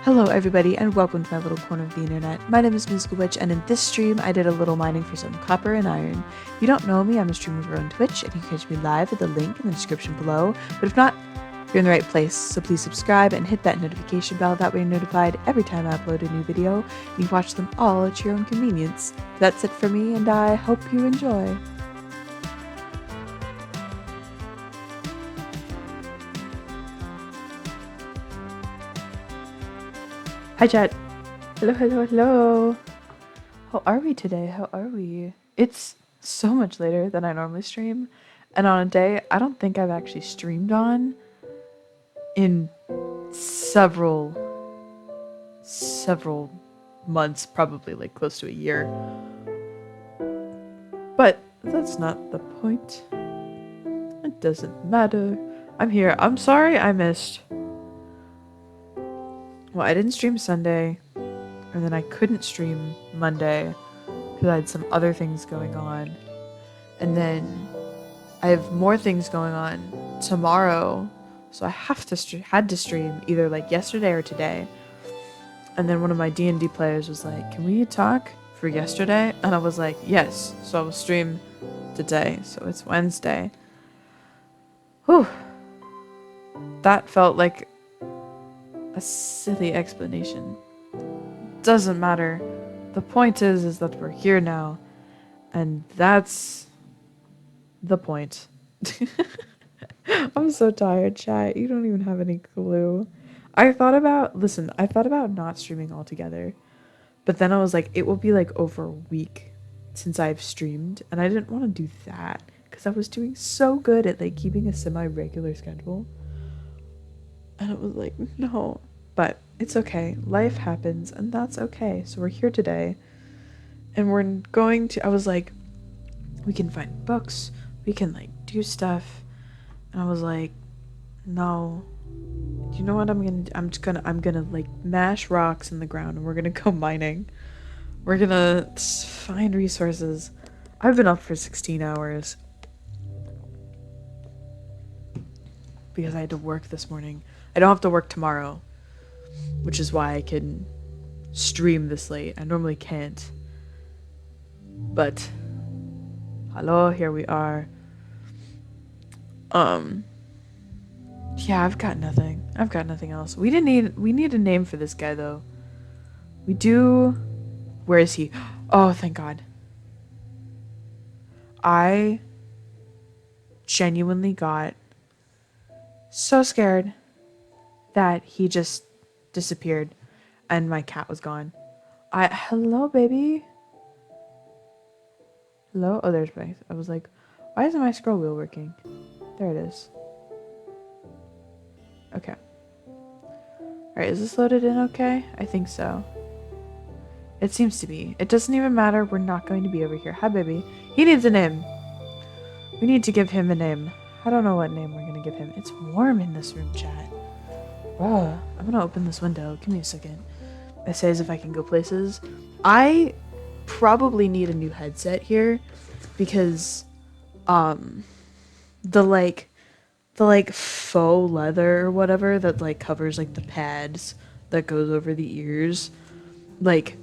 Hello everybody and welcome to my little corner of the internet. My name is Musical Witch and in this stream I did a little mining for some copper and iron. If you don't know me, I'm a streamer over on Twitch and you can catch me live at the link in the description below. But if not, you're in the right place, so please subscribe and hit that notification bell, that way you're notified every time I upload a new video and you can watch them all at your own convenience. That's it for me and I hope you enjoy. Hi chat. Hello. How are we today? How are we? It's so much later than I normally stream. And on a day I don't think I've actually streamed on in several months, probably like close to a year. But that's not the point. It doesn't matter. I'm here. I'm sorry I missed. Well, I didn't stream Sunday, and then I couldn't stream Monday because I had some other things going on. And then I have more things going on tomorrow, so I have to had to stream either like yesterday or today. And then one of my D&D players was like, "Can we talk for yesterday?" And I was like, "Yes." So I will stream today. So it's Wednesday. Whew. That felt like a silly explanation. Doesn't matter. The point is that we're here now, and that's the point. I'm so tired, chat. You don't even have any clue. I thought about not streaming altogether, but then I was like, it will be like over a week since I've streamed, and I didn't want to do that because I was doing so good at like keeping a semi-regular schedule. And it was like, no, but it's okay. Life happens, and that's okay. So we're here today, and we're going to. I was like, we can find books, we can like do stuff, and I was like, no. You know what I'm gonna like mash rocks in the ground, and we're gonna go mining. We're gonna find resources. I've been up for 16 hours because I had to work this morning. I don't have to work tomorrow, which is why I can stream this late. I normally can't. But hello, here we are. Yeah, I've got nothing. I've got nothing else. We need a name for this guy though. We do. Where is he? Oh, thank God. I genuinely got so scared that he just disappeared and my cat was gone. Hello, baby. Hello? Oh, there's my. I was like, why isn't my scroll wheel working? There it is. Okay. Alright, is this loaded in okay? I think so. It seems to be. It doesn't even matter. We're not going to be over here. Hi, baby. He needs a name. We need to give him a name. I don't know what name we're going to give him. It's warm in this room, chat. Whoa. I'm going to open this window. Give me a second. I say as if I can go places. I probably need a new headset here because the faux leather or whatever that like covers like the pads that goes over the ears, like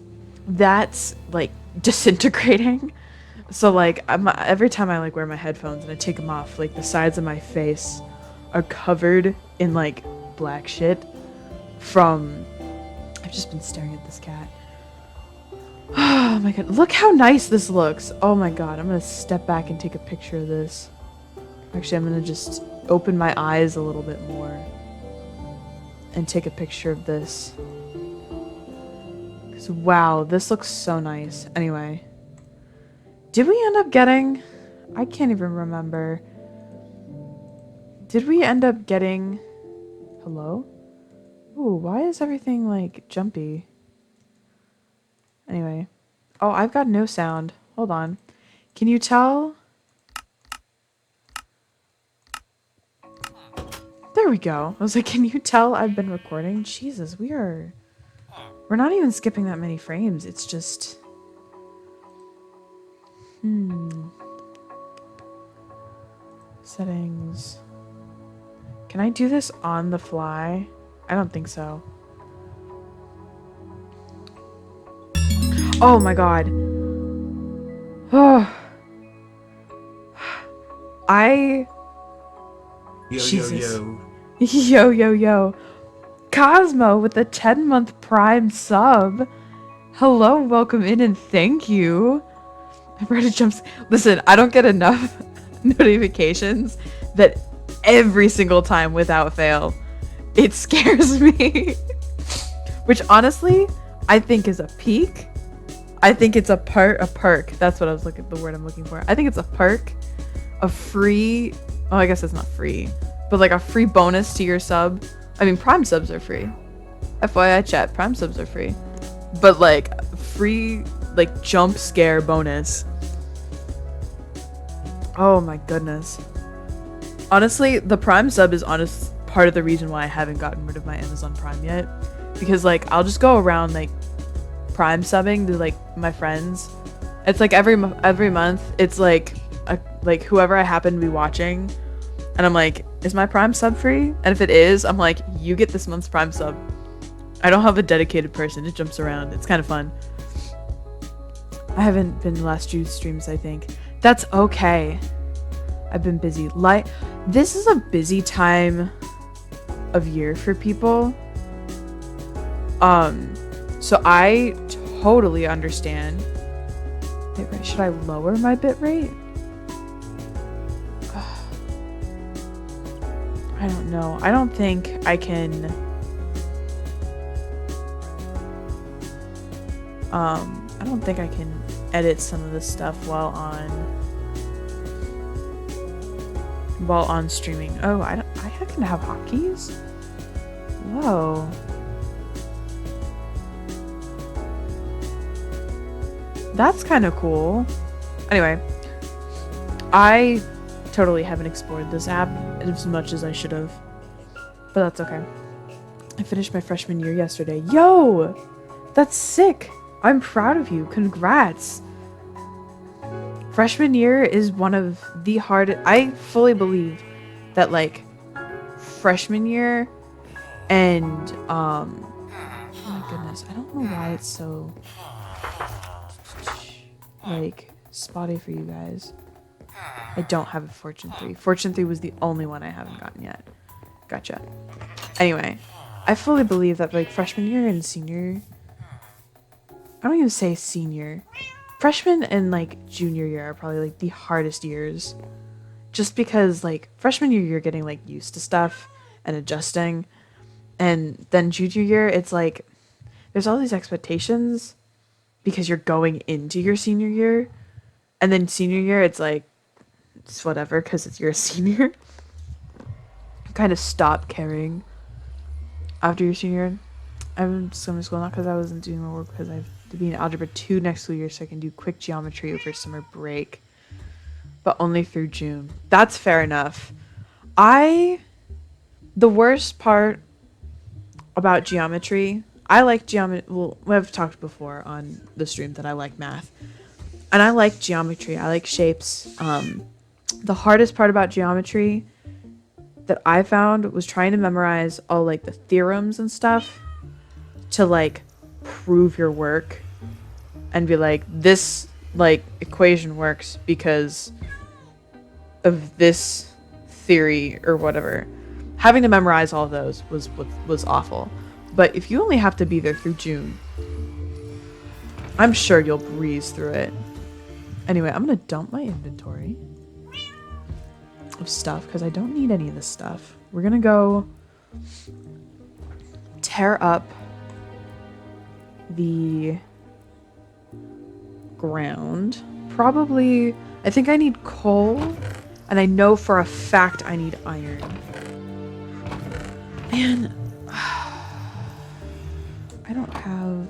that's like disintegrating. So like every time I like wear my headphones and I take them off, like the sides of my face are covered in like black shit from. I've just been staring at this cat. Oh my god, look how nice this looks. Oh my god, I'm gonna step back and take a picture of this. Actually, I'm gonna just open my eyes a little bit more and take a picture of this. Because wow, this looks so nice. Anyway, did we end up getting... I can't even remember. Did we end up getting... Hello? Ooh, why is everything like jumpy? Anyway. Oh, I've got no sound. Hold on. Can you tell? There we go. I was like, can you tell I've been recording? Jesus, we're not even skipping that many frames. It's just... Settings. Can I do this on the fly? I don't think so. Oh my god. Oh. Yo, Jesus. yo, Yo, yo, yo. Cosmo with a 10-month Prime sub. Hello, welcome in, and thank you. I brought a jumps. Listen, I don't get enough notifications that every single time without fail, it scares me. Which honestly, I think is a peak. I think it's a perk. That's what the word I'm looking for. I think it's a perk, a free. Oh, I guess it's not free, but like a free bonus to your sub. I mean, Prime subs are free. FYI, chat, Prime subs are free, but like free, like jump scare bonus. Oh my goodness. Honestly, the Prime sub is part of the reason why I haven't gotten rid of my Amazon Prime yet, because like I'll just go around like Prime subbing to like my friends. It's like every month it's like like whoever I happen to be watching, and I'm like, is my Prime sub free? And if it is, I'm like, you get this month's Prime sub. I don't have a dedicated person. It jumps around. It's kind of fun. I haven't been the last few streams, I think. That's okay. I've been busy. Like, this is a busy time of year for people. So I totally understand. Wait, should I lower my bitrate? I don't know. I don't think I can. I don't think I can edit some of this stuff while on streaming. Oh, I can have hotkeys? Whoa. That's kind of cool. Anyway, I totally haven't explored this app as much as I should have, but that's okay. I finished my freshman year yesterday. Yo, that's sick. I'm proud of you. Congrats. Freshman year is one of the hardest. I fully believe that like freshman year and oh my goodness, I don't know why it's so like spotty for you guys. I don't have a Fortune 3. Fortune 3 was the only one I haven't gotten yet. Gotcha. Anyway, I fully believe that like freshman year and senior, I don't even say senior, freshman and like junior year are probably like the hardest years, just because like freshman year you're getting like used to stuff and adjusting, and then junior year it's like there's all these expectations because you're going into your senior year, and then senior year it's like it's whatever because you're a senior. You kind of stop caring after your senior year. I'm summer school not because I wasn't doing my work, because I have to be in Algebra 2 next school year so I can do quick geometry over summer break, but only through June. That's fair enough. The worst part about geometry, I like geometry. Well, I've talked before on the stream that I like math, and I like geometry. I like shapes. The hardest part about geometry that I found was trying to memorize all like the theorems and stuff to like prove your work and be like, this like equation works because of this theory or whatever. Having to memorize all of those was awful. But if you only have to be there through June, I'm sure you'll breeze through it. Anyway, I'm gonna dump my inventory of stuff because I don't need any of this stuff. We're gonna go tear up the ground. Probably, I think I need coal, and I know for a fact I need iron. Man, I don't have,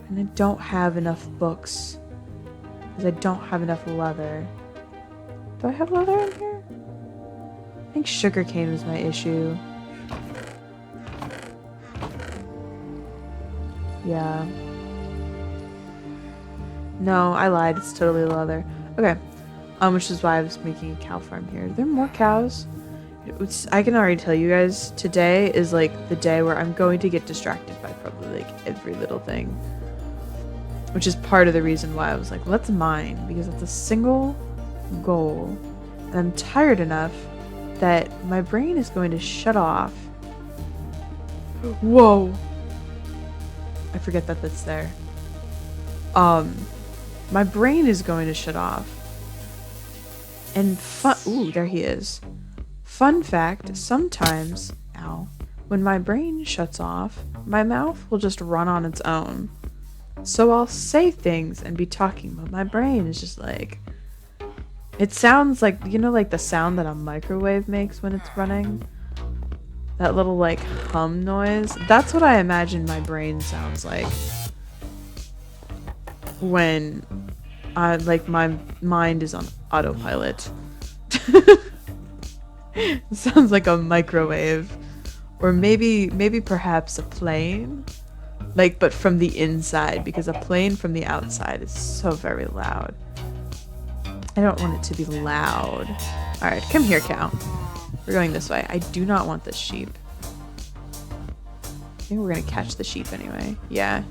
and I don't have enough books because I don't have enough leather. Do I have leather in here? I think sugarcane was my issue. Yeah. No, I lied. It's totally leather. Okay. Which is why I was making a cow farm here. Are there more cows? I can already tell you guys, today is like the day where I'm going to get distracted by probably like every little thing. Which is part of the reason why I was like, let's mine, because it's a single goal. And I'm tired enough that my brain is going to shut off. Whoa! I forget that that's there. My brain is going to shut off. And ooh, there he is. Fun fact, sometimes, when my brain shuts off, my mouth will just run on its own. So I'll say things and be talking, but my brain is just like... It sounds like, you know, like the sound that a microwave makes when it's running? That little, like, hum noise? That's what I imagine my brain sounds like. When, my mind is on autopilot. It sounds like a microwave. Or maybe perhaps a plane. Like, but from the inside, because a plane from the outside is so very loud. I don't want it to be loud. Alright, come here, cow. We're going this way. I do not want this sheep. I think we're gonna catch the sheep anyway. Yeah.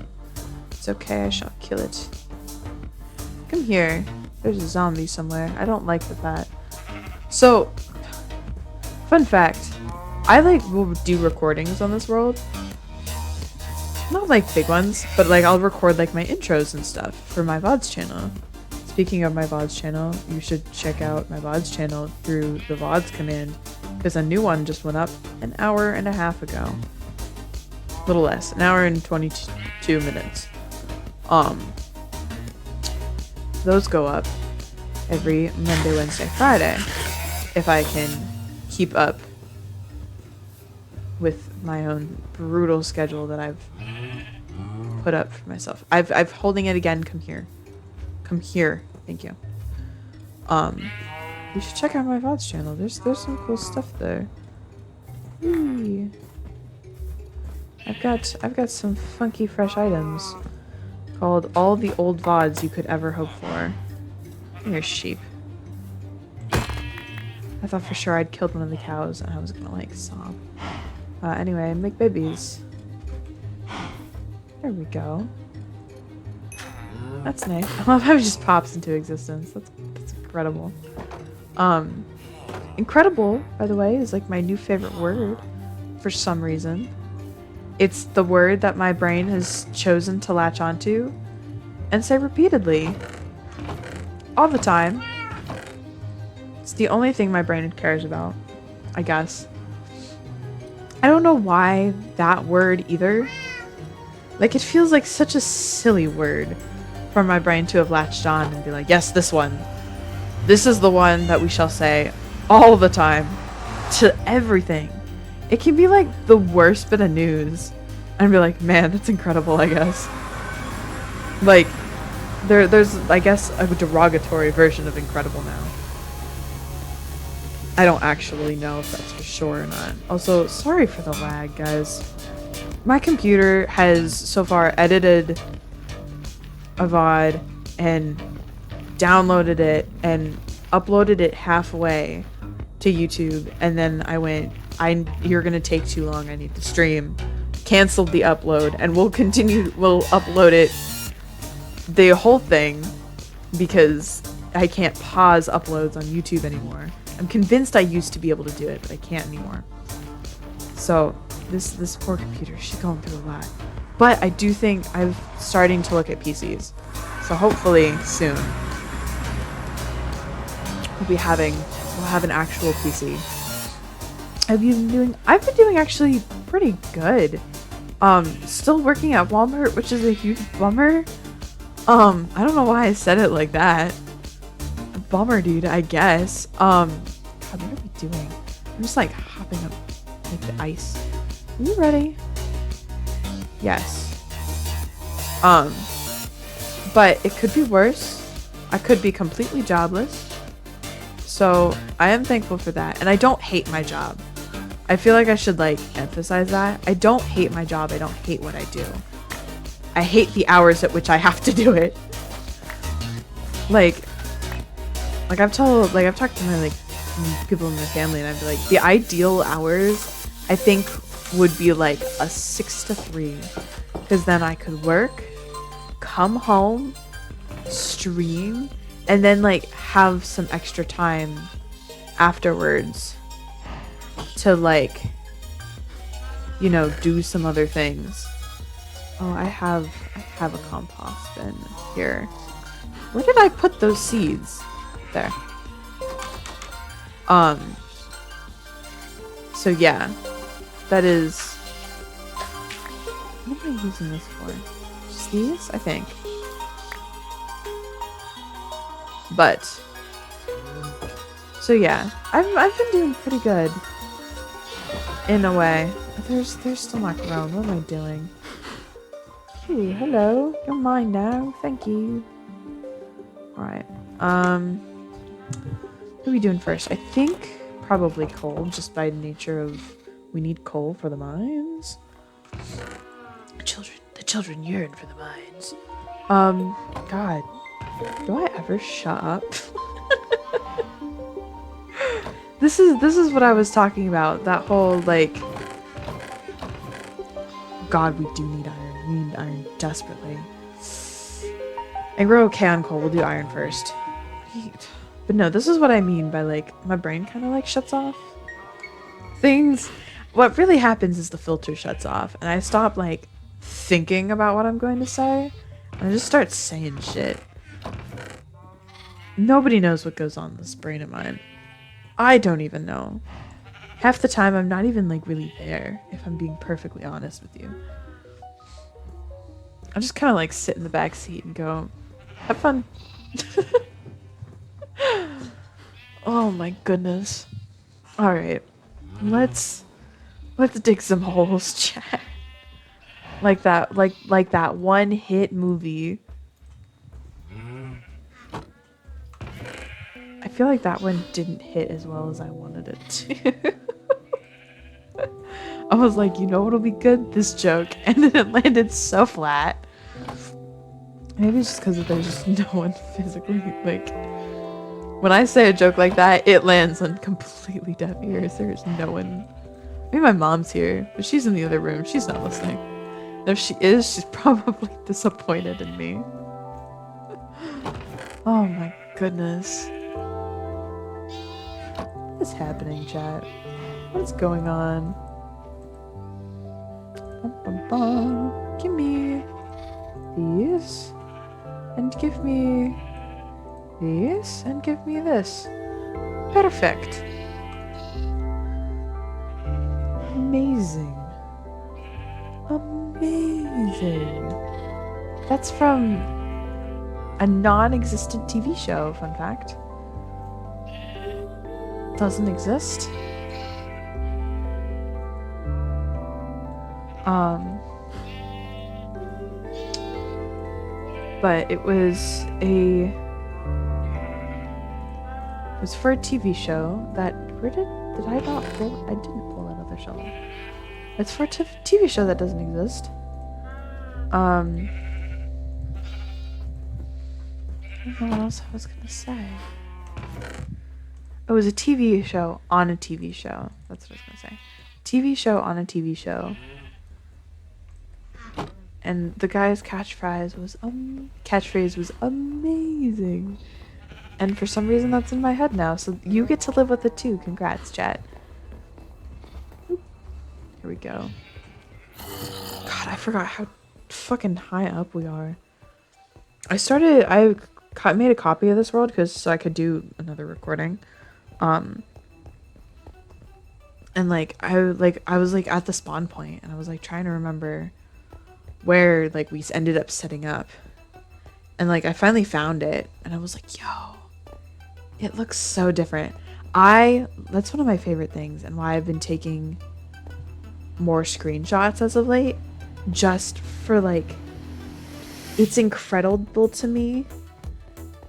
It's okay, I shall kill it. Come here. There's a zombie somewhere. I don't like that. So, fun fact. I, will do recordings on this world. Not, big ones, but, I'll record, my intros and stuff for my VODs channel. Speaking of my VODs channel, you should check out my VODs channel through the VODs command, because a new one just went up an hour and a half ago. A little less, an hour and 22 minutes. Those go up every Monday, Wednesday, Friday, if I can keep up with my own brutal schedule that I've put up for myself. I've holding it again. Come here. Come here. Thank you. You should check out my VODs channel. There's some cool stuff there. Whee. I've got some funky fresh items called all the old VODs you could ever hope for. Here's sheep. I thought for sure I'd killed one of the cows and I was gonna sob. Anyway, make babies. There we go. That's nice. I love how it just pops into existence. That's incredible. Incredible, by the way, is my new favorite word for some reason. It's the word that my brain has chosen to latch onto and say repeatedly. All the time. It's the only thing my brain cares about, I guess. I don't know why that word either. It feels like such a silly word for my brain to have latched on and be like, yes, this one. This is the one that we shall say all the time to everything. It can be the worst bit of news and be like, man, that's incredible, I guess. There's, I guess, a derogatory version of incredible now. I don't actually know if that's for sure or not. Also, sorry for the lag, guys. My computer has so far edited a VOD and downloaded it and uploaded it halfway to YouTube, and then I went, you're gonna take too long, I need to stream. Canceled the upload, and we'll upload it, the whole thing, because I can't pause uploads on YouTube anymore. I'm convinced I used to be able to do it, but I can't anymore. So this poor computer, she's going through a lot. But I do think I'm starting to look at PCs. So hopefully soon we'll have an actual PC. I've been doing actually pretty good. Still working at Walmart, which is a huge bummer. I don't know why I said it like that. Bummer, dude, I guess. God, what are we doing? I'm just hopping up the ice. Are you ready? Yes. But it could be worse. I could be completely jobless. So I am thankful for that. And I don't hate my job. I feel like I should emphasize that. I don't hate my job. I don't hate what I do. I hate the hours at which I have to do it. I've talked to my people in my family, and I'd be like, the ideal hours, I think, would be like a 6 to 3, because then I could work, come home, stream, and then like have some extra time afterwards to like, you know, do some other things. Oh, I have a compost bin here. Where did I put those seeds? There. So yeah, that is, what am I using this for? Just these, I think. But so yeah, I've been doing pretty good in a way. There's still not grown. What am I doing? Hey, hello. You're mine now. Thank you. All right. What are we doing first? I think probably coal, just by nature of we need coal for the mines. The children yearn for the mines. God, do I ever shut up? This is what I was talking about. That whole like, God, we do need iron. We need iron desperately. And we're okay on coal. We'll do iron first. But no, this is what I mean by like my brain kind of like shuts off things. What really happens is the filter shuts off, and I stop like thinking about what I'm going to say, and I just start saying shit. Nobody knows what goes on in this brain of mine. I don't even know. Half the time I'm not even like really there, if I'm being perfectly honest with you. I just kind of like sit in the back seat and go, have fun. Oh my goodness. All right, let's dig some holes, chat. Like that one hit movie. I feel like that one didn't hit as well as I wanted it to. I was like, you know what'll be good? This joke. And then it landed so flat. Maybe it's just because there's just no one physically, like... When I say a joke like that, it lands on completely deaf ears. There's no one... Maybe my mom's here, but she's in the other room. She's not listening. And if she is, she's probably disappointed in me. Oh my goodness. What is happening, chat? What's going on? Bum, bum, bum. Give me these. And give me these. And give me this. Perfect. Amazing. Amazing. That's from a non-existent TV show, fun fact. Doesn't exist. But it was for a TV show that, did I not pull? I didn't pull that other show. It's for a TV show that doesn't exist. I don't know what else I was gonna say. It was a TV show on a TV show. That's what I was gonna say. TV show on a TV show. And the guy's catchphrase was amazing. And for some reason that's in my head now. So you get to live with it too. Congrats, chat. Oop. Here we go. God, I forgot how fucking high up we are. I made a copy of this world so I could do another recording. And like I was like at the spawn point, and I was like trying to remember where like we ended up setting up, and like I finally found it, and I was like, yo, it looks so different. That's one of my favorite things, and why I've been taking more screenshots as of late, just for like, it's incredible to me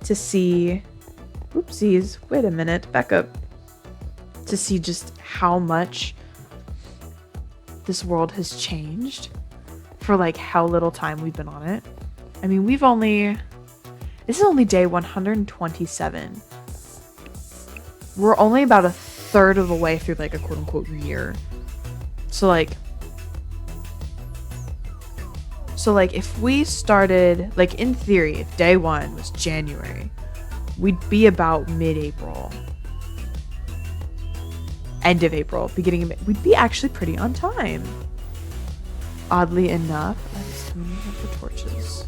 to see, oopsies, wait a minute, back up, to see just how much this world has changed for like how little time we've been on it. I mean, this is only day 127. we're only about a third of the way through like a quote unquote year. So like if we started, like in theory, if day one was January, we'd be about mid-April. End of April, beginning of we'd be actually pretty on time. Oddly enough, that is turning up the torches.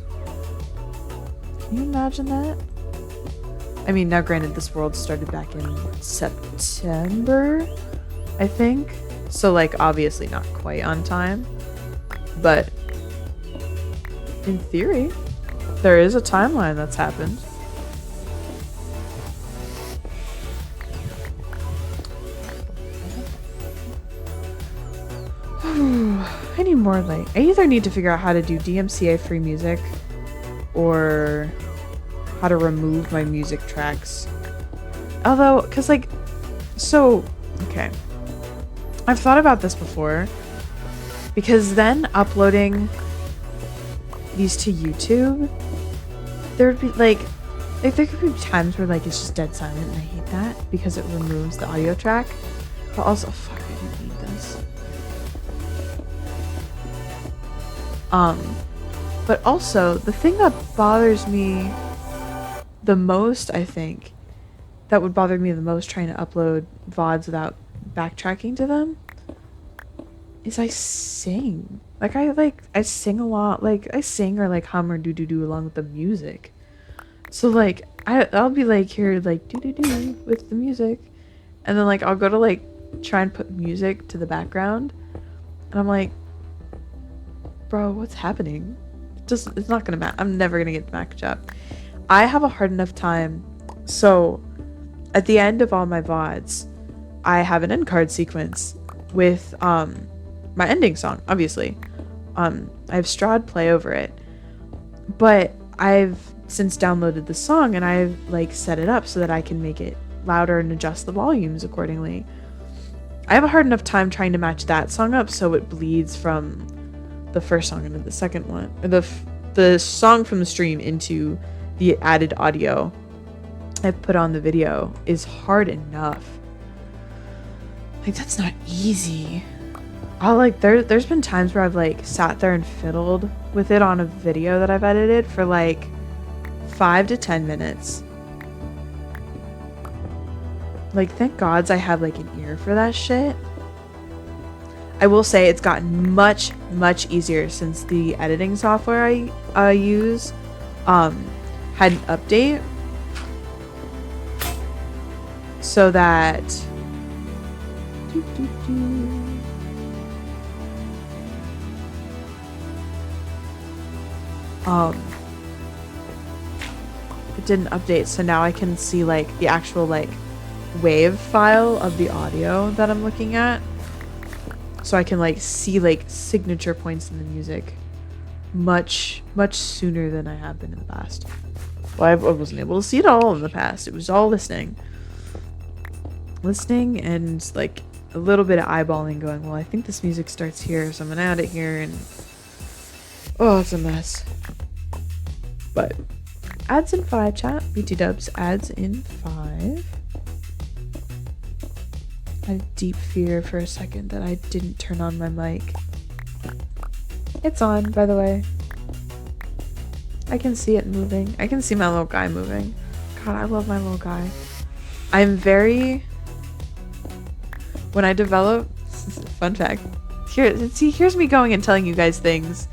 Can you imagine that? I mean, now granted, this world started back in September, I think. So like obviously not quite on time. But in theory, there is a timeline that's happened. I need more light. I either need to figure out how to do DMCA free music or how to remove my music tracks. Although, because like, so, okay. I've thought about this before because then uploading these to YouTube, there would be like there could be times where like it's just dead silent and I hate that because it removes the audio track. But also, fuck, I didn't need this. But also the thing that bothers me the most, I think, that would bother me the most trying to upload VODs without backtracking to them is I sing. I sing a lot. Like I sing or like hum or do along with the music. So like I'll be like here like do with the music, and then like I'll go to like try and put music to the background, and I'm like, bro, what's happening? It's not gonna match. I'm never gonna get the match up. I have a hard enough time. So at the end of all my VODs, I have an end card sequence with my ending song, obviously. I have Strahd play over it. But I've since downloaded the song and I've like set it up so that I can make it louder and adjust the volumes accordingly. I have a hard enough time trying to match that song up so it bleeds from the first song into the second one, or the song from the stream into the added audio I've put on the video is hard enough. Like that's not easy. I'll like there's been times where I've like sat there and fiddled with it on a video that I've edited for like 5 to 10 minutes. Like thank gods I have like an ear for that shit. I will say it's gotten much easier since the editing software I use had an update so that it didn't update, so now I can see like the actual like wave file of the audio that I'm looking at, so I can like see like signature points in the music much sooner than I have been in the past. Well, I wasn't able to see it all in the past. It was all listening and like a little bit of eyeballing, going, well, I think this music starts here, so I'm gonna add it here, and oh, it's a mess. But ads in 5, chat. BT dubs, ads in 5. I had deep fear for a second that I didn't turn on my mic. It's on, by the way. I can see it moving. I can see my little guy moving. God, I love my little guy. I'm very... When I develop... Fun fact. Here's me going and telling you guys things.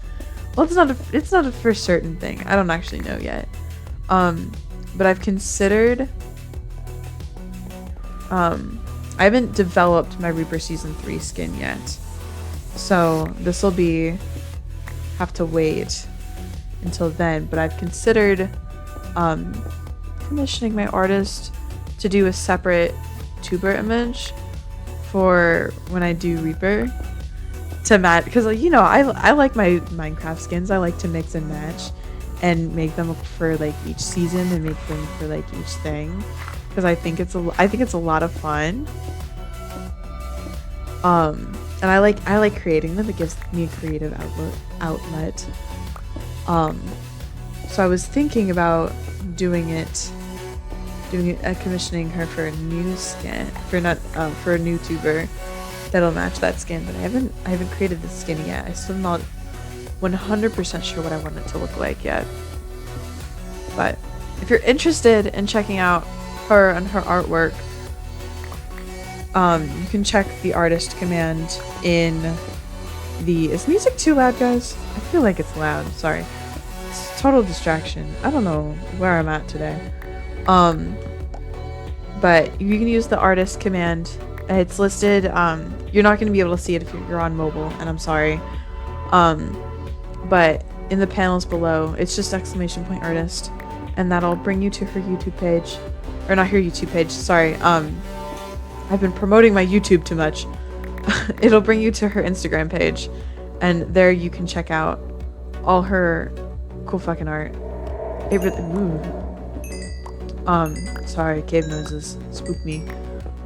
Well, it's not a for certain thing. I don't actually know yet. But I've considered... I haven't developed my Reaper Season 3 skin yet. So this will be... have to wait until then. But I've considered commissioning my artist to do a separate tuber image for when I do Reaper. To match, because like, you know, I like my Minecraft skins. I like to mix and match and make them for like each season and make them for like each thing, because I think it's a lot of fun. And I like creating them. It gives me a creative outlet. So I was thinking about doing it commissioning her for a new skin for not for a new tuber that'll match that skin, but I haven't created the skin yet. I still not 100% sure what I want it to look like yet. But if you're interested in checking out her and her artwork, you can check the artist command in the... Is music too loud, guys? I feel like it's loud. Sorry. It's a total distraction. I don't know where I'm at today. But you can use the artist command. It's listed. You're not going to be able to see it if you're on mobile, and I'm sorry. But in the panels below, it's just !artist, and that'll bring you to her YouTube page. Or not her YouTube page, sorry. I've been promoting my YouTube too much. It'll bring you to her Instagram page, and there you can check out all her cool fucking art. It really, sorry, cave noises spooked me.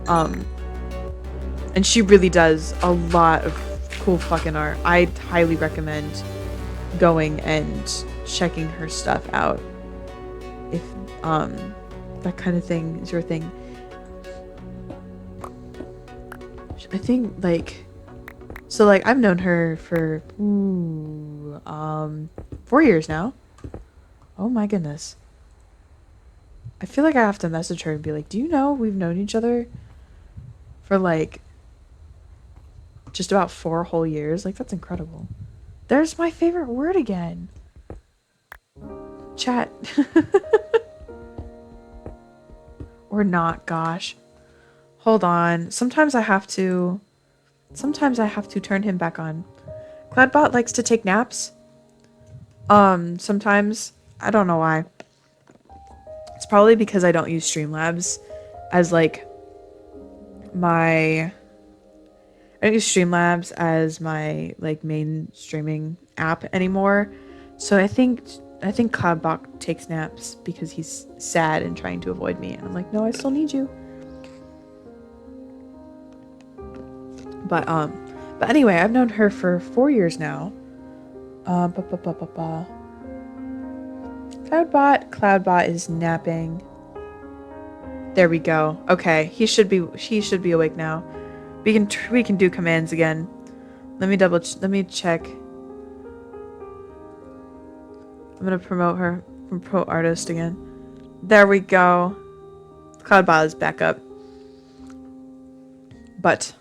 And she really does a lot of cool fucking art. I highly recommend going and checking her stuff out if that kind of thing is your thing. I think like I've known her for 4 years now. Oh my goodness. I feel like I have to message her and be like, do you know we've known each other for like just about 4 whole years? Like, that's incredible. There's my favorite word again. Chat. Or not, gosh. Hold on. Sometimes I have to turn him back on. Cloudbot likes to take naps. Sometimes. I don't know why. It's probably because I don't use Streamlabs as like my... I don't use Streamlabs as my like main streaming app anymore. So I think Cloudbot takes naps because he's sad and trying to avoid me. And I'm like, no, I still need you. But anyway, I've known her for 4 years now. Cloudbot is napping. There we go. Okay, he should be awake now. We can do commands again. Let me check. I'm gonna promote her from Pro Artist again. There we go. Cloudbot is back up. But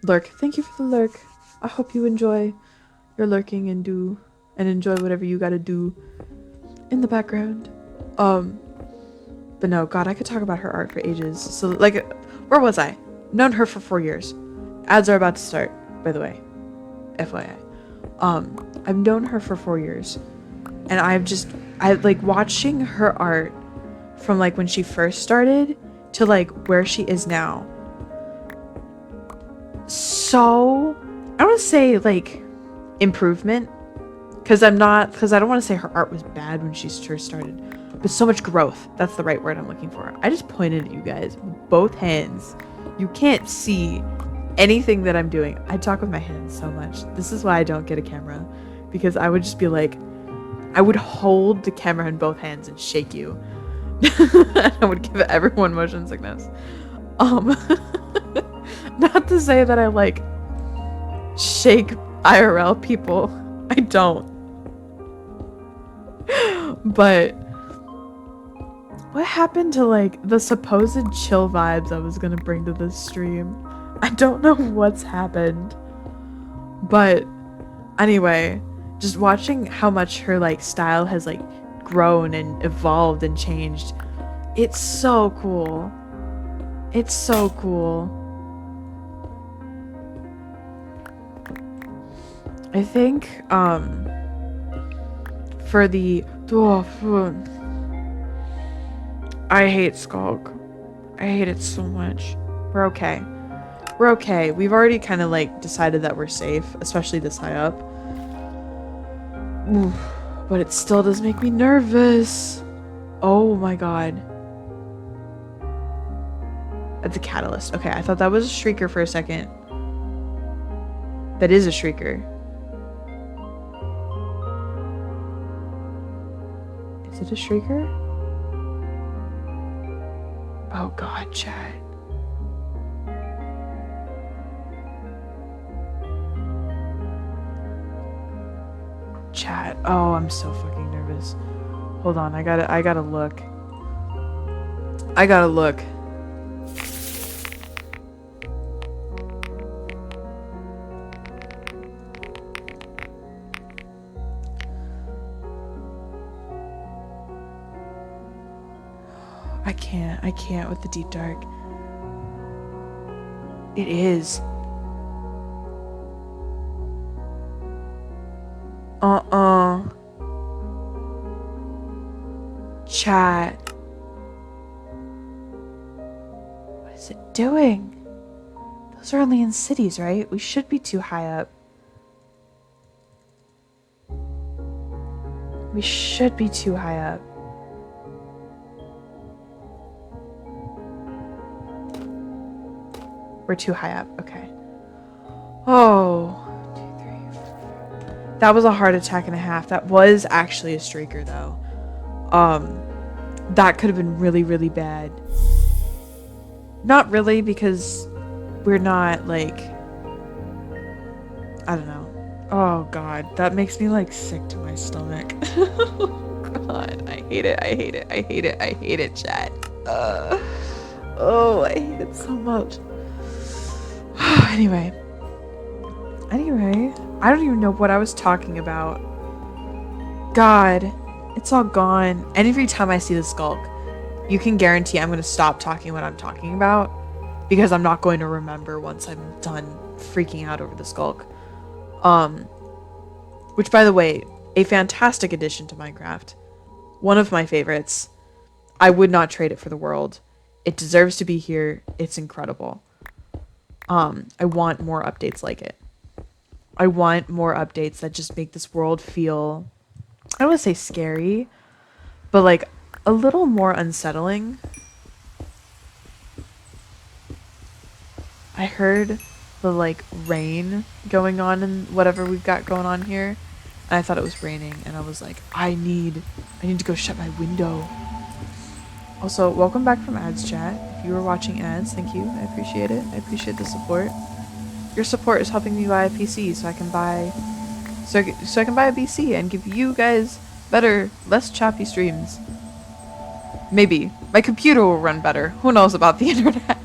lurk. Thank you for the lurk. I hope you enjoy your lurking and enjoy whatever you gotta do in the background. But no, God, I could talk about her art for ages. So like, where was I? Known her for 4 years. Ads are about to start, by the way. FYI. I've known her for 4 years. And I like watching her art from like when she first started to like where she is now. So, I don't want to say like improvement, because I don't want to say her art was bad when she first started, but so much growth. That's the right word I'm looking for. I just pointed at you guys with both hands. You can't see anything that I'm doing. I talk with my hands so much. This is why I don't get a camera, because I would just be like, I would hold the camera in both hands and shake you. I would give everyone motion sickness. Not to say that I like shake IRL people. I don't. But what happened to like the supposed chill vibes I was gonna bring to this stream? I don't know what's happened. But anyway, just watching how much her like style has like grown and evolved and changed. It's so cool. It's so cool. I think for the I hate Skulk. I hate it so much. We're okay. We're okay. We've already kind of like decided that we're safe, especially this high up. Oof. But it still does make me nervous. Oh my god. That's a catalyst. Okay, I thought that was a shrieker for a second. That is a shrieker. Is it a shrieker? Oh god, chat. Chat. Oh, I'm so fucking nervous. Hold on, I gotta look. I gotta look. I can't with the deep dark. It is. Chat. What is it doing? Those are only in cities, right? We should be too high up. We should be too high up. We're too high up. Okay. Oh. 2, 3, 4. That was a heart attack and a half. That was actually a streaker, though. That could have been really, really bad. Not really, because we're not, like... I don't know. Oh, God. That makes me, like, sick to my stomach. Oh, God. I hate it. I hate it. I hate it. I hate it, chat. Oh, I hate it so much. Anyway, I don't even know what I was talking about. God, it's all gone. And every time I see the skulk, you can guarantee I'm going to stop talking what I'm talking about because I'm not going to remember once I'm done freaking out over the skulk. Which, by the way, a fantastic addition to Minecraft. One of my favorites. I would not trade it for the world. It deserves to be here. It's incredible. I want more updates like it. I want more updates that just make this world feel, I don't want to say scary, but like a little more unsettling. I heard the like rain going on and whatever we've got going on here. And I thought it was raining and I was like, I need to go shut my window. Also, welcome back from ads, chat. If you were watching ads, thank you. I appreciate it. I appreciate the support. Your support is helping me buy a PC so I can buy so I can buy a PC and give you guys better, less choppy streams. Maybe. My computer will run better. Who knows about the internet?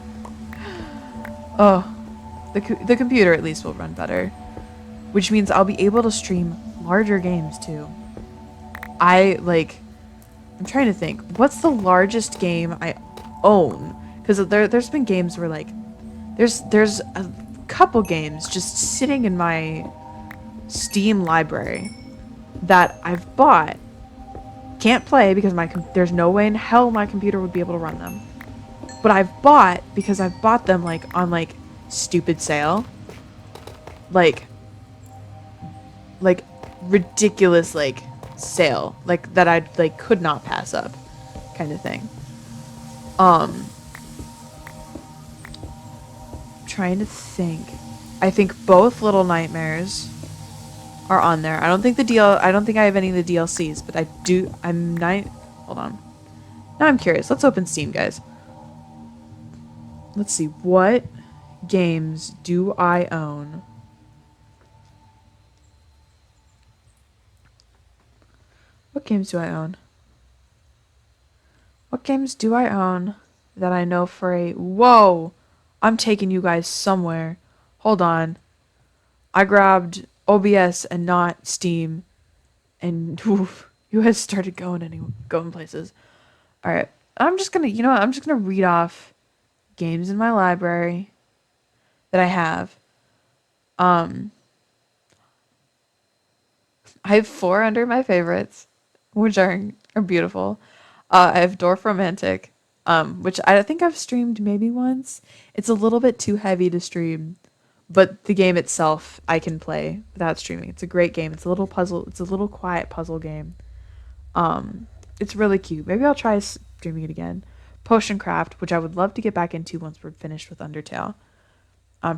Oh, the computer at least will run better. Which means I'll be able to stream larger games too. I'm trying to think. What's the largest game I own? Because there's been games where like there's a couple games just sitting in my Steam library that I've bought. Can't play because there's no way in hell my computer would be able to run them. But I've bought because I've bought them like on like stupid sale. Like ridiculous like sale like that I like could not pass up kind of thing. Trying to think. I think both Little Nightmares are on there. I don't think I have any of the DLCs, but hold on. Now I'm curious. Let's open Steam, guys. Let's see, what games do I own? What games do I own? What games do I own that I know for a... Whoa! I'm taking you guys somewhere. Hold on. I grabbed OBS and not Steam. And oof, you guys started going places. Alright. I'm just gonna... You know what? I'm just gonna read off games in my library that I have. I have 4 under my favorites, which are beautiful. I have Dwarf Romantic, which I think I've streamed maybe once. It's a little bit too heavy to stream, but the game itself I can play without streaming. It's a great game. It's a little puzzle. It's a little quiet puzzle game. It's really cute. Maybe I'll try streaming it again. Potion Craft, which I would love to get back into once we're finished with Undertale.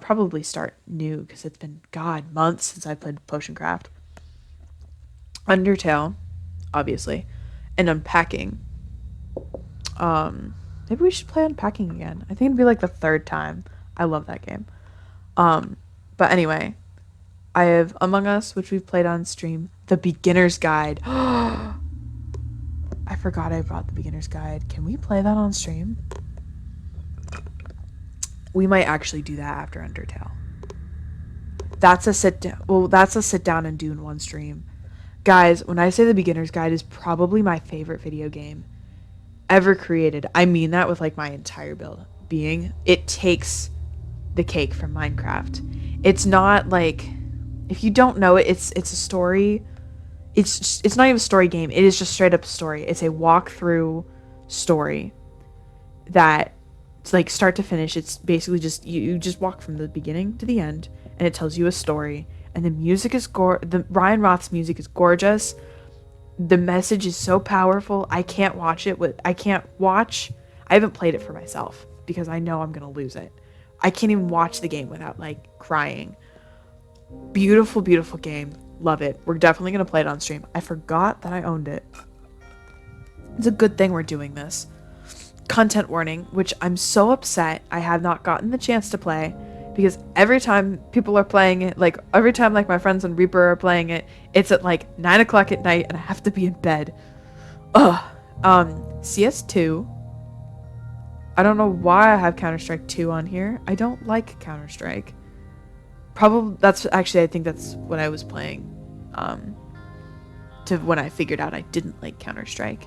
Probably start new because it's been months since I played Potion Craft. Undertale, obviously, and Unpacking. Maybe we should play Unpacking again. I think it'd be like the third time. I love that game. But anyway, I have Among Us, which we've played on stream. The Beginner's Guide. I forgot I brought the Beginner's Guide. Can we play that on stream? We might actually do that after Undertale. That's a sit down. Well, that's a sit down and do in one stream. Guys, when I say The Beginner's Guide is probably my favorite video game ever created, I mean that with like my entire being. It takes the cake from Minecraft. It's not like, if you don't know it, it's a story. It's not even a story game. It is just straight up story. It's a walkthrough story that it's like start to finish. It's basically just you just walk from the beginning to the end, and it tells you a story. And the music is the Ryan Roth's music is gorgeous. The message is so powerful. I can't watch. I haven't played it for myself because I know I'm gonna lose it. I can't even watch the game without like crying. Beautiful, beautiful game. Love it. We're definitely gonna play it on stream. I forgot that I owned it. It's a good thing we're doing this. Content warning, which I'm so upset I have not gotten the chance to play, because every time people are playing it, like every time like my friends on Reaper are playing it, it's at like 9 o'clock at night and I have to be in bed. Ugh. CS2. I don't know why I have Counter-Strike 2 on here. I don't like Counter-Strike. Probably I think that's what I was playing. To when I figured out I didn't like Counter-Strike.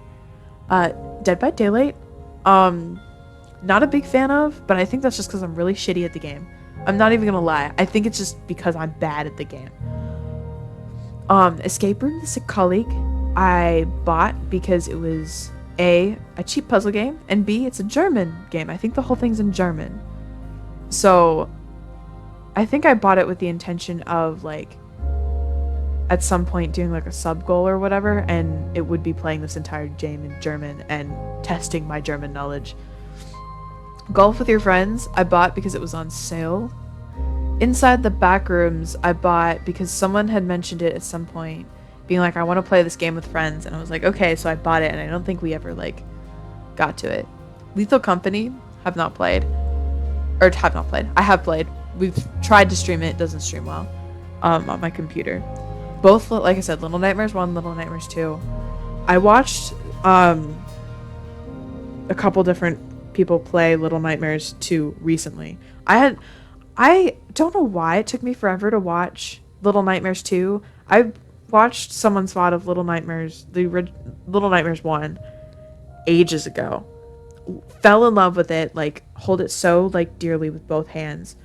Dead by Daylight. Not a big fan of, but I think that's just because I'm really shitty at the game. I'm not even gonna lie. I think it's just because I'm bad at the game. Escape Room: The Sick Colleague, I bought because it was a cheap puzzle game, and B, it's a German game. I think the whole thing's in German. So I think I bought it with the intention of like at some point doing like a sub goal or whatever, and it would be playing this entire game in German and testing my German knowledge. Golf with Your Friends, I bought because it was on sale. Inside the Backrooms, I bought because someone had mentioned it at some point, being like, I want to play this game with friends, and I was like, okay, so I bought it, and I don't think we ever like got to it. Lethal Company, have not played. I have played. We've tried to stream it, doesn't stream well on my computer. Both, like I said, Little Nightmares 1, Little Nightmares 2. I watched a couple different people play Little Nightmares 2 recently. I don't know why it took me forever to watch Little Nightmares 2. I watched someone's VOD of Little Nightmares, Little Nightmares 1 ages ago. Fell in love with it, like hold it so like dearly with both hands.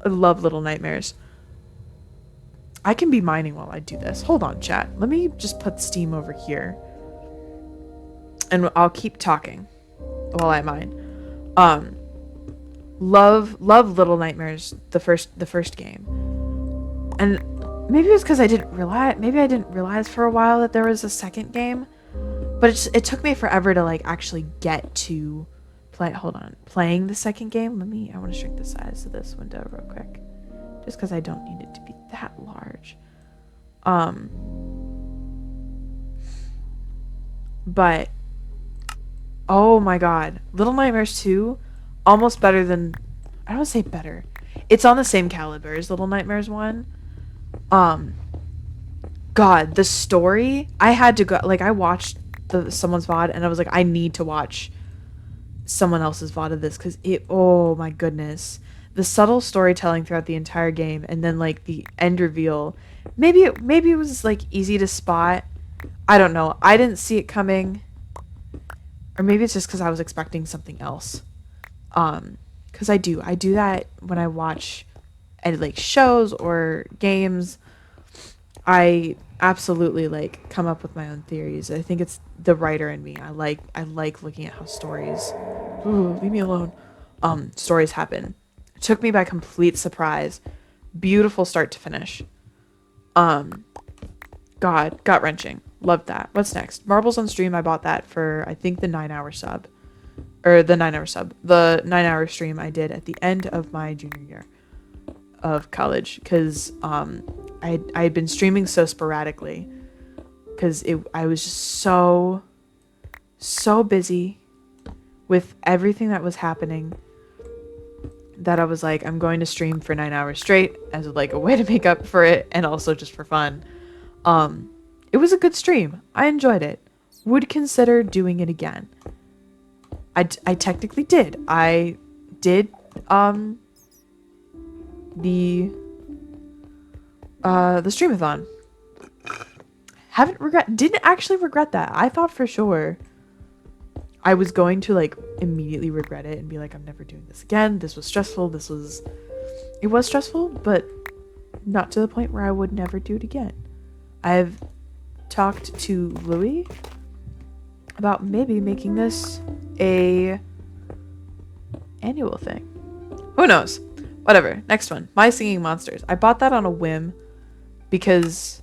I love Little Nightmares. I can be mining while I do this. Hold on, chat. Let me just put Steam over here. And I'll keep talking while I mine. Love Little Nightmares, the first game. And maybe it was because I didn't realize for a while that there was a second game. But it took me forever to like actually get to playing the second game. I want to shrink the size of this window real quick. Just because I don't need it to be that large. But oh my god, Little Nightmares 2, almost better than, I don't want to say better. It's on the same caliber as Little Nightmares 1. God, the story, I had to go, like I watched someone's VOD and I was like, I need to watch someone else's VOD of this because oh my goodness. The subtle storytelling throughout the entire game, and then like the end reveal. Maybe it was like easy to spot. I don't know. I didn't see it coming. Or maybe it's just because I was expecting something else. Because I do that when I watch like shows or games. I absolutely like come up with my own theories. I think it's the writer in me. I like looking at how stories. Ooh, leave me alone. Stories happen. It took me by complete surprise. Beautiful start to finish. God, gut-wrenching. Loved that. What's next? Marbles on Stream, I bought that for, I think, the 9-hour sub. The 9-hour stream I did at the end of my junior year of college. Because I had been streaming so sporadically. Because I was just so busy with everything that was happening, that I was like, I'm going to stream for 9 hours straight as like a way to make up for it, and also just for fun. It was a good stream. I enjoyed it. Would consider doing it again. I technically did. I did the streamathon. Didn't actually regret that. I thought for sure I was going to like immediately regret it and be like, I'm never doing this again. This was stressful. It was stressful, but not to the point where I would never do it again. I've talked to Louis about maybe making this a annual thing. Who knows? Whatever. Next one. My Singing Monsters. I bought that on a whim because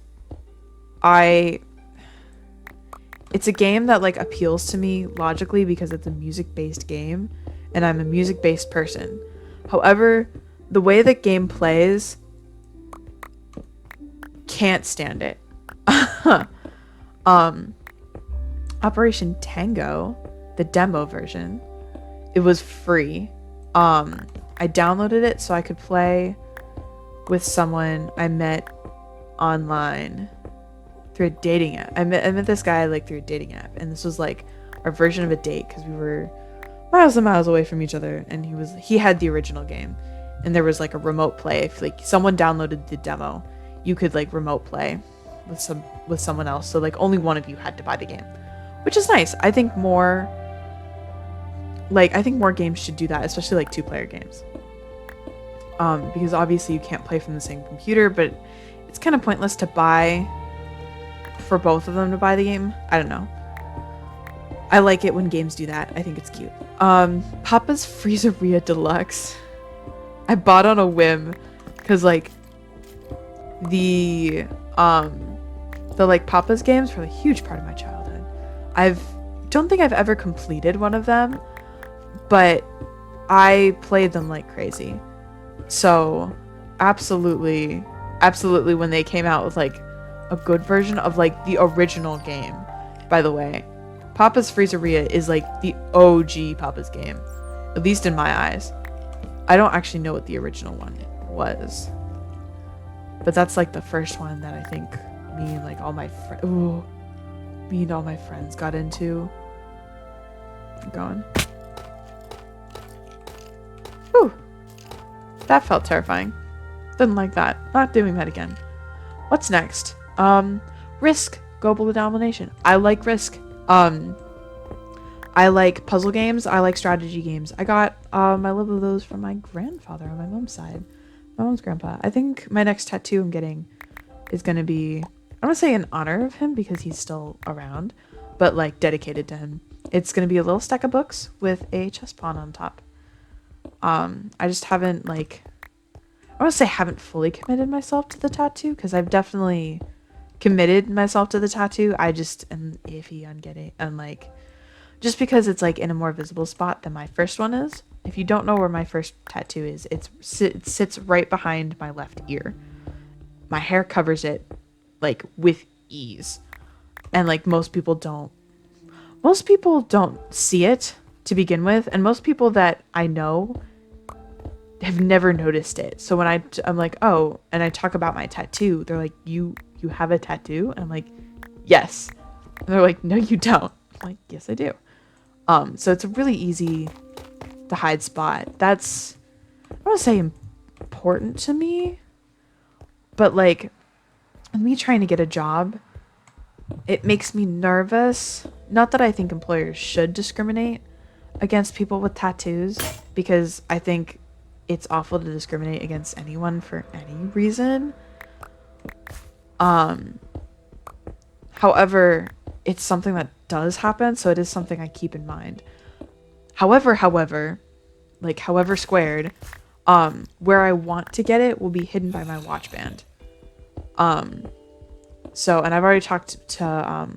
it's a game that like appeals to me logically because it's a music-based game and I'm a music-based person. However, the way that game plays, can't stand it. Operation Tango, the demo version, it was free. I downloaded it so I could play with someone I met online through a dating app. I met this guy like through a dating app, and this was like our version of a date because we were miles and miles away from each other, and he had the original game, and there was like a remote play. If like someone downloaded the demo, you could like remote play with someone else, so like only one of you had to buy the game, which is nice. I think more games should do that, especially like 2-player games, because obviously you can't play from the same computer, but it's kind of pointless to buy for both of them to buy the game. I don't know. I like it when games do that. I think it's cute. Papa's Freezeria Deluxe. I bought on a whim because like the like Papa's games were a huge part of my childhood. Don't think I've ever completed one of them, but I played them like crazy. So absolutely when they came out with like a good version of like the original game, by the way, Papa's Freezeria is like the OG Papa's game, at least in my eyes. I don't actually know what the original one was, but that's like the first one that I think me and all my friends got into. Keep going. Whew. That felt terrifying. Didn't like that. Not doing that again. What's next? Risk. Global Domination. I like Risk. I like puzzle games. I like strategy games. I got my love of those from my grandfather on my mom's side. My mom's grandpa. I think my next tattoo I'm getting is going to be, I want to say in honor of him because he's still around, but like dedicated to him. It's going to be a little stack of books with a chess pawn on top. I just haven't I want to say haven't fully committed myself to the tattoo because I've definitely committed myself to the tattoo. I just am iffy on getting, and just because it's like in a more visible spot than my first one is. If you don't know where my first tattoo is, it sits right behind my left ear. My hair covers it like with ease, and like most people don't see it to begin with, and most people that I know have never noticed it. So when I'm like, oh, and I talk about my tattoo, they're like, you have a tattoo? And I'm like, yes. And they're like, no, you don't. I'm like, yes, I do. So it's a really easy to hide spot. That's, I don't want to say important to me, but like me trying to get a job, it makes me nervous. Not that I think employers should discriminate against people with tattoos, because I think it's awful to discriminate against anyone for any reason. However, it's something that does happen, so it is something I keep in mind. However, squared, where I want to get it will be hidden by my watch band. So, and I've already talked to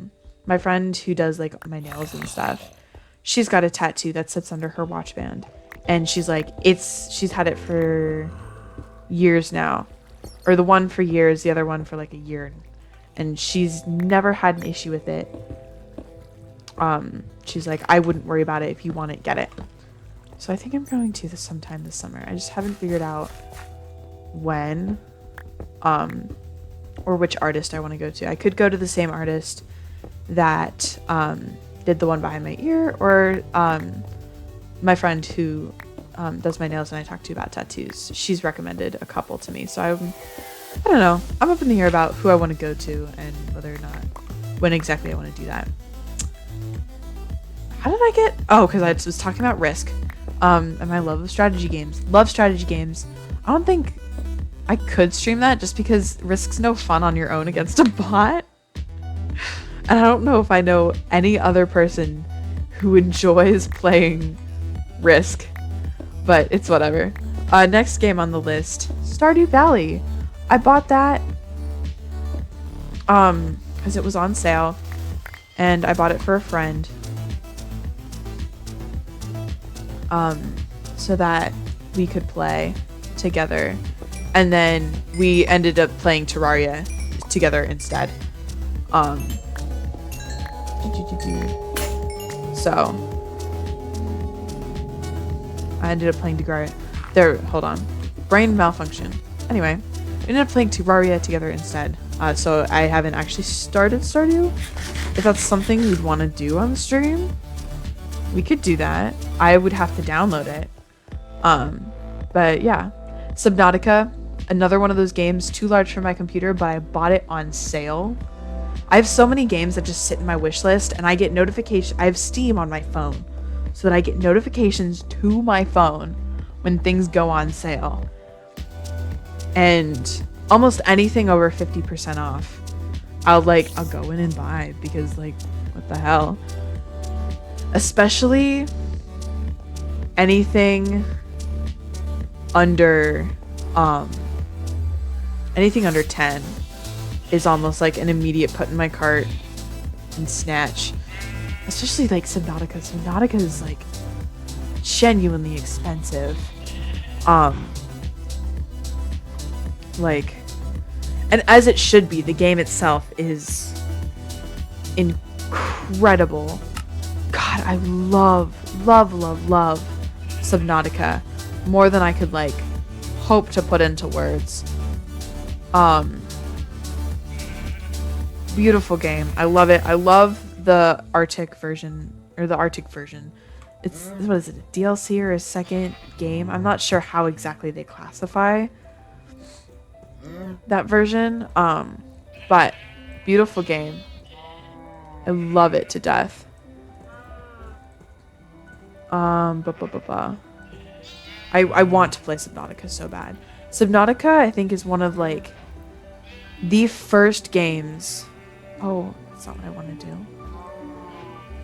my friend who does like my nails and stuff. She's got a tattoo that sits under her watch band, and she's like, she's had it for years now, or the one for years, the other one for like a year, and she's never had an issue with it. she's like, I wouldn't worry about it. If you want it, get it. So I think I'm going to this sometime this summer. I just haven't figured out when, or which artist I want to go to. I could go to the same artist that did the one behind my ear, or my friend who does my nails and I talk to about tattoos. She's recommended a couple to me. So I don't know. I'm up in the air about who I want to go to and whether or not, when exactly I want to do that. How did I get... Oh, because I was talking about Risk. And my love of strategy games. Love strategy games. I don't think I could stream that just because Risk's no fun on your own against a bot. And I don't know if I know any other person who enjoys playing Risk. But it's whatever. Next game on the list, Stardew Valley. I bought that because it was on sale, and I bought it for a friend so that we could play together, and then we ended up playing Terraria together instead. So I ended up playing Terraria. There, hold on. Brain malfunction. Anyway, we ended up playing Terraria together instead. So I haven't actually started Stardew. If that's something we'd want to do on the stream, we could do that. I would have to download it. But yeah. Subnautica, another one of those games, too large for my computer, but I bought it on sale. I have so many games that just sit in my wish list, and I get notifications. I have Steam on my phone, so that I get notifications to my phone when things go on sale. And almost anything over 50% off, I'll go in and buy, because like, what the hell? Especially anything under 10 is almost like an immediate put in my cart and snatch. Especially like Subnautica. Subnautica is like genuinely expensive. And as it should be, the game itself is incredible. God, I love Subnautica more than I could hope to put into words. Beautiful game. I love it. I love the Arctic version, or the Arctic version. It's, what is it, a DLC or a second game? I'm not sure how exactly they classify that version. But beautiful game. I love it to death. I want to play Subnautica so bad. Subnautica, I think, is one of the first games. Oh, that's not what I want to do.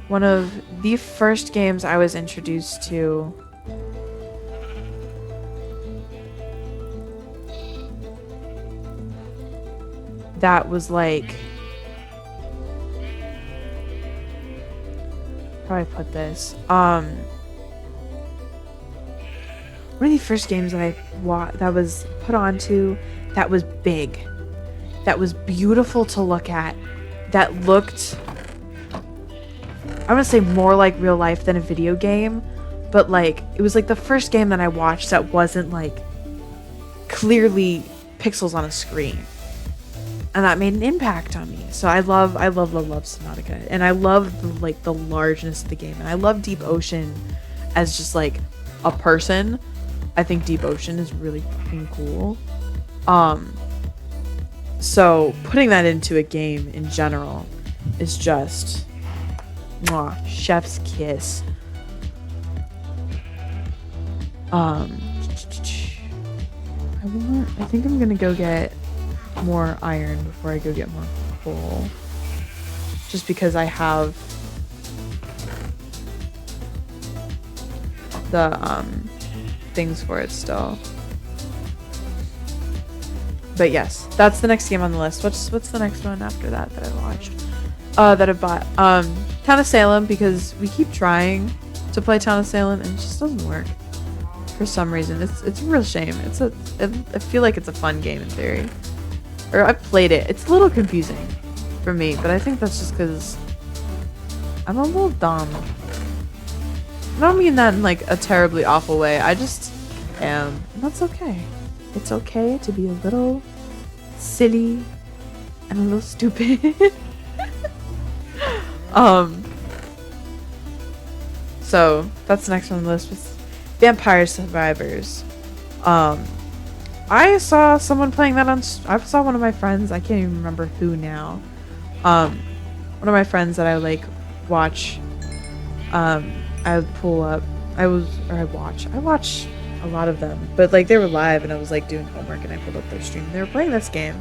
One of the first games I was introduced to that was how do I put this? One of the first games that that was put onto that was big, that was beautiful to look at, that looked, I want to say, more like real life than a video game, but it was the first game that I watched that wasn't clearly pixels on a screen, and that made an impact on me. So I love Subnautica, and I love the largeness of the game, and I love Deep Ocean as just a person. I think Deep Ocean is really fucking cool. So putting that into a game in general is just mwah, chef's kiss. I think I'm gonna go get more iron before I go get more coal, just because I have the things for it still. But yes, that's the next game on the list. What's the next one after that I watched? That I bought. Town of Salem, because we keep trying to play Town of Salem and it just doesn't work for some reason. It's a real shame. I feel like it's a fun game in theory. Or I've played it. It's a little confusing for me, but I think that's just because I'm a little dumb. I don't mean that in like a terribly awful way. I just am. And that's okay. It's okay to be a little silly and a little stupid. So that's next on the list with Vampire Survivors. I saw someone playing that on. I saw one of my friends. I can't even remember who now. One of my friends that I like watch. I would pull up. I watch a lot of them, but like they were live, and I was like doing homework, and I pulled up their stream. They were playing this game.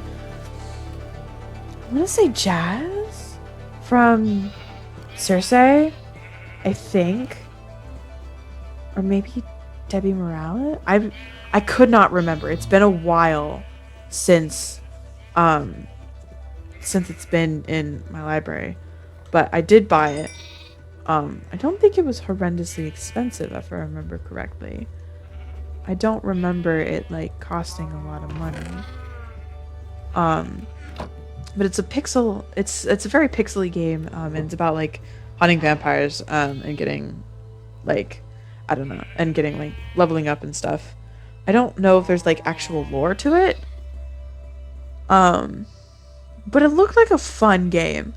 I'm gonna say Jazz from Circe, I think, or maybe Debbie Morales. I could not remember. It's been a while since it's been in my library, but I did buy it. I don't think it was horrendously expensive, if I remember correctly. I don't remember it like costing a lot of money. But it's a pixel. It's a very pixely game, and it's about like hunting vampires, and getting like, I don't know, and getting like leveling up and stuff. I don't know if there's like actual lore to it. But it looked like a fun game.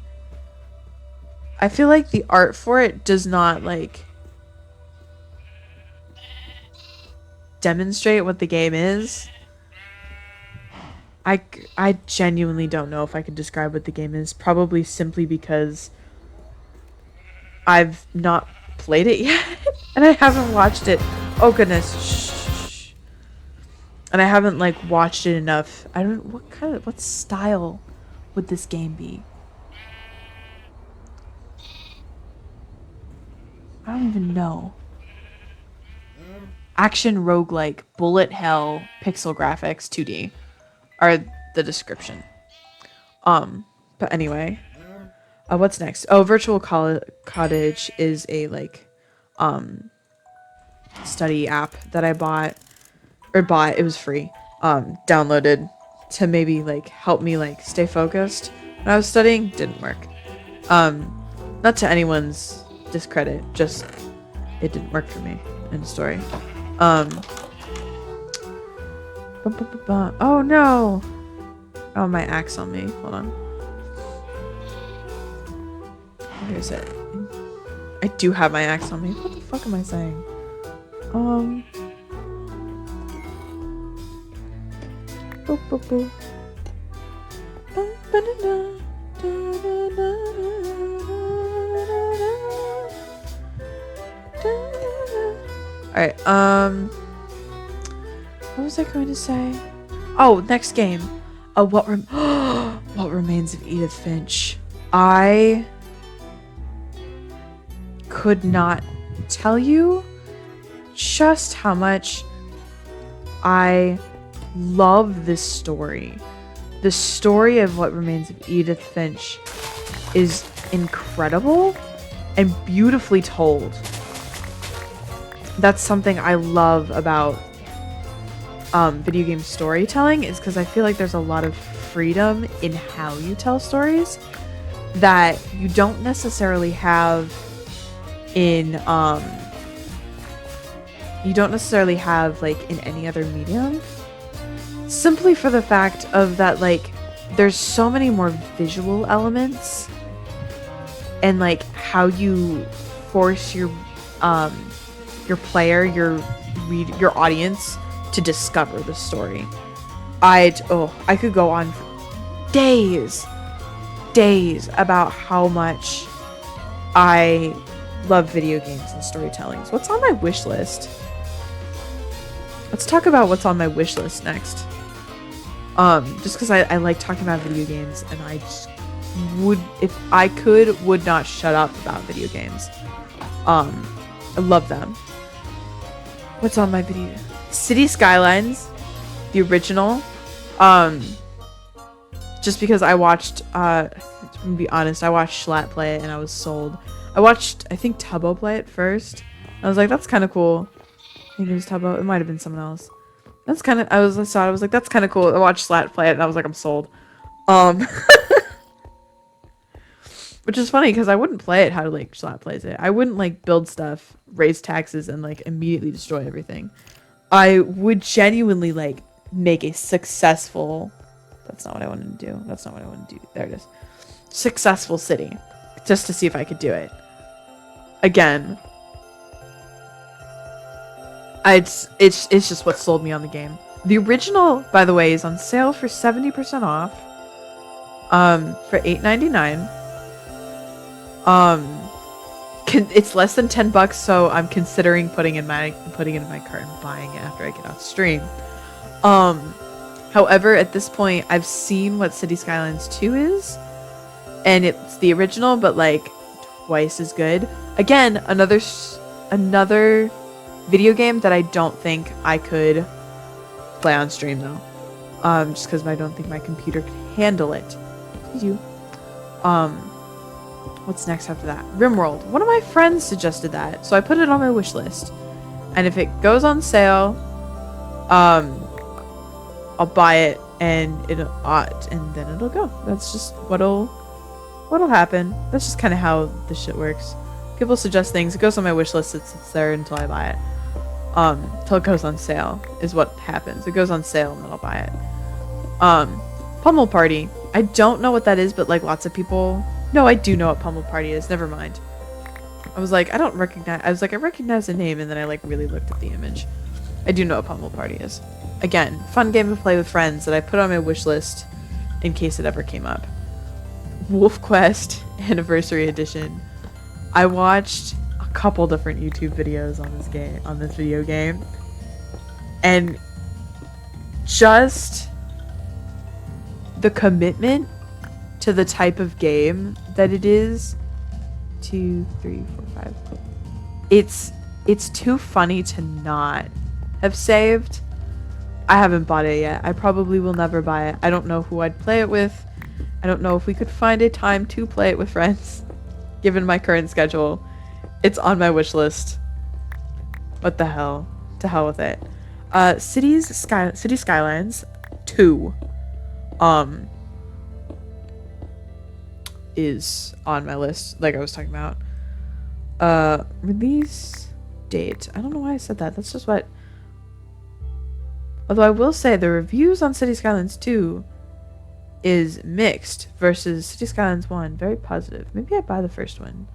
I feel like the art for it does not like demonstrate what the game is. I genuinely don't know if I could describe what the game is, probably simply because I've not played it yet and I haven't watched it. Oh goodness. Shh. And I haven't like watched it enough. I don't what style would this game be? I don't even know. Action roguelike, bullet hell, pixel graphics, 2D are the description. But anyway, what's next? Oh, Virtual Cottage is a like study app that I bought. It was free. Downloaded to maybe like help me like stay focused when I was studying. Didn't work. Not to anyone's discredit, just it didn't work for me. End of story. Oh no! Oh, my axe on me. Hold on. Where is it? I do have my axe on me. What the fuck am I saying? Boop, boop, boop. Alright, what was I going to say? Oh, next game. What Remains of Edith Finch. I could not tell you just how much I love this story. The story of What Remains of Edith Finch is incredible and beautifully told. That's something I love about video game storytelling, is because I feel like there's a lot of freedom in how you tell stories that you don't necessarily have in like in any other medium, simply for the fact of that like there's so many more visual elements and like how you force your player, your audience to discover the story. I could go on for days about how much I love video games and storytelling. So what's on my wish list? Let's talk about what's on my wish list next. Just because I like talking about video games, and I just if I could, would not shut up about video games. I love them. What's on my video? City Skylines, the original. Just because I watched, to be honest, I watched Schlatt play it and I was sold. I watched, I think, Tubbo play it first. I was like, that's kind of cool. I think it was Tubbo. It might have been someone else. That's kind of, I was like, that's kind of cool. I watched Schlatt play it and I was like, I'm sold. Which is funny because I wouldn't play it how like Schlatt plays it. I wouldn't like build stuff, raise taxes, and like immediately destroy everything. I would genuinely like make a successful. That's not what I wanted to do. That's not what I wanted to do. There it is. Successful city, just to see if I could do it. Again, it's just what sold me on the game. The original, by the way, is on sale for 70% off. For $8.99. It's less than $10, so I'm considering putting it in my cart and buying it after I get off stream. However, at this point, I've seen what City Skylines 2 is, and it's the original, but like twice as good. Again, another video game that I don't think I could play on stream though, just because I don't think my computer can handle it. What's next after that? RimWorld. One of my friends suggested that, so I put it on my wish list. And if it goes on sale, I'll buy it and and then it'll go. That's just what'll happen. That's just kind of how this shit works. People suggest things. It goes on my wish list. It sits there until I buy it. Till it goes on sale is what happens. It goes on sale and then I'll buy it. Pummel Party. I don't know what that is, but like lots of people. No, I do know what Pummel Party is. Never mind. I was like, I recognize the name, and then I like really looked at the image. I do know what Pummel Party is. Again, fun game to play with friends that I put on my wish list in case it ever came up. Wolf Quest Anniversary Edition. I watched a couple different YouTube videos on this video game, and just the commitment to the type of game that it is. 2, 3, 4, 5. It's too funny to not have saved. I haven't bought it yet. I probably will never buy it. I don't know who I'd play it with. I don't know if we could find a time to play it with friends, given my current schedule. It's on my wish list. What the hell? To hell with it. City Skylines 2 is on my list, like I was talking about. Release date. I don't know why I said that. That's just what. Although I will say the reviews on City Skylines 2 is mixed versus City Skylines 1 very positive. Maybe I buy the first one.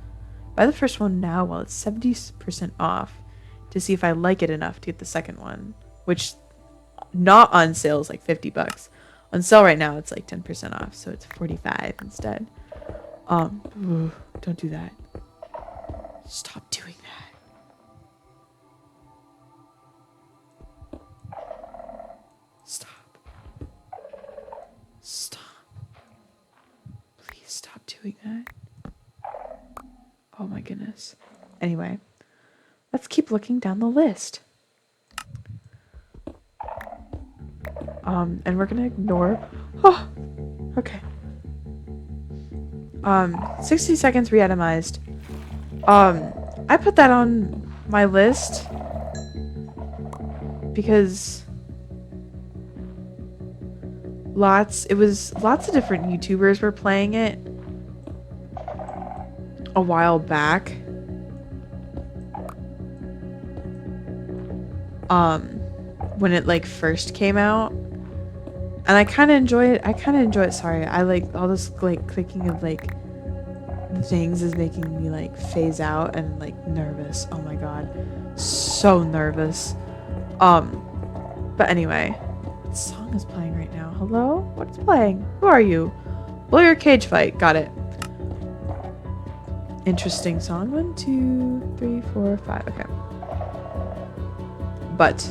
Buy the first one now while it's 70% off to see if I like it enough to get the second one, which not on sale is like $50. On sale right now it's like 10% off, so it's 45 instead. Don't do that. Stop doing that. Stop. Please stop doing that. Oh my goodness. Anyway, let's keep looking down the list. And we're gonna ignore. Oh, okay. 60 seconds re-atomized. I put that on my list because lots of different YouTubers were playing it a while back. When it like first came out. And I kind of enjoy it. Sorry, I like all this like clicking of like things is making me like phase out and like nervous. Oh my god, so nervous. But anyway, what song is playing right now? Hello, what's playing? Who are you? Lawyer Cage Fight. Got it. Interesting song. 1, 2, 3, 4, 5. Okay. But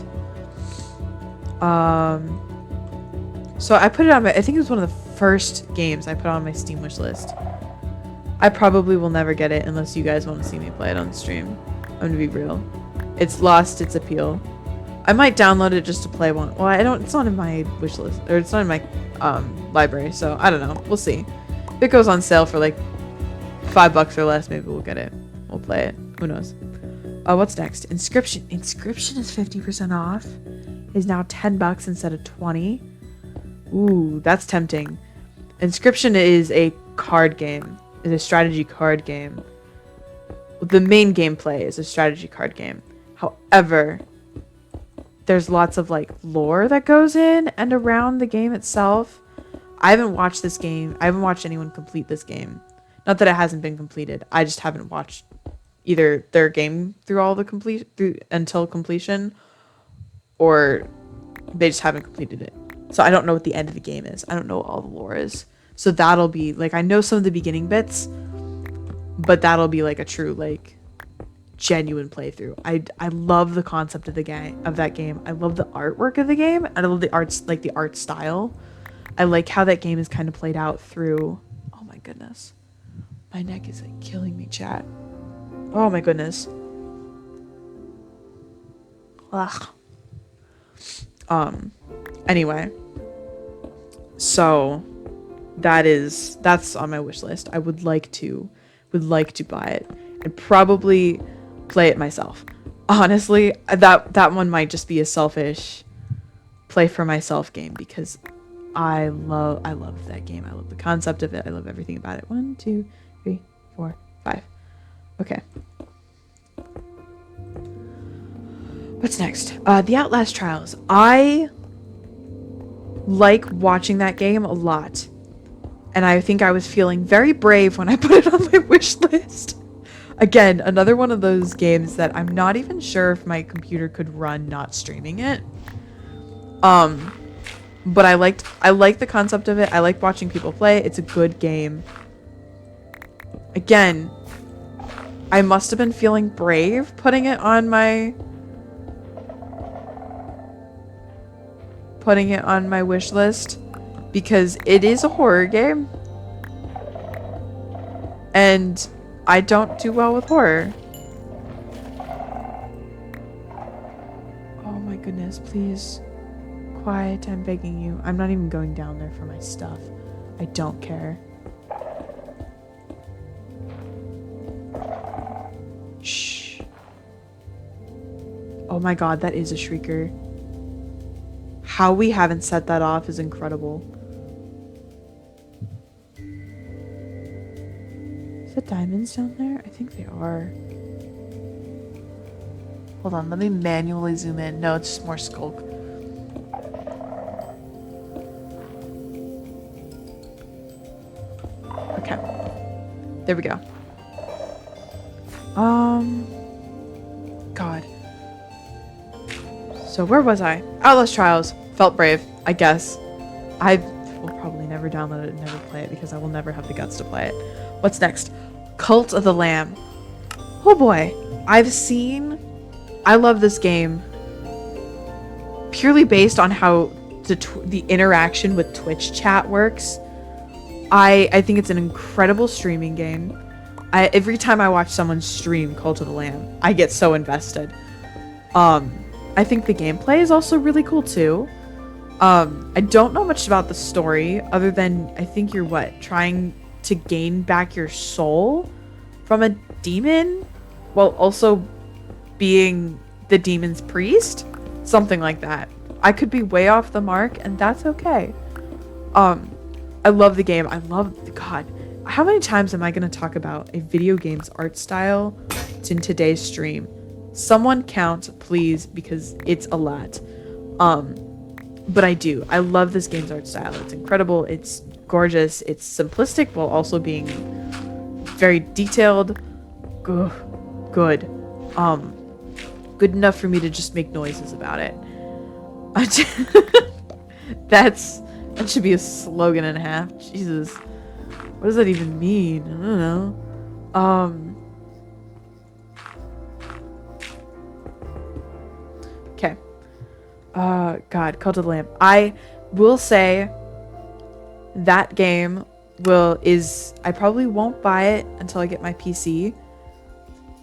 so I put it on I think it was one of the first games I put on my Steam wish list. I probably will never get it unless you guys want to see me play it on stream. I'm gonna be real. It's lost its appeal. I might download it just to play one. Well, it's not in my wish list, or it's not in my library, so I don't know. We'll see. If it goes on sale for like $5 or less, maybe we'll get it. We'll play it. Who knows? What's next? Inscription. Inscription is 50% off. Is now $10 instead of 20. Ooh, that's tempting. Inscription is a card game. is a strategy card game. The main gameplay is a strategy card game. However, there's lots of like lore that goes in and around the game itself. I haven't watched this game. I haven't watched anyone complete this game. Not that it hasn't been completed. I just haven't watched either their game through all the until completion, or they just haven't completed it. So I don't know what the end of the game is. I don't know what all the lore is. So that'll be like, I know some of the beginning bits, but that'll be like a true like genuine playthrough. I love the concept of the game, of that game. I love the artwork of the game, and I love the arts, like the art style. I like how that game is kind of played out through. Oh my goodness, my neck is like killing me, chat. Oh my goodness. Ugh. Anyway, so that's on my wish list. I would like to buy it and probably play it myself. Honestly, that one might just be a selfish play for myself game, because I love that game. I love the concept of it. I love everything about it. 1, 2, 3, 4, 5. Okay. What's next? The Outlast Trials. I like watching that game a lot. And I think I was feeling very brave when I put it on my wish list. Again, another one of those games that I'm not even sure if my computer could run not streaming it. But I like the concept of it. I like watching people play. It's a good game. Again, I must have been feeling brave putting it on my wish list, because it is a horror game. And I don't do well with horror. Oh my goodness, please. Quiet, I'm begging you. I'm not even going down there for my stuff. I don't care. Shh. Oh my god, that is a shrieker. How we haven't set that off is incredible. Is the diamonds down there? I think they are. Hold on, let me manually zoom in. No, it's just more skulk. Okay. There we go. God. So where was I? Outlast Trials. Felt brave, I guess. I will probably never download it and never play it, because I will never have the guts to play it. What's next? Cult of the Lamb. Oh boy. I love this game purely based on how the interaction with Twitch chat works. I think it's an incredible streaming game. Every time I watch someone stream Cult of the Lamb, I get so invested. I think the gameplay is also really cool too. I don't know much about the story other than I think you're trying to gain back your soul from a demon while also being the demon's priest? Something like that. I could be way off the mark, and that's okay. I love the game. God, how many times am I going to talk about a video game's art style in today's stream? Someone count, please, because it's a lot. But I do. I love this game's art style. It's incredible. It's gorgeous. It's simplistic while also being very detailed. Good. Good enough for me to just make noises about it. That should be a slogan and a half. Jesus. What does that even mean? I don't know. Okay. God, Cult of the Lamb. I will say that game I probably won't buy it until I get my PC.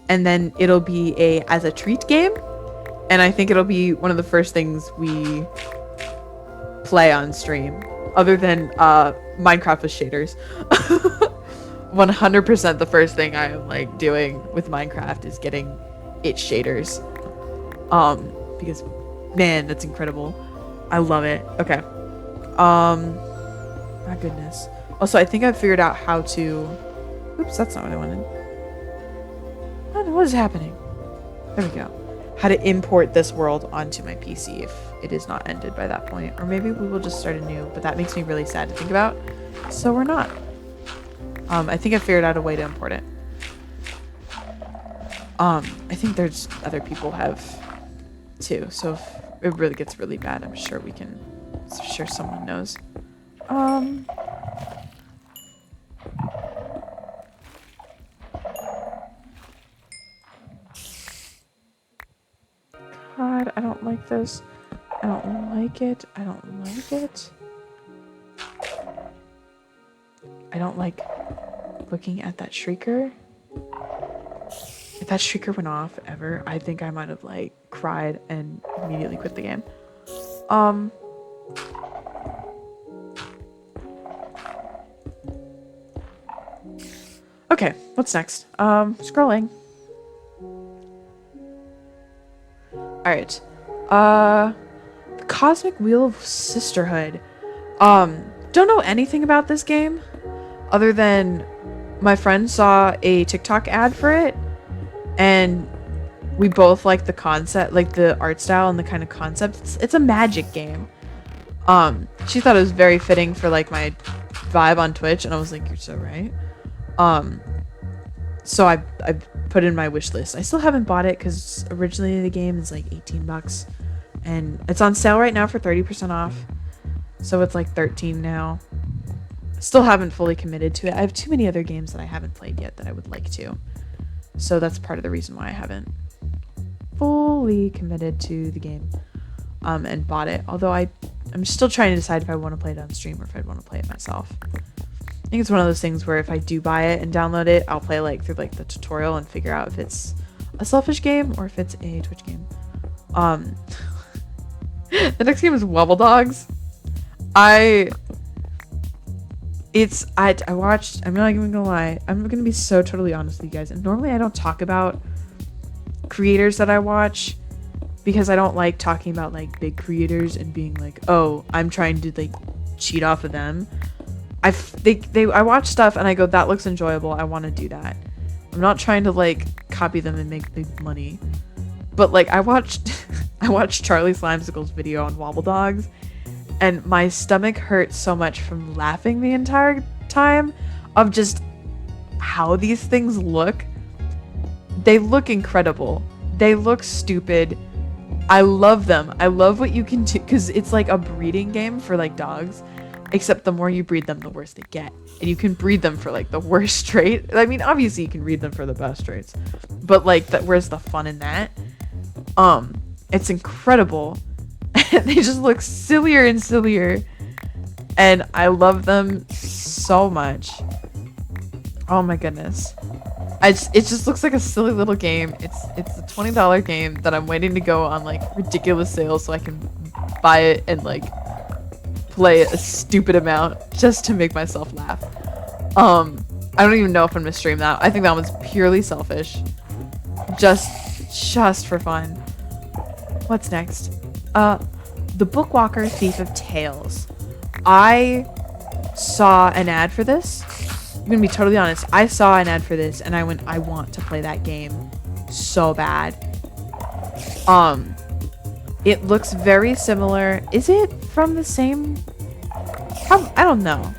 And then it'll be as a treat game. And I think it'll be one of the first things we play on stream. Other than Minecraft with shaders. 100% the first thing I am doing with Minecraft is getting its shaders. Because man, that's incredible. I love it. Okay. My goodness. Also, I think I figured out how to Oops, that's not what I wanted. What is happening? There we go. How to import this world onto my PC if it is not ended by that point. Or maybe we will just start anew, but that makes me really sad to think about. So we're not. I think I figured out a way to import it. I think there's other people have too. So if it really gets really bad, I'm sure someone knows. God, I don't like this. I don't like it. I don't like it. I don't like looking at that shrieker. If that shrieker went off ever, I think I might have like cried and immediately quit the game. Okay, what's next? Scrolling. Alright. The Cosmic Wheel of Sisterhood. Don't know anything about this game other than my friend saw a TikTok ad for it and we both like the concept, like the art style and the kind of concept. It's a magic game. She thought it was very fitting for like my vibe on Twitch and I was like, you're so right. So I put it in my wish list. I still haven't bought it because originally the game is like $18 and it's on sale right now for 30% off. So it's like 13 now. Still haven't fully committed to it. I have too many other games that I haven't played yet that I would like to. So that's part of the reason why I haven't fully committed to the game and bought it. Although I'm still trying to decide if I want to play it on stream or if I want to play it myself. I think it's one of those things where if I do buy it and download it, I'll play like through like the tutorial and figure out if it's a Selfish game or if it's a Twitch game. The next game is Wobble Dogs. I watched, I'm not even gonna lie, I'm gonna be so totally honest with you guys, and normally I don't talk about creators that I watch because I don't like talking about like big creators and being like, oh, I'm trying to like cheat off of them. I watch stuff and I go, that looks enjoyable, I want to do that. I'm not trying to like copy them and make big money, but like I watched Charlie Slimesicle's video on Wobble Dogs and my stomach hurt so much from laughing the entire time of just how these things look. They look incredible. They look stupid. I love them. I love what you can do because it's like a breeding game for like dogs, except the more you breed them, the worse they get. And you can breed them for like the worst trait. I mean, obviously you can breed them for the best traits, but like where's the fun in that? It's incredible. They just look sillier and sillier and I love them so much. Oh my goodness. It just looks like a silly little game. It's a $20 game that I'm waiting to go on like ridiculous sales so I can buy it and like play a stupid amount just to make myself laugh. I don't even know if I'm gonna stream that. I think that one's purely selfish. Just for fun. What's next? The Bookwalker Thief of Tales. I saw an ad for this. I'm gonna be totally honest. I saw an ad for this and I went, I want to play that game so bad. It looks very similar. Is it from the same? I don't know.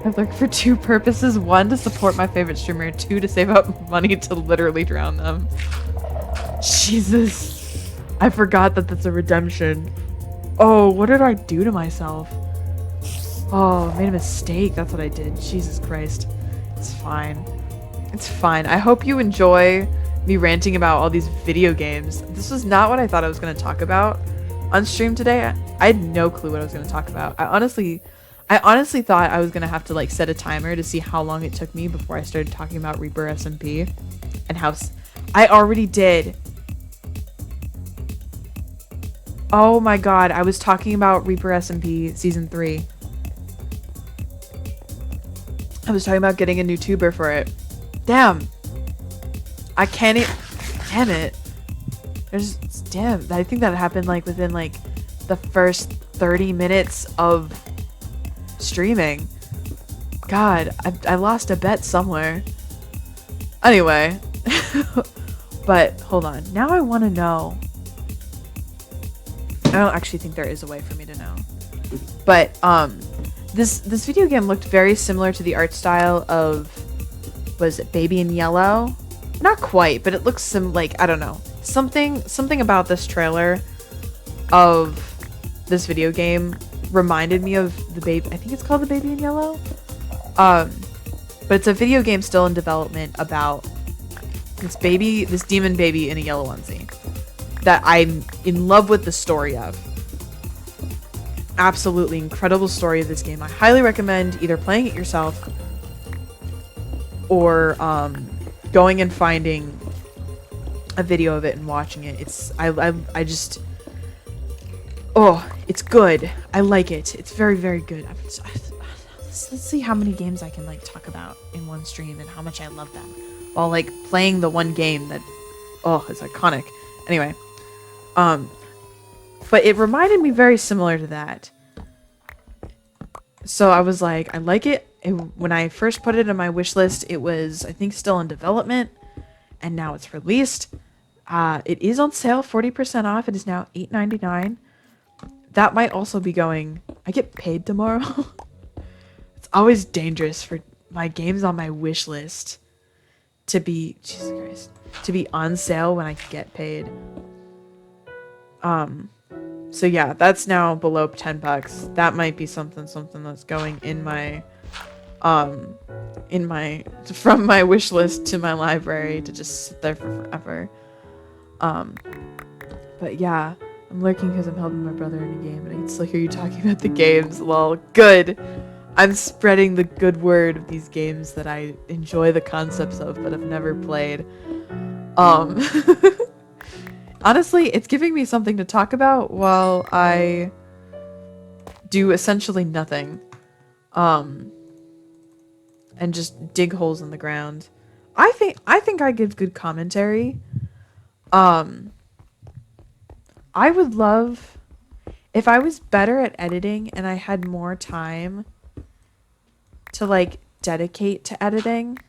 I've looked for two purposes. One, to support my favorite streamer. Two, to save up money to literally drown them. Jesus. I forgot that that's a redemption. Oh, what did I do to myself? Oh, I made a mistake. That's what I did. Jesus Christ. It's fine. It's fine. I hope you enjoy me ranting about all these video games. This was not what I thought I was going to talk about on stream today. I had no clue what I was going to talk about. I honestly thought I was going to have to like set a timer to see how long it took me before I started talking about Reaper SMP and how I already did. Oh my god, I was talking about Reaper SMP Season 3. I was talking about getting a new tuber for it. Damn. I can't damn it. Damn, I think that happened like within like the first 30 minutes of streaming. God, I lost a bet somewhere. Anyway. But hold on. Now I want to know. I don't actually think there is a way for me to know. But this video game looked very similar to the art style of, was it Baby in Yellow? Not quite, but it looks like, I don't know. Something about this trailer of this video game reminded me of the baby. I think it's called The Baby in Yellow. But it's a video game still in development about this demon baby in a yellow onesie that I'm in love with the story of. Absolutely incredible story of this game. I highly recommend either playing it yourself or going and finding a video of it and watching it. It's I just, oh, it's good. I like it. It's very, very good. Let's see how many games I can like talk about in one stream and how much I love them while like playing the one game that, oh, it's iconic. Anyway, but it reminded me very similar to that. So I was like, I like it. When I first put it in my wish list, it was, I think, still in development, and now it's released. It is on sale, 40% off. It is now $8.99. That might also be going. I get paid tomorrow. It's always dangerous for my games on my wish list to be, Jesus Christ, to be on sale when I get paid. So yeah, that's now below $10. That might be something that's going in my from my wish list to my library to just sit there for forever. But yeah, I'm lurking because I'm helping my brother in a game and I can still hear you talking about the games. Lol, good. I'm spreading the good word of these games that I enjoy the concepts of but have never played. Honestly, it's giving me something to talk about while I do essentially nothing. And just dig holes in the ground. I think I give good commentary. I would love if I was better at editing and I had more time to like dedicate to editing.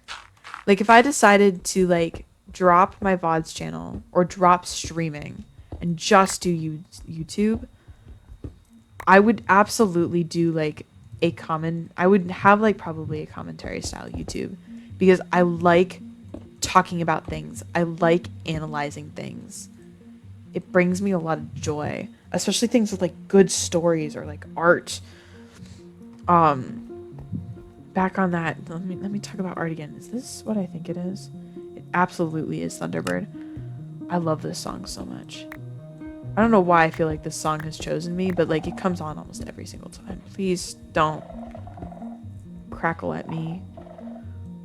Like if I decided to like drop my VODs channel or drop streaming and just do YouTube, I would absolutely do like I would have like probably a commentary style YouTube because I like talking about things. I like analyzing things. It brings me a lot of joy, especially things with like good stories or like art. Back on that, let me talk about art again. Is this what I think it is? It absolutely is Thunderbird. I love this song so much. I don't know why I feel like this song has chosen me, but like it comes on almost every single time. Please don't crackle at me.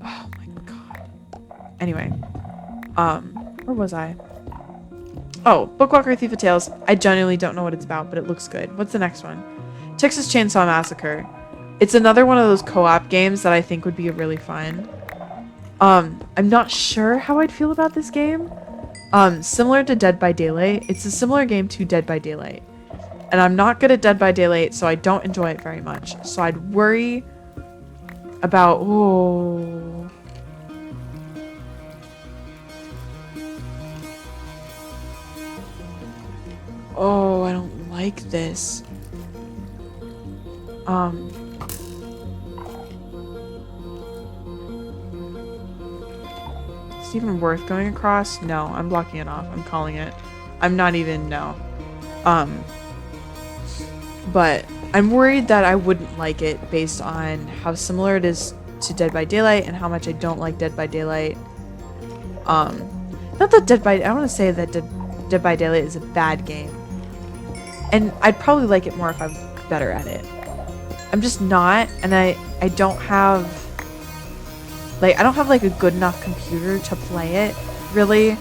Oh my god. Anyway, where was I? Oh, Bookwalker Thief of Tales. I genuinely don't know what it's about, but it looks good. What's the next one? Texas Chainsaw Massacre. It's another one of those co-op games that I think would be really fun. I'm not sure how I'd feel about this game. Similar to Dead by Daylight. It's a similar game to Dead by Daylight. And I'm not good at Dead by Daylight, so I don't enjoy it very much. So I'd worry about... Oh... Oh, I don't like this. Is it even worth going across? No, I'm blocking it off. I'm calling it. I'm not even, no. But I'm worried that I wouldn't like it based on how similar it is to Dead by Daylight and how much I don't like Dead by Daylight. Not that I don't want to say that Dead by Daylight is a bad game. And I'd probably like it more if I was better at it. I'm just not, and I don't have, like, I don't have, like, a good enough computer to play it, really.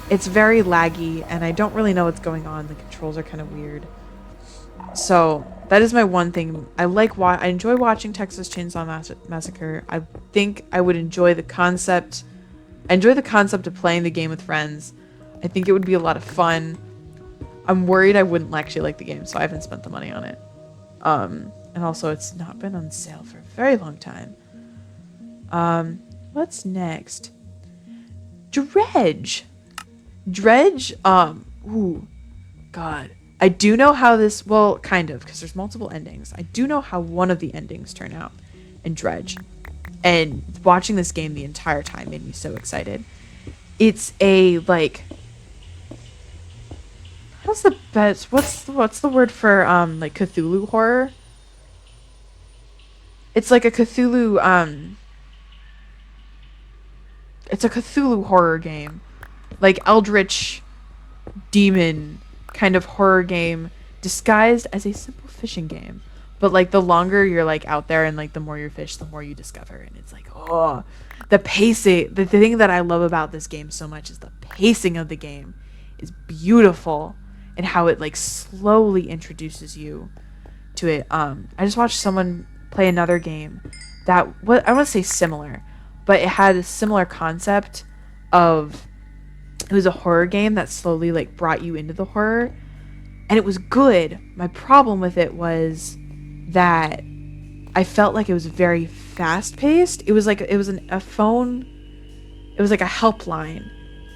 It's very laggy, and I don't really know what's going on. The controls are kind of weird. So, that is my one thing. I enjoy watching Texas Chainsaw Massacre. I think I would enjoy the concept. I enjoy the concept of playing the game with friends. I think it would be a lot of fun. I'm worried I wouldn't actually like the game, so I haven't spent the money on it. And also, it's not been on sale for a very long time. What's next? Dredge. Dredge, ooh, God. I do know how this, well, kind of, because there's multiple endings. I do know how one of the endings turn out in Dredge. And watching this game the entire time made me so excited. It's a, like, how's the best, what's the word for, like, Cthulhu horror? It's like a Cthulhu, it's a Cthulhu horror game. Like, Eldritch demon kind of horror game disguised as a simple fishing game. But like the longer you're like out there and like the more you fish, the more you discover. And it's like, oh, the pacing. The thing that I love about this game so much is the pacing of the game is beautiful and how it like slowly introduces you to it. I just watched someone play another game that I want to say similar, but it had a similar concept of it was a horror game that slowly like brought you into the horror, and it was good. My problem with it was that I felt like it was very fast paced. It was like a phone. It was like a helpline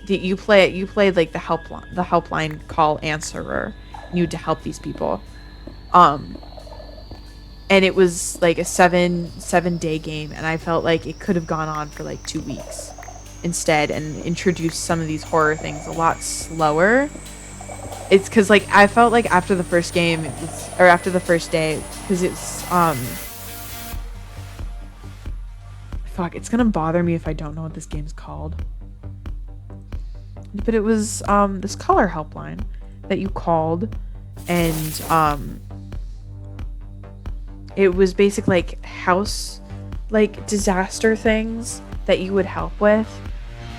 that you played like the helpline call answerer. You had to help these people. And it was like a seven day game, and I felt like it could have gone on for like 2 weeks instead and introduced some of these horror things a lot slower. It's because like I felt like after the first game or after the first day, because it's fuck, it's gonna bother me if I don't know what this game's called, but it was this caller helpline that you called, and it was basically like house like disaster things that you would help with.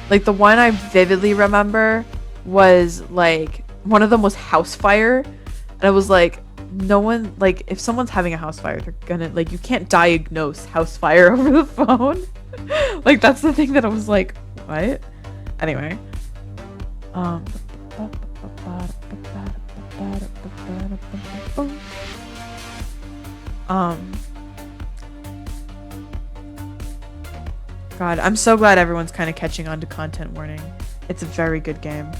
Like the one I vividly remember was like one of them was house fire, and I was like, no one, like if someone's having a house fire, they're gonna like, you can't diagnose house fire over the phone. Like that's the thing that I was like, what? Anyway, God, I'm so glad everyone's kind of catching on to content warning. It's a very good game.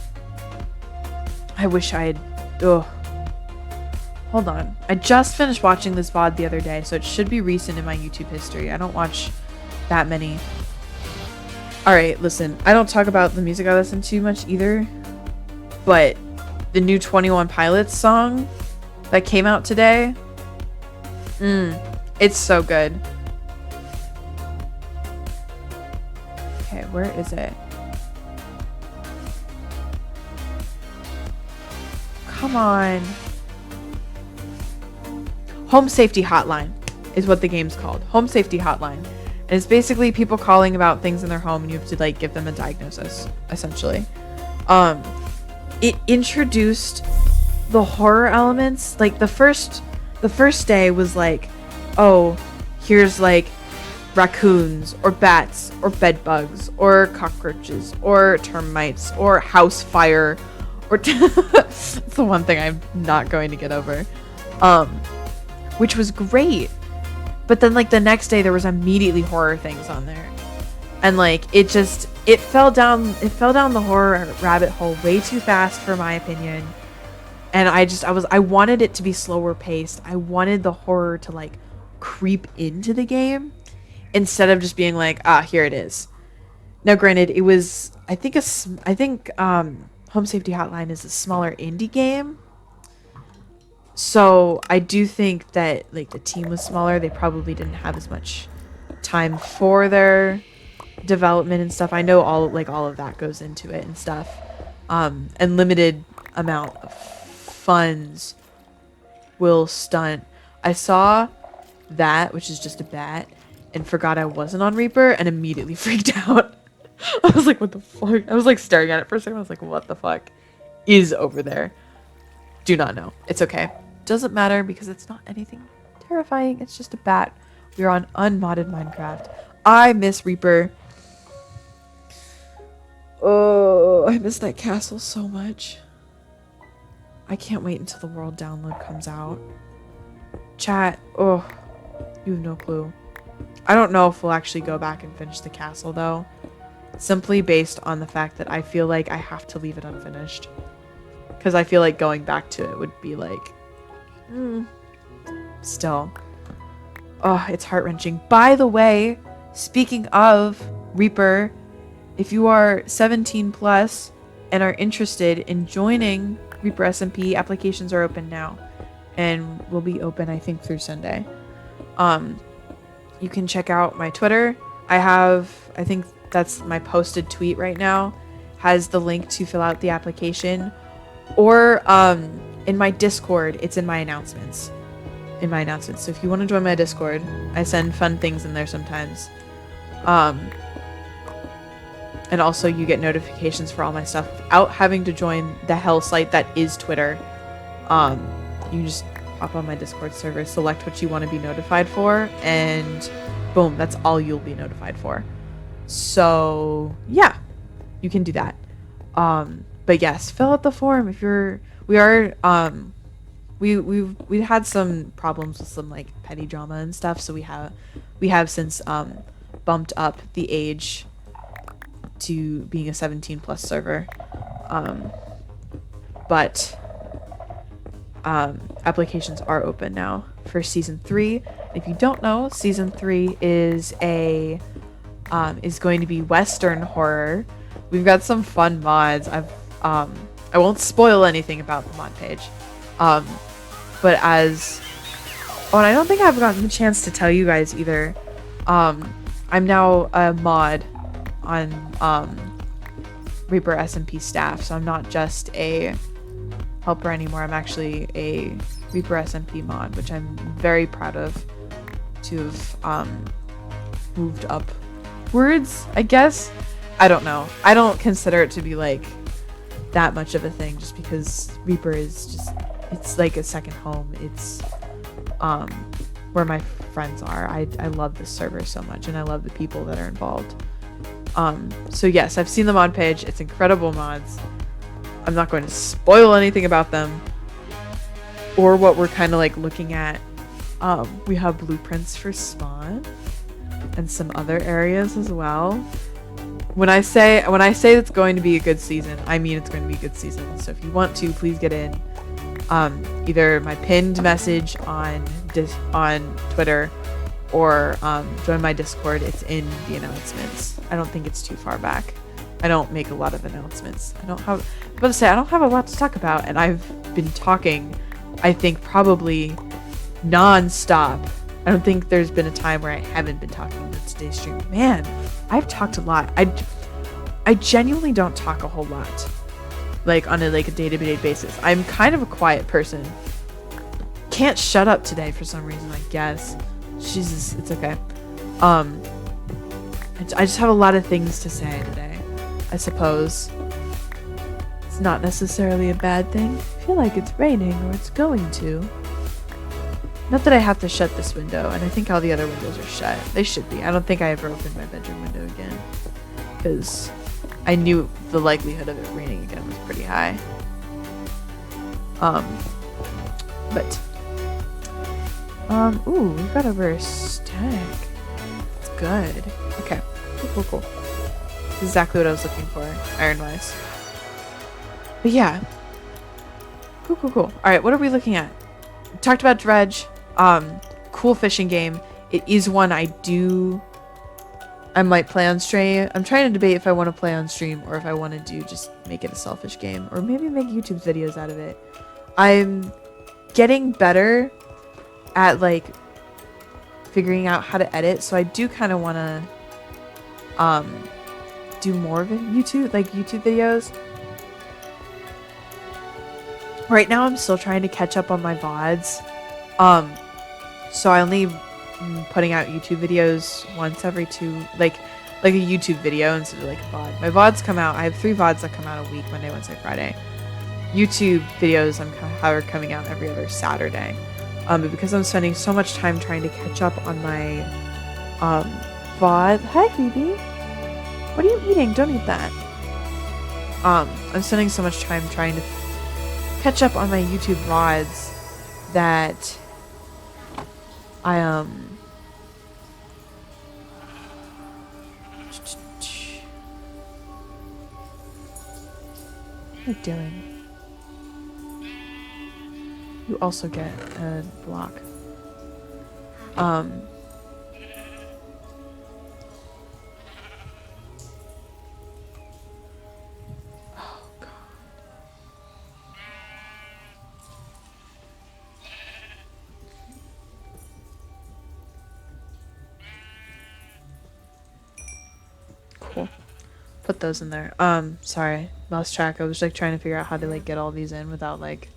I wish I had... Ugh. Hold on. I just finished watching this VOD the other day, so it should be recent in my YouTube history. I don't watch that many. Alright, listen. I don't talk about the music I listen to much either, but the new 21 Pilots song that came out today, it's so good. Okay, where is it? Come on. Home Safety Hotline is what the game's called. Home Safety Hotline. And it's basically people calling about things in their home, and you have to like give them a diagnosis, essentially. It introduced the horror elements. Like the first day was like, oh, here's like raccoons or bats or bed bugs or cockroaches or termites or house fire or it's the one thing I'm not going to get over, which was great. But then like the next day there was immediately horror things on there, and like it fell down the horror rabbit hole way too fast for my opinion. And I wanted it to be slower paced. I wanted the horror to like creep into the game instead of just being like, here it is. Now granted, it was I think Home Safety Hotline is a smaller indie game, so I do think that like the team was smaller. They probably didn't have as much time for their development and stuff. I know all of that goes into it and stuff, and limited amount of funds will stunt. I saw that, which is just a bat, and forgot I wasn't on Reaper and immediately freaked out. I was like, what the fuck? I was like staring at it for a second. I was like, what the fuck is over there? Do not know. It's okay. Doesn't matter because it's not anything terrifying. It's just a bat. We're on unmodded Minecraft. I miss Reaper. Oh, I miss that castle so much. I can't wait until the world download comes out. Chat, oh, you have no clue. I don't know if we'll actually go back and finish the castle though. Simply based on the fact that I feel like I have to leave it unfinished. Because I feel like going back to it would be like... still. Oh, it's heart-wrenching. By the way, speaking of Reaper, if you are 17 plus and are interested in joining Reaper SMP, applications are open now. And will be open, I think, through Sunday. You can check out my Twitter. I think that's my posted tweet right now, has the link to fill out the application. Or in my Discord, it's in my announcements. So if you want to join my Discord, I send fun things in there sometimes. And also you get notifications for all my stuff without having to join the hell site that is Twitter. You just hop on my Discord server, select what you want to be notified for, and boom, that's all you'll be notified for. So yeah, you can do that. But yes, fill out the form if we had some problems with some like petty drama and stuff, so we have since bumped up the age to being a 17 plus server. But applications are open now for season 3. If you don't know, season 3 is going to be Western horror. We've got some fun mods. I won't spoil anything about the mod page. And I don't think I've gotten the chance to tell you guys either. I'm now a mod on Reaper SMP staff, so I'm not just a helper anymore. I'm actually a Reaper SMP mod, which I'm very proud of to have moved upwards, I guess. I don't know. I don't consider it to be like that much of a thing, just because Reaper is just, it's like a second home. It's where my friends are. I love this server so much, and I love the people that are involved. So yes, I've seen the mod page. It's incredible mods. I'm not going to spoil anything about them or what we're kind of like looking at. We have blueprints for Spawn and some other areas as well. When I say it's going to be a good season, I mean it's going to be a good season. So if you want to, please get in. Either my pinned message on Twitter or join my Discord. It's in the announcements. I don't think it's too far back. I don't make a lot of announcements. I don't have a lot to talk about, and I've been talking, I think, probably non-stop. I don't think there's been a time where I haven't been talking in today's stream. Man, I've talked a lot. I genuinely don't talk a whole lot, like on a day-to-day basis. I'm kind of a quiet person. Can't shut up today for some reason, I guess. Jesus, it's okay. I just have a lot of things to say today, I suppose. It's not necessarily a bad thing. I feel like it's raining or it's going to. Not that I have to shut this window, and I think all the other windows are shut. They should be. I don't think I ever opened my bedroom window again, because I knew the likelihood of it raining again was pretty high. Ooh, we've got over a stack. It's good. Okay, cool. Exactly what I was looking for, iron-wise. But yeah. Cool. Alright, what are we looking at? We talked about Dredge. Cool fishing game. It is one I might play on stream. I'm trying to debate if I want to play on stream or if I want to just make it a selfish game, or maybe make YouTube videos out of it. I'm getting better at like figuring out how to edit, so I do kind of want to do more of it, YouTube videos. Right now I'm still trying to catch up on my VODs. So I only putting out YouTube videos once every like a YouTube video instead of like a VOD. My VODs come out, I have 3 VODs that come out a week, Monday, Wednesday, Friday. YouTube videos are coming out every other Saturday. But because I'm spending so much time trying to catch up on my VOD. Hi Phoebe. What are you eating? Don't eat that. I'm spending so much time trying to catch up on my YouTube VODs that I what am I doing? You also get a block. Oh god. Cool. Put those in there. Sorry, lost track. I was like trying to figure out how to like get all these in without like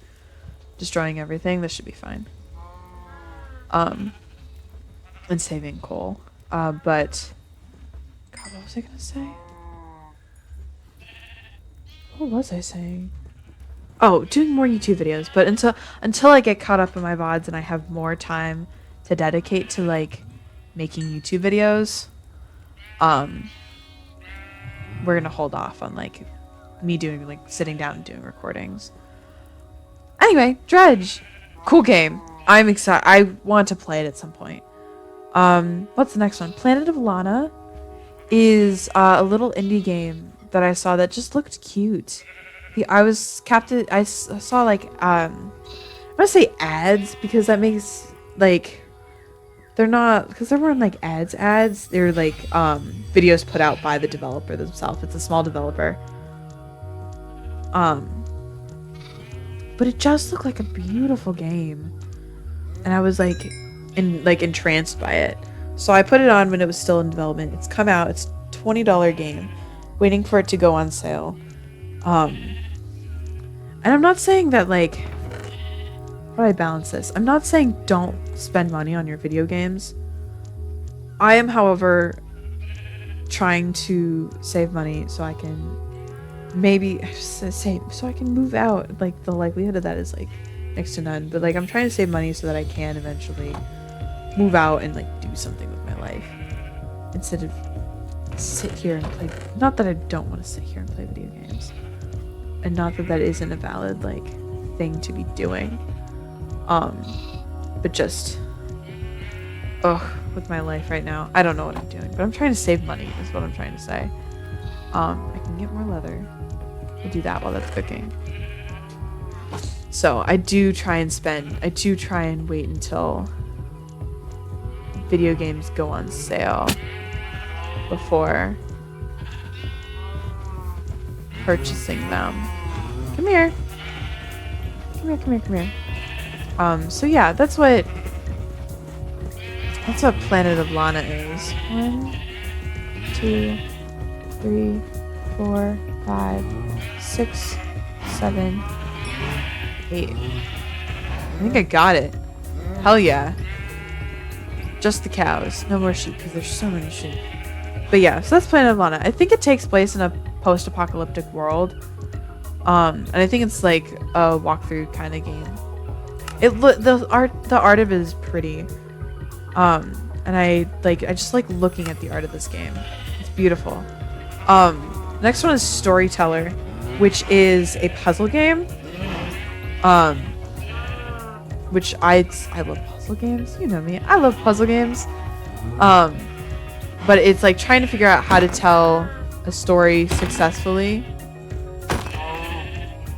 destroying everything. This should be fine. And saving coal. But God, what was I gonna say? What was I saying? Oh, doing more YouTube videos. But until I get caught up in my VODs and I have more time to dedicate to like making YouTube videos, we're gonna hold off on like me doing like sitting down and doing recordings. Anyway, Dredge, cool game. I'm excited. I want to play it at some point. What's the next one? Planet of Lana is a little indie game that I saw that just looked cute. I saw like I'm gonna say ads because that makes like they're not because there weren't like ads. They're like videos put out by the developer themselves. It's a small developer. But it just looked like a beautiful game. And I was like entranced by it. So I put it on when it was still in development. It's come out. It's a $20 game. Waiting for it to go on sale. And I'm not saying that like how do I balance this? I'm not saying don't spend money on your video games. I am, however, trying to save money so I can maybe save so I can move out. Like the likelihood of that is like next to none. But like I'm trying to save money so that I can eventually move out and like do something with my life instead of sit here and play. Not that I don't want to sit here and play video games, and not that that isn't a valid like thing to be doing. But just with my life right now, I don't know what I'm doing, but I'm trying to save money is what I'm trying to say. I can get more leather. We'll do that while that's cooking. So I do try and wait until video games go on sale before purchasing them. Come here. So yeah, that's what Planet of Lana is. 1, 2, 3, 4, 5, 6, 7, 8. I think I got it. Hell yeah. Just the cows. No more sheep, because there's so many sheep. But yeah, so that's Planet of Lana. I think it takes place in a post-apocalyptic world. And I think it's like a walkthrough kind of game. The art of it is pretty. And I just like looking at the art of this game. It's beautiful. Next one is Storyteller, which is a puzzle game. Which I love puzzle games. You know me. I love puzzle games. But it's like trying to figure out how to tell a story successfully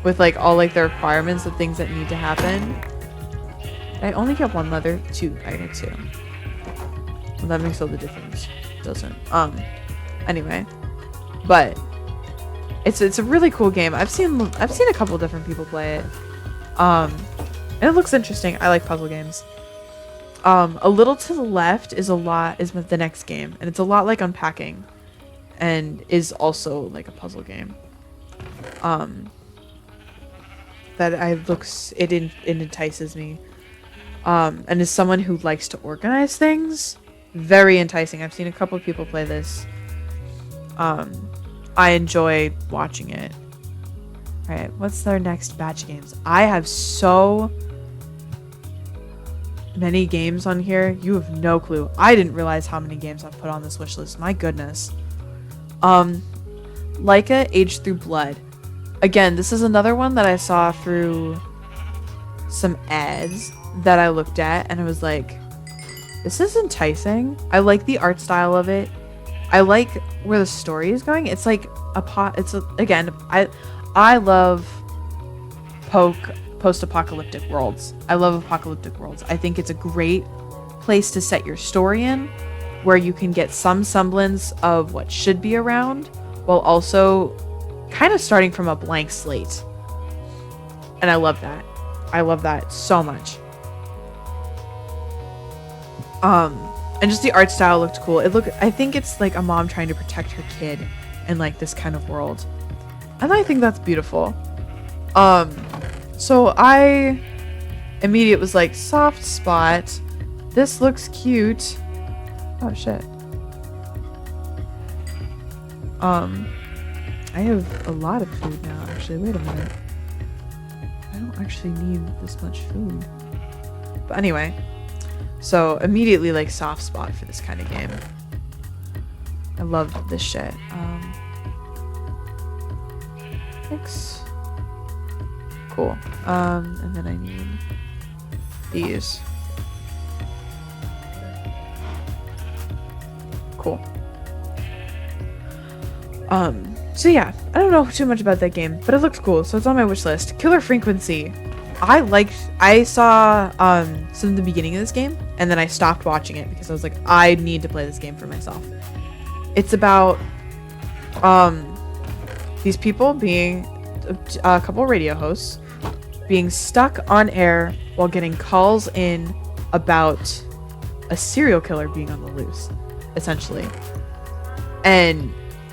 with like all like the requirements of things that need to happen. I only get 1 leather. 2. I get 2. Well, that makes all the difference. Doesn't. Anyway, but it's a really cool game. I've seen a couple different people play it. And it looks interesting. I like puzzle games. A little to the left is the next game, and it's a lot like Unpacking, and is also like a puzzle game. It entices me. And as someone who likes to organize things, very enticing. I've seen a couple of people play this. I enjoy watching it. All right, what's their next batch of games? I have so many games on here. You have no clue. I didn't realize how many games I've put on this wish list. My goodness. Laika Age Through Blood. Again, this is another one that I saw through some ads that I looked at, and I was like, this is enticing. I like the art style of it. I like where the story is going. It's like again, I love post-apocalyptic worlds. I love apocalyptic worlds. I think it's a great place to set your story in, where you can get some semblance of what should be around while also kind of starting from a blank slate. And I love that. I love that so much. And just the art style looked cool. I think it's like a mom trying to protect her kid in like this kind of world. And I think that's beautiful. So I immediately was like, soft spot. This looks cute. Oh shit. I have a lot of food now, actually. Wait a minute. I don't actually need this much food. But anyway. So immediately like soft spot for this kind of game. I love this shit. Thanks. Cool. And then I need these. Cool. So yeah, I don't know too much about that game, but it looks cool, so it's on my wish list. Killer Frequency. I saw some of the beginning of this game, and then I stopped watching it because I was like, I need to play this game for myself. It's about these people being a couple radio hosts being stuck on air while getting calls in about a serial killer being on the loose, essentially. And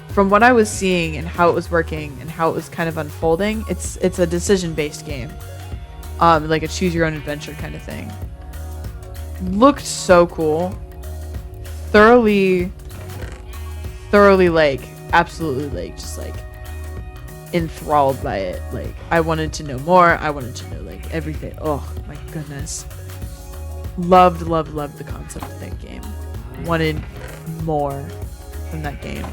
from what I was seeing and how it was working and how it was kind of unfolding, it's a decision-based game. Like a choose your own adventure kind of thing. Looked so cool. Thoroughly like absolutely like just like enthralled by it. Like I wanted to know more. I wanted to know like everything. Oh my goodness. Loved the concept of that game. Wanted more from that game.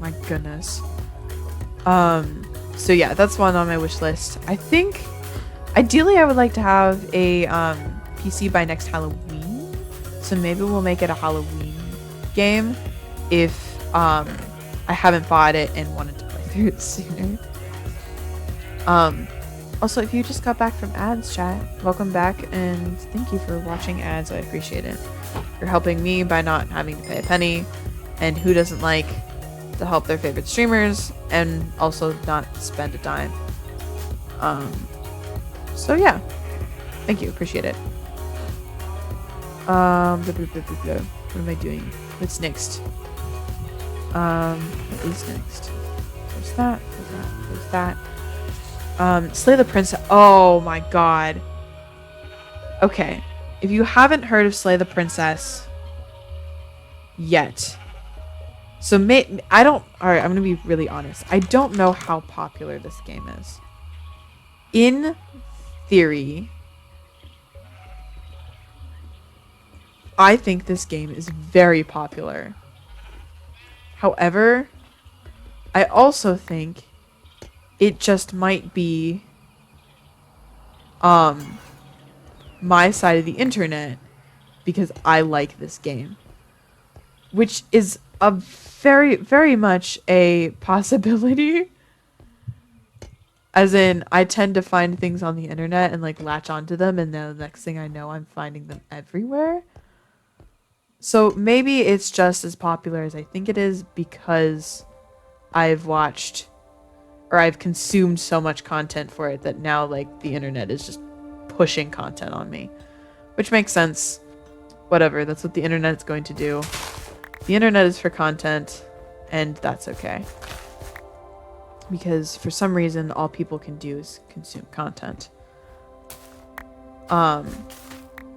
My goodness. So yeah, that's one on my wish list. I think ideally I would like to have a PC by next Halloween. So maybe we'll make it a Halloween game if I haven't bought it and wanted to play through it sooner. Also, if you just got back from ads, chat, welcome back and thank you for watching ads. I appreciate it. You're helping me by not having to pay a penny, and who doesn't like to help their favorite streamers and also not spend a dime. So yeah, thank you, appreciate it. What am I doing? What's next? What is next? There's that, there's that. Slay the Princess. Oh my god. Okay, if you haven't heard of Slay the Princess yet, so I don't. All right, I'm gonna be really honest. I don't know how popular this game is. In theory, I think this game is very popular. However, I also think it just might be my side of the internet because I like this game, which is a very much a possibility. As in, I tend to find things on the internet and like latch onto them, and then the next thing I know, I'm finding them everywhere. So maybe it's just as popular as I think it is because I've watched or I've consumed so much content for it that now like the internet is just pushing content on me, which makes sense. Whatever, that's what the internet is going to do. The internet is for content, and that's okay. Because for some reason, all people can do is consume content.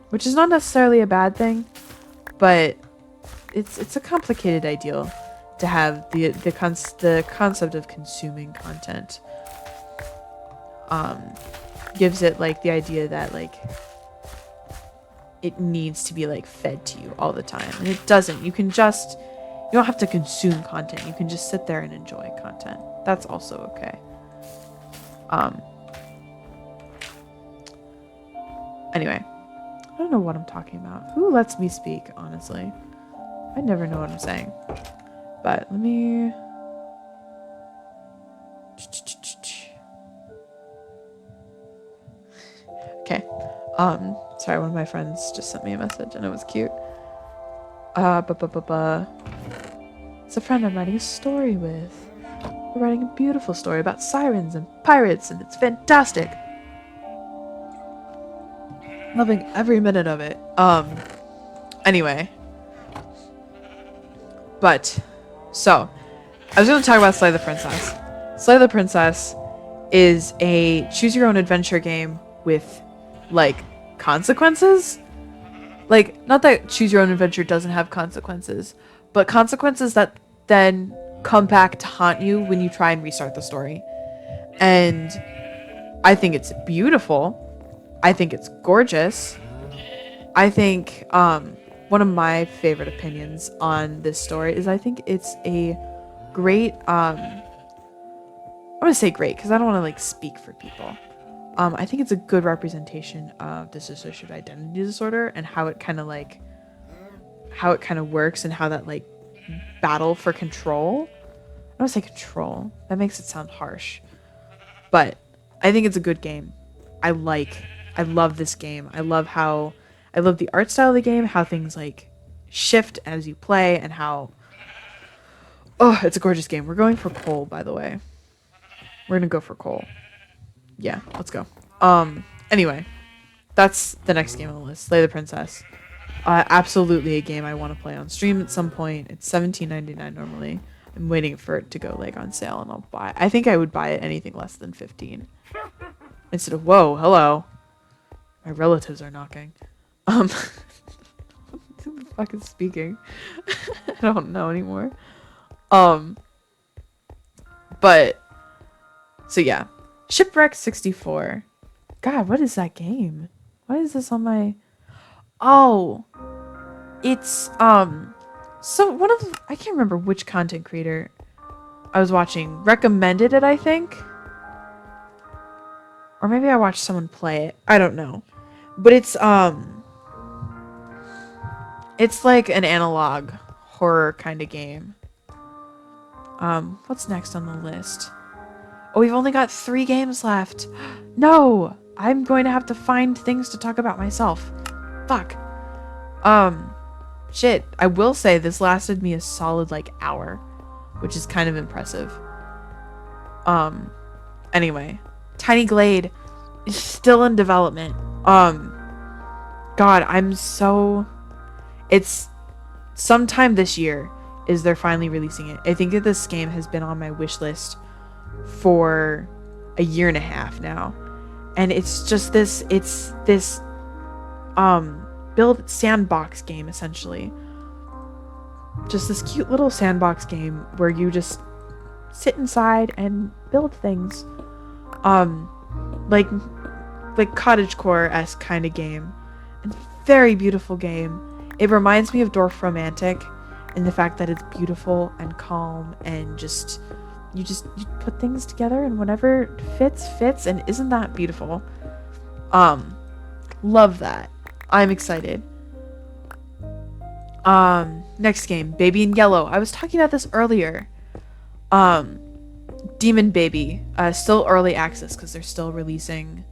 Which is not necessarily a bad thing, but it's a complicated ideal to have the concept of consuming content. Gives it like the idea that like it needs to be like fed to you all the time, and it doesn't. You don't have to consume content. You can just sit there and enjoy content. That's also okay. Anyway, I don't know what I'm talking about. Who lets me speak, honestly? I never know what I'm saying. But let me... Okay. Sorry, one of my friends just sent me a message and it was cute. It's a friend I'm writing a story with. We're writing a beautiful story about sirens and pirates, and it's fantastic. Loving every minute of it. Anyway. So, I was going to talk about Slay the Princess. Slay the Princess is a choose-your-own-adventure game with, like, consequences? Like, not that choose-your-own-adventure doesn't have consequences, but consequences that then come back to haunt you when you try and restart the story. And I think it's beautiful. I think it's gorgeous. I think, one of my favorite opinions on this story is I think it's a great, I want to say great because I don't want to, like, speak for people. I think it's a good representation of dissociative identity disorder and how it kind of works and how that, like, battle for control. I don't say control. That makes it sound harsh. But I think it's a good game. I love this game. I love the art style of the game, how things, like, shift as you play, and how... Oh, it's a gorgeous game. We're going for coal, by the way. We're gonna go for coal. Yeah, let's go. Anyway. That's the next game on the list. Slay the Princess. Absolutely a game I want to play on stream at some point. It's $17.99 normally. I'm waiting for it to go, like, on sale, and I'll buy it. I think I would buy it anything less than $15. Instead of, whoa, hello. My relatives are knocking. Who the fuck is speaking? I don't know anymore. But, so yeah. Shipwreck 64. God, what is that game? Why is this on my... Oh. It's, so one of the... I can't remember which content creator I was watching recommended it, I think. Or maybe I watched someone play it. I don't know. But it's like an analog horror kind of game. What's next on the list? Oh, we've only got 3 games left. No! I'm going to have to find things to talk about myself. Fuck. Shit. I will say this lasted me a solid, like, hour, which is kind of impressive. Anyway. Tiny Glade is still in development. God, I'm so... It's sometime this year is they're finally releasing it. I think that this game has been on my wish list for a year and a half now. And it's just this build sandbox game, essentially. Just this cute little sandbox game where you just sit inside and build things. Like cottagecore-esque kind of game. And very beautiful game. It reminds me of Dorf Romantic in the fact that it's beautiful and calm and you put things together and whatever fits, and isn't that beautiful? Love that. I'm excited. Next game, Baby in Yellow. I was talking about this earlier. Demon Baby. Still early access because they're still releasing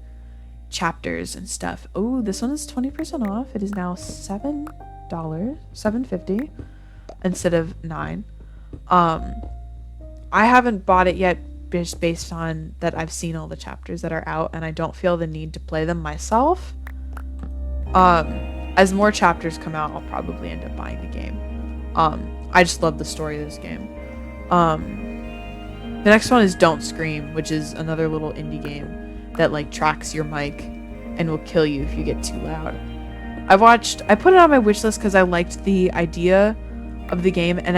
chapters and stuff. Oh, this one is 20% off. It is now $7.50 instead of $9. I haven't bought it yet just based on that I've seen all the chapters that are out and I don't feel the need to play them myself. As more chapters come out, I'll probably end up buying the game. I just love the story of this game. The next one is Don't Scream, which is another little indie game that, like, tracks your mic and will kill you if you get too loud. I put it on my wish list because I liked the idea of the game, and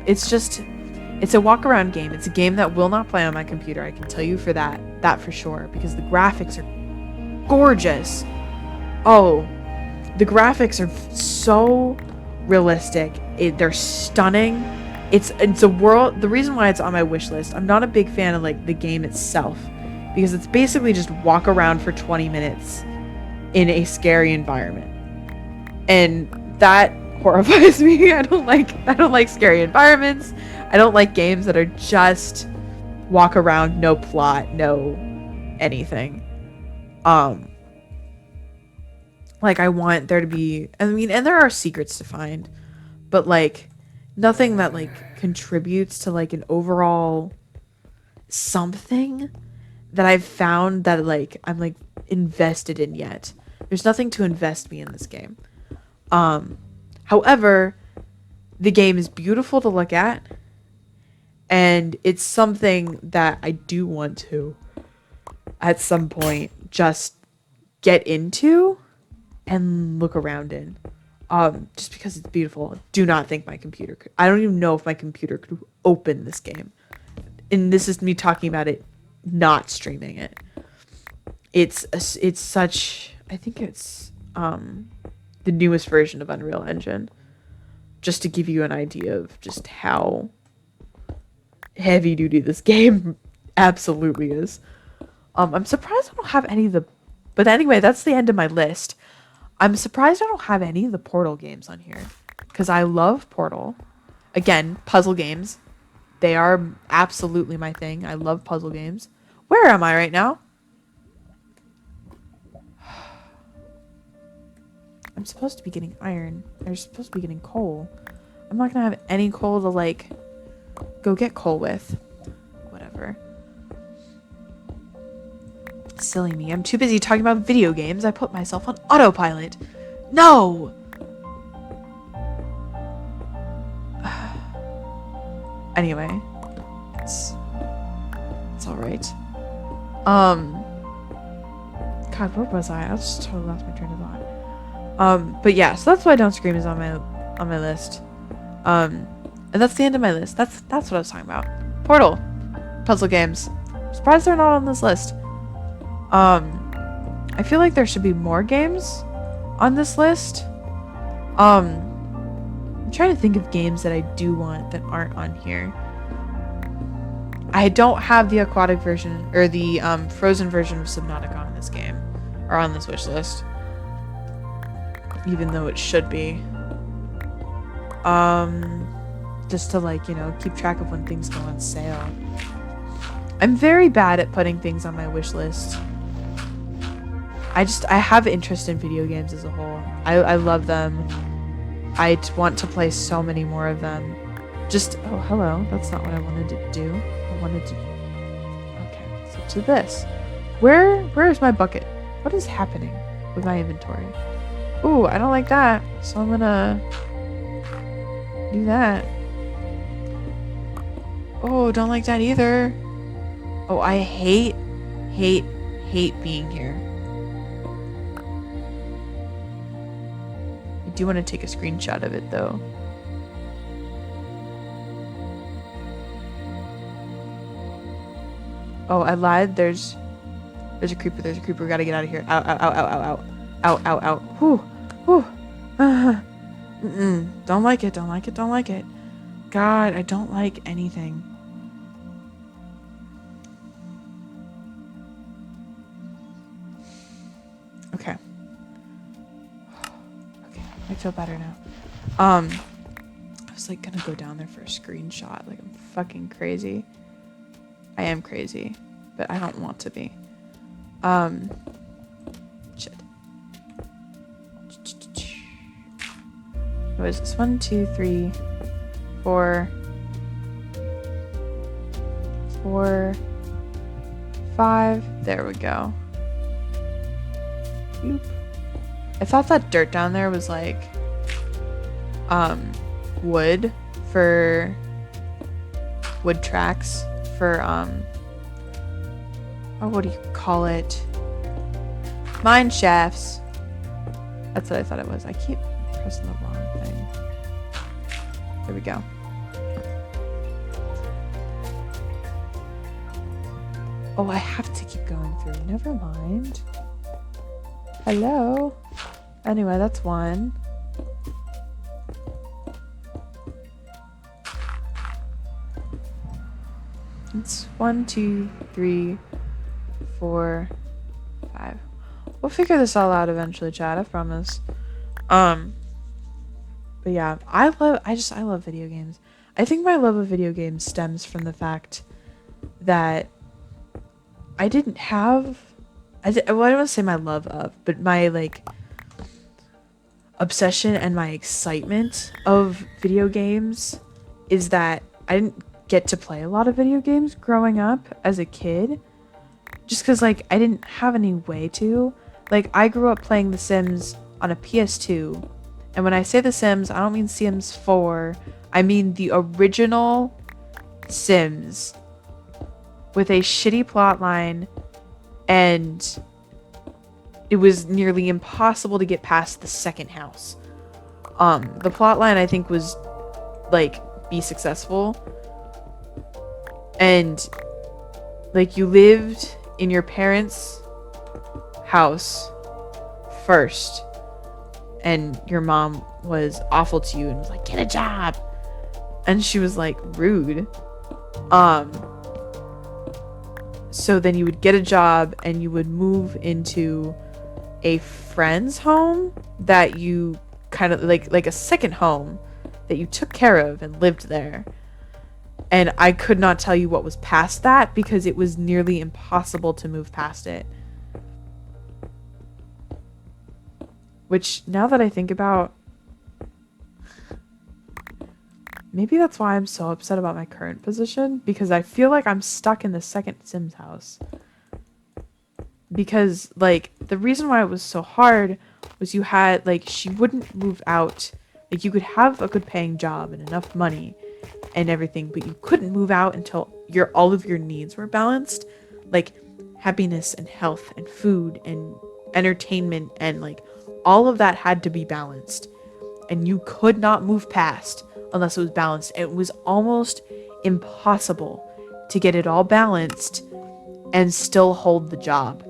it's a walk around game. It's a game that will not play on my computer. I can tell you for that for sure, because the graphics are gorgeous. Oh, the graphics are so realistic. They're stunning. It's a world. The reason why it's on my wish list, I'm not a big fan of, like, the game itself, because it's basically just walk around for 20 minutes in a scary environment. And that horrifies me. I don't like scary environments. I don't like games that are just walk around, no plot, no anything. Like I want there to be, I mean, and there are secrets to find, but like nothing that like contributes to like an overall something that I've found that like I'm like invested in yet. There's nothing to invest me in this game. However, the game is beautiful to look at, and it's something that I do want to at some point just get into and look around in. Just because it's beautiful. Do not think my computer could. I don't even know if my computer could open this game. And this is me talking about it, not streaming it. It's such. I think it's the newest version of Unreal Engine. Just to give you an idea of just how heavy duty this game absolutely is. I'm surprised I don't have any of the. But anyway, that's the end of my list. I'm surprised I don't have any of the Portal games on here, because I love Portal. Again, puzzle games. They are absolutely my thing. I love puzzle games. Where am I right now? I'm supposed to be getting iron. They're supposed to be getting coal. I'm not going to have any coal to, like, go get coal with. Whatever. Silly me. I'm too busy talking about video games. I put myself on autopilot. No! Anyway. It's alright. God, where was I? I just totally lost my train of thought. But yeah, so that's why Don't Scream is on my list. And that's the end of my list. That's what I was talking about. Portal. Puzzle games. I'm surprised they're not on this list. I feel like there should be more games on this list. I'm trying to think of games that I do want that aren't on here. I don't have the aquatic version or the frozen version of Subnautica on this game or on this wish list, even though it should be. Just to like, you know, keep track of when things go on sale. I'm very bad at putting things on my wish list. I have interest in video games as a whole. I love them. I want to play so many more of them. Oh, hello. That's not what I wanted to do. I wanted to... Okay, so to this. Where is my bucket? What is happening with my inventory? Ooh, I don't like that. So I'm gonna do that. Oh, don't like that either. Oh, I hate being here. I do want to take a screenshot of it though. Oh, I lied. There's a creeper. There's a creeper. We gotta get out of here. Ow, ow, ow, ow, ow, ow. Ow, ow, ow. Whew. Whew. Don't like it. Don't like it. Don't like it. God, I don't like anything. Okay. Okay, I feel better now. I was like gonna go down there for a screenshot. Like I'm fucking crazy. I am crazy, but I don't want to be. Shit. What is this? 1, 2, 3, 4, 5. There we go. Boop. I thought that dirt down there was like wood for wood tracks for oh, what do you call it? Mine shafts. That's what I thought it was. I keep pressing the wrong thing. There we go. Oh, I have to keep going through. Never mind. Hello. Anyway, that's one. It's 1, 2, 3, 4, 5. We'll figure this all out eventually, Chad. I promise. Um, but yeah, I love video games. I think my love of video games stems from the fact that I didn't have, well, I don't want to say my love of, but my like obsession and my excitement of video games is that I didn't get to play a lot of video games growing up as a kid, just because like I didn't have any way to. Like, I grew up playing The Sims on a PS2, and when I say The Sims, I don't mean Sims 4, I mean the original Sims with a shitty plot line, and it was nearly impossible to get past the second house. The plot line I think was like be successful, and like you lived in your parents' house first, and your mom was awful to you and was like, get a job, and she was like rude. So then you would get a job and you would move into a friend's home that you kind of like a second home that you took care of and lived there. And I could not tell you what was past that because it was nearly impossible to move past it. Which, now that I think about, maybe that's why I'm so upset about my current position, because I feel like I'm stuck in the second Sims house. Because, like, the reason why it was so hard was you had, like, she wouldn't move out. Like, you could have a good paying job and enough money and everything, but you couldn't move out until all of your needs were balanced. Like, happiness and health and food and entertainment and, like, all of that had to be balanced. And you could not move past unless it was balanced. It was almost impossible to get it all balanced and still hold the job.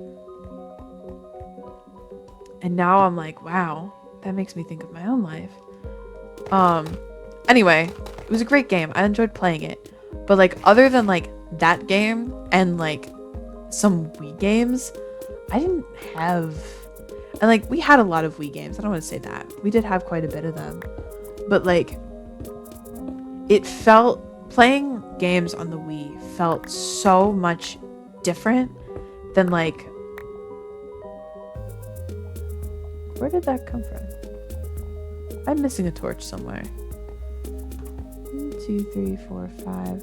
And now I'm like, wow, that makes me think of my own life. Anyway, it was a great game. I enjoyed playing it. But like, other than like that game and like some Wii games, I didn't have, and like we had a lot of Wii games. I don't want to say that. We did have quite a bit of them. But like, it felt, playing games on the Wii felt so much different than like, where did that come from? I'm missing a torch somewhere. 1, 2, 3, 4, 5.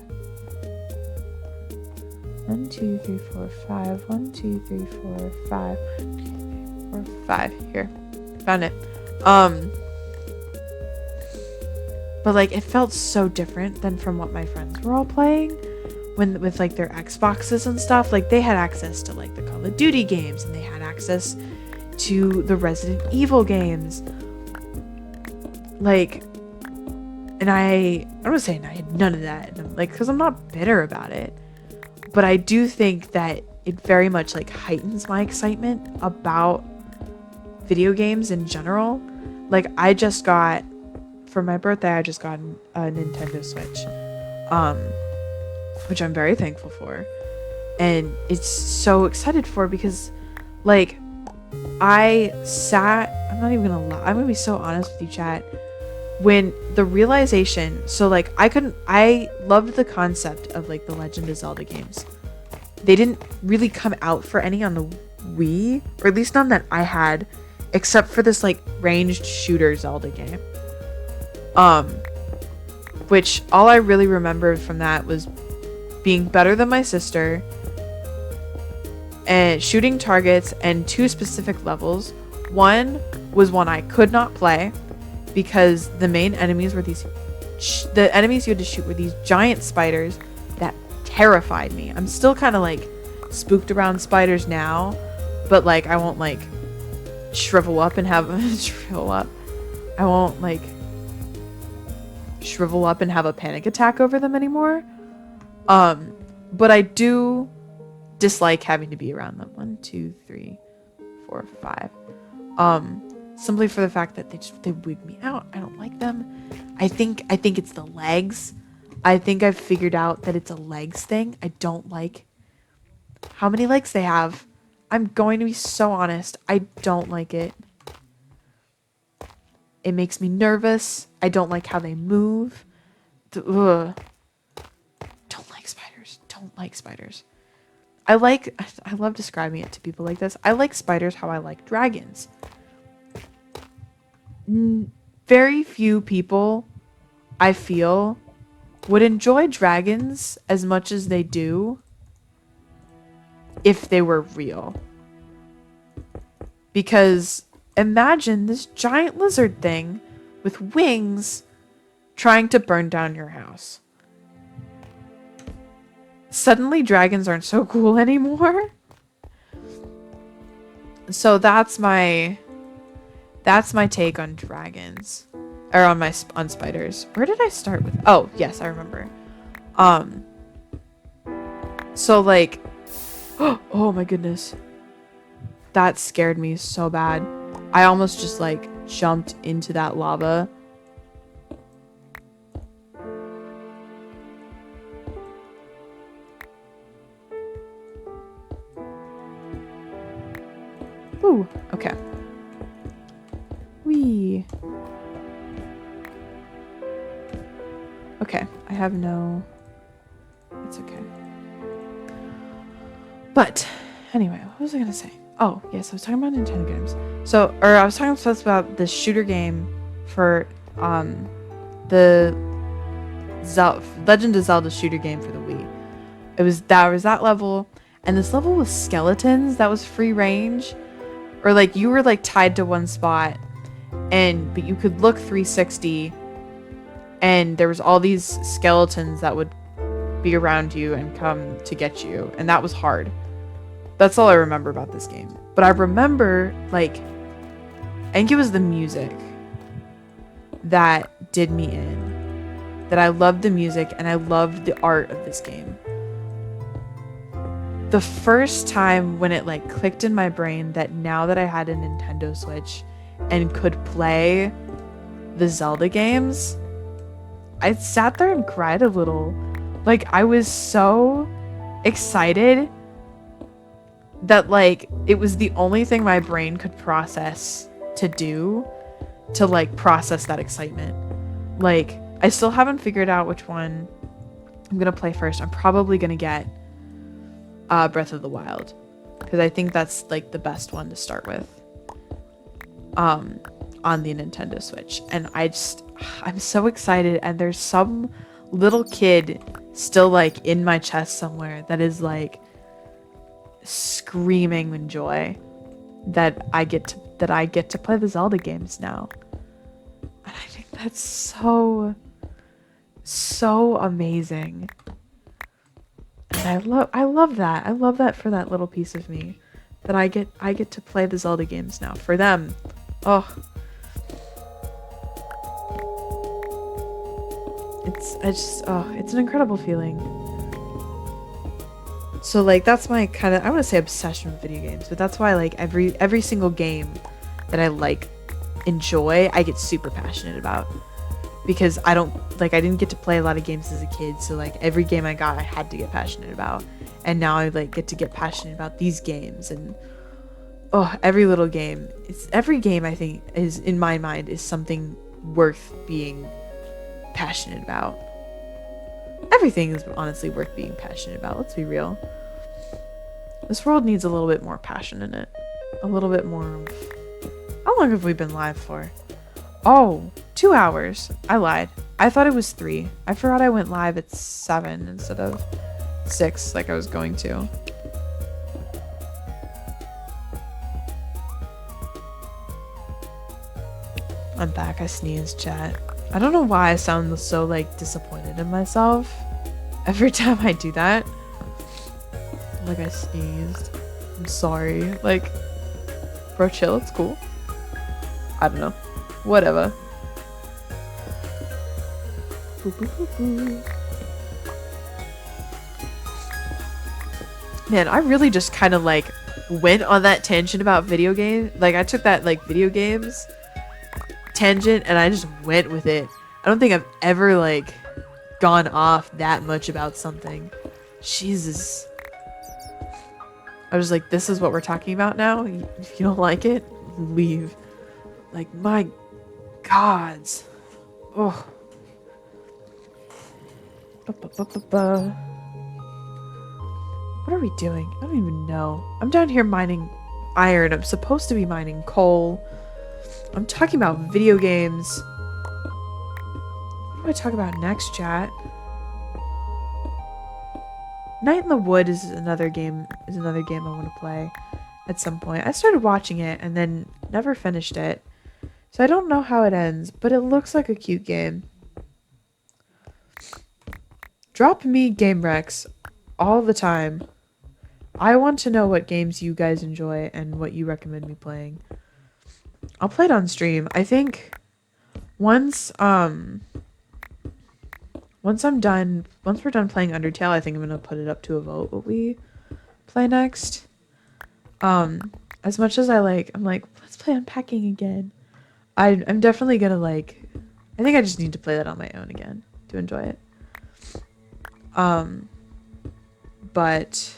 1, 2, 3, 4, 5. 1, 2, 3, 4, 5. 1, 2, 3, 4, 5. Here. Found it. But like, it felt so different than from what my friends were all playing with like their Xboxes and stuff. Like, they had access to like the Call of Duty games, and they had access to the Resident Evil games. Like, and I don't want to say I had none of that, and like, because I'm not bitter about it, but I do think that it very much like heightens my excitement about video games in general. Like, I just got, for my birthday, I just got a Nintendo Switch, which I'm very thankful for, and it's so excited for, because like, I'm not even gonna lie, I'm gonna be so honest with you, chat. When the realization, so like, I loved the concept of like the Legend of Zelda games. They didn't really come out for any on the Wii, or at least none that I had, except for this like ranged shooter Zelda game. Which all I really remembered from that was being better than my sister and shooting targets and 2 specific levels. One was one I could not play because the main enemies were the enemies you had to shoot were these giant spiders that terrified me. I'm still kind of like spooked around spiders now, but like, I won't like shrivel up and have I won't like shrivel up and have a panic attack over them anymore. But I do dislike having to be around them. 1, 2, 3, 4, 5. Simply for the fact that they wig me out. I don't like them. I think it's the legs. I think I've figured out that it's a legs thing. I don't like how many legs they have. I'm going to be so honest. I don't like it. It makes me nervous. I don't like how they move. Ugh. Don't like spiders. Don't like spiders. I love describing it to people like this. I like spiders how I like dragons. Very few people, I feel, would enjoy dragons as much as they do if they were real. Because imagine this giant lizard thing with wings trying to burn down your house. Suddenly dragons aren't so cool anymore. So that's my take on dragons, or on spiders. Where did I start with? Oh, yes, I remember. So like, oh my goodness. That scared me so bad. I almost just like jumped into that lava. Ooh, okay. Whee. Okay, I have no... It's okay. But, anyway, what was I gonna say? Oh, yes, I was talking about Nintendo games. So, or I was talking about this shooter game for, the Legend of Zelda shooter game for the Wii. That was that level, and this level with skeletons that was free range. Or like you were like tied to one spot, but you could look 360, and there was all these skeletons that would be around you and come to get you, and that was hard. That's all I remember about this game. But I remember, like, I think it was the music that did me in. That I loved the music and I loved the art of this game. The first time when it like clicked in my brain that now that I had a Nintendo Switch and could play the Zelda games, I sat there and cried a little. Like, I was so excited that like it was the only thing my brain could process to do to like process that excitement. Like, I still haven't figured out which one I'm gonna play first. I'm probably gonna get Breath of the Wild, because I think that's like the best one to start with on the Nintendo Switch. And I'm so excited, and there's some little kid still like in my chest somewhere that is like screaming with joy that I get to play the Zelda games now. And I think that's so amazing. And I love that. I love that for that little piece of me, that I get to play the Zelda games now for them. Oh. It's an incredible feeling. So like that's my kind of, I want to say obsession with video games, but that's why like every single game that I like enjoy, I get super passionate about. Because I didn't get to play a lot of games as a kid, so like every game I got I had to get passionate about. And now I like get to get passionate about these games, and every little game. Every game I think is, in my mind, is something worth being passionate about. Everything is honestly worth being passionate about, let's be real. This world needs a little bit more passion in it. A little bit more of... How long have we been live for? Oh, 2 hours. I lied. I thought it was 3. I forgot I went live at 7 instead of 6 like I was going to. I'm back. I sneezed, chat. I don't know why I sound so like disappointed in myself every time I do that. Like I sneezed. I'm sorry. Like, bro, chill. It's cool. I don't know. Whatever. Boo, boo, boo, boo. Man, I really just kind of like went on that tangent about video games. Like, I took that like video games tangent and I just went with it. I don't think I've ever like gone off that much about something. Jesus. I was like, this is what we're talking about now. If you don't like it, leave. Like, my gods. Oh. Ba-ba-ba-ba-ba. What are we doing? I don't even know. I'm down here mining iron. I'm supposed to be mining coal. I'm talking about video games. What do I talk about next, chat? Night in the Wood is another game I want to play at some point. I started watching it and then never finished it. So I don't know how it ends, but it looks like a cute game. Drop me game recs all the time. I want to know what games you guys enjoy and what you recommend me playing. I'll play it on stream. I think once we're done playing Undertale, I think I'm gonna put it up to a vote what we play next. As much as I'm like, let's play Unpacking again. I'm definitely gonna I think I just need to play that on my own again to enjoy it. But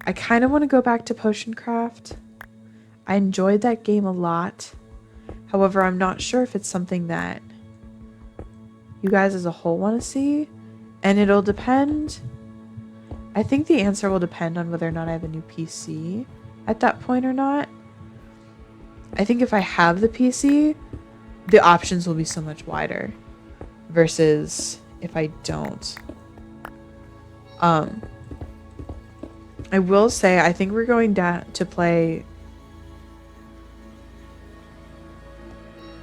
I kind of want to go back to Potion Craft. I enjoyed that game a lot. However, I'm not sure if it's something that you guys as a whole want to see. And it'll depend. I think the answer will depend on whether or not I have a new PC at that point or not. I think if I have the PC, the options will be so much wider versus if I don't. I will say, I think we're going to play.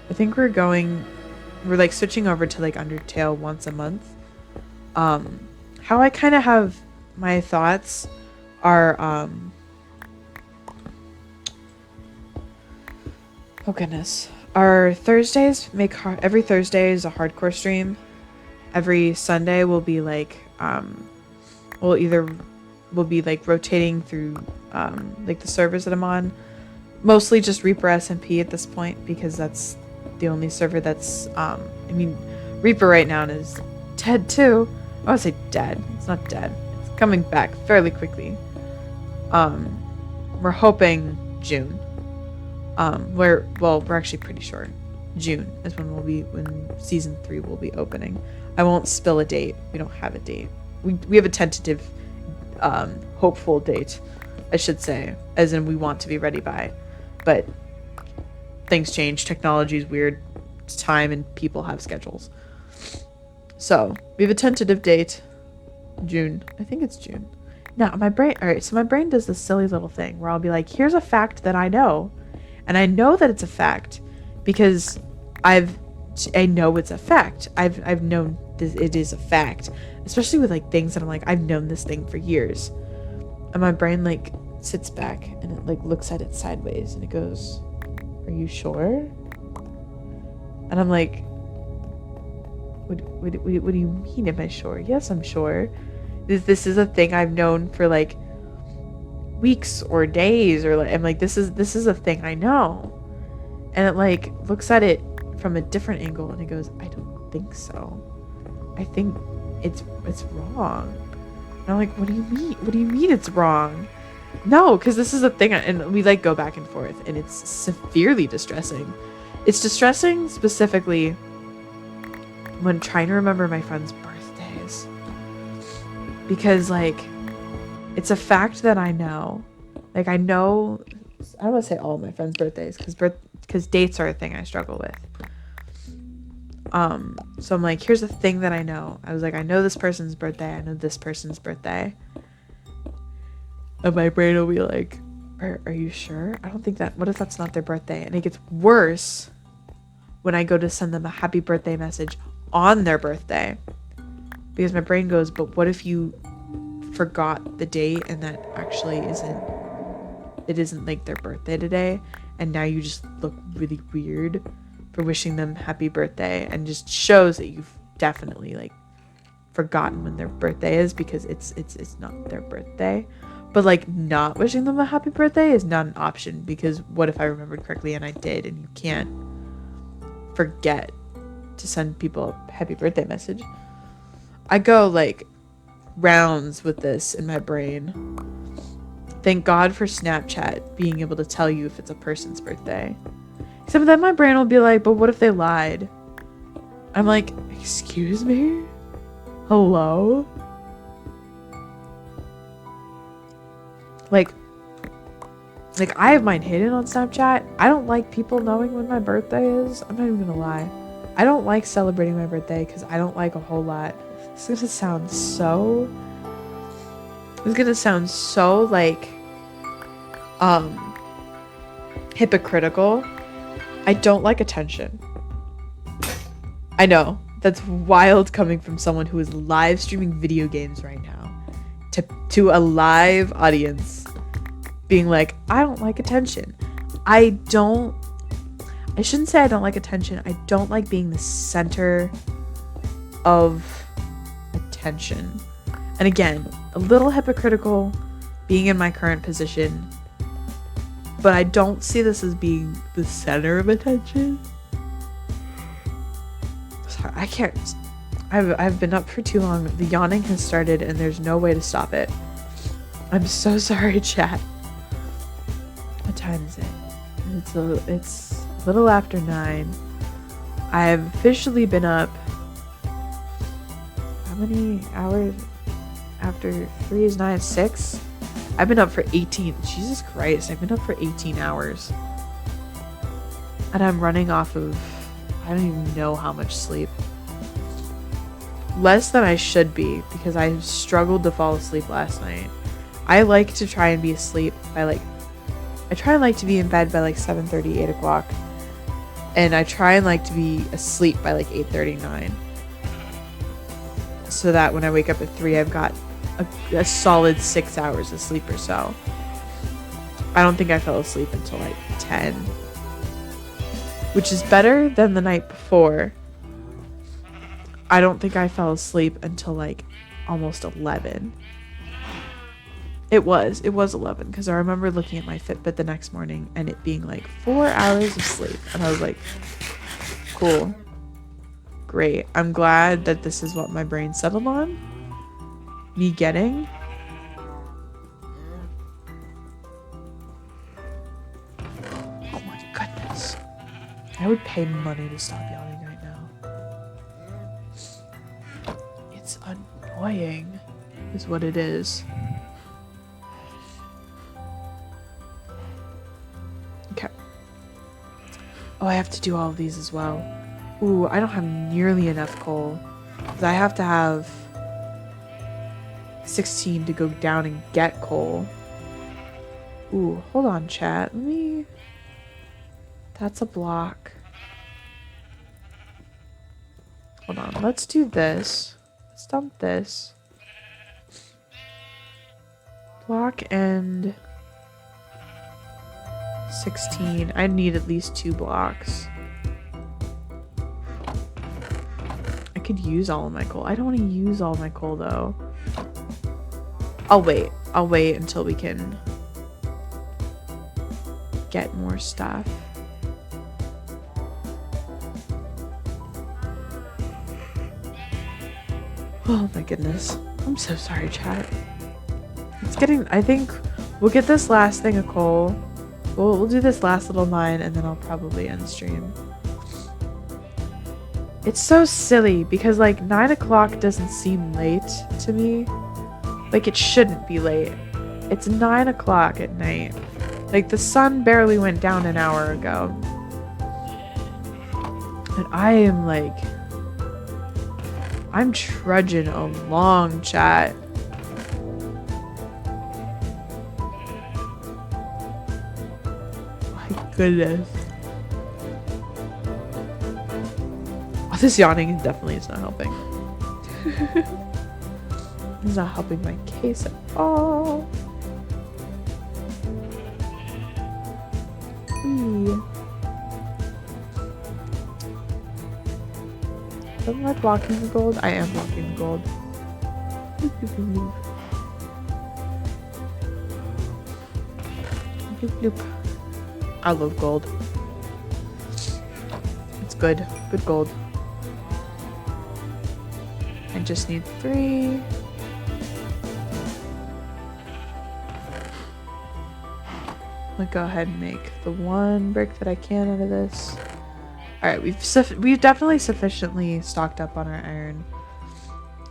We're like switching over to like Undertale once a month. How I kind of have my thoughts are, oh goodness. Our Thursdays every Thursday is a hardcore stream. Every Sunday will be like, we'll be like rotating through like the servers that I'm on. Mostly just Reaper SMP at this point because that's the only server that's Reaper right now is dead too. I would say dead. It's not dead. It's coming back fairly quickly. We're hoping June. We're actually pretty sure June is when season 3 will be opening. I won't spill a date. We don't have a date. We have a tentative hopeful date, I should say, as in we want to be ready by, but things change, technology is weird, it's time and people have schedules. So we have a tentative date, June. I think it's June. Now my brain does this silly little thing where I'll be like, here's a fact that I know, and I know that it's a fact because I know it's a fact. I've known this, it is a fact, especially with like things that I'm like, I've known this thing for years, and my brain like sits back and it like looks at it sideways and it goes, are you sure? And I'm like, what do you mean, am I sure? Yes, I'm sure. This is a thing I've known for like weeks or days, or like, I'm like, this is a thing I know. And it like looks at it from a different angle and it goes, I don't think so. I think it's wrong. And I'm like, what do you mean? What do you mean it's wrong? No, because this is a thing, and we like go back and forth, and it's severely distressing. It's distressing specifically when trying to remember my friends' birthdays, because like it's a fact that I know. Like I know, I don't want to say all of my friends' birthdays because dates are a thing I struggle with. So I'm like, here's a thing that I know. I was like, I know this person's birthday. I know this person's birthday. And my brain will be like, are you sure? I don't think that, what if that's not their birthday? And it gets worse when I go to send them a happy birthday message on their birthday. Because my brain goes, but what if you forgot the date and that actually isn't like their birthday today, and now you just look really weird for wishing them happy birthday, and just shows that you've definitely like forgotten when their birthday is because it's not their birthday. But like not wishing them a happy birthday is not an option, because what if I remembered correctly and I did, and you can't forget to send people a happy birthday message. I go like rounds with this in my brain. Thank God for Snapchat being able to tell you if it's a person's birthday. Except then my brain will be like, but what if they lied? I'm like, excuse me? Hello? Like I have mine hidden on Snapchat. I don't like people knowing when my birthday is. I'm not even gonna lie. I don't like celebrating my birthday because I don't like a whole lot. It's gonna sound so like hypocritical. I don't like attention. I know that's wild coming from someone who is live streaming video games right now to a live audience being like, I don't like attention. I shouldn't say I don't like attention. I don't like being the center of attention. And again, a little hypocritical being in my current position, but I don't see this as being the center of attention. Sorry, I can't. I've been up for too long. The yawning has started and there's no way to stop it. I'm so sorry, chat. What time is it? It's a little after 9. I've officially been up. How many hours? After 3 is 9, 6? I've been up for 18. Jesus Christ, I've been up for 18 hours. And I'm running off of, I don't even know how much sleep. Less than I should be because I struggled to fall asleep last night. I like to try and be asleep by I try and like to be in bed by 7:30, 8 o'clock. And I try and like to be asleep by 8:30, 9. So that when I wake up at 3, I've got a solid 6 hours of sleep or so. I don't think I fell asleep until 10. Which is better than the night before. I don't think I fell asleep until almost 11. It was 11 because I remember looking at my Fitbit the next morning and it being 4 hours of sleep. And I was like, cool. Great. I'm glad that this is what my brain settled on. Me getting. Oh my goodness. I would pay money to stop yawning right now. It's annoying, is what it is. Okay. Oh, I have to do all of these as well. Ooh, I don't have nearly enough coal. Because I have to have 16 to go down and get coal. Ooh, hold on, chat. That's a block. Hold on, let's do this. Let's dump this. Block and 16. I need at least 2 blocks. I could use all of my coal. I don't want to use all my coal though. I'll wait until we can get more stuff. Oh my goodness. I'm so sorry, chat. I think we'll get this last thing of coal. We'll do this last little mine and then I'll probably end stream. It's so silly because 9 o'clock doesn't seem late to me. It shouldn't be late. It's 9 o'clock at night. The sun barely went down an hour ago. And I am I'm trudging along, chat. My goodness. Oh, this yawning definitely is not helping. It's not helping my case at all. Am I blocking the gold? I am blocking the gold. Bloop, bloop. I love gold. It's good. Good gold. I just need 3. I'm gonna go ahead and make the one brick that I can out of this. Alright, we've definitely sufficiently stocked up on our iron.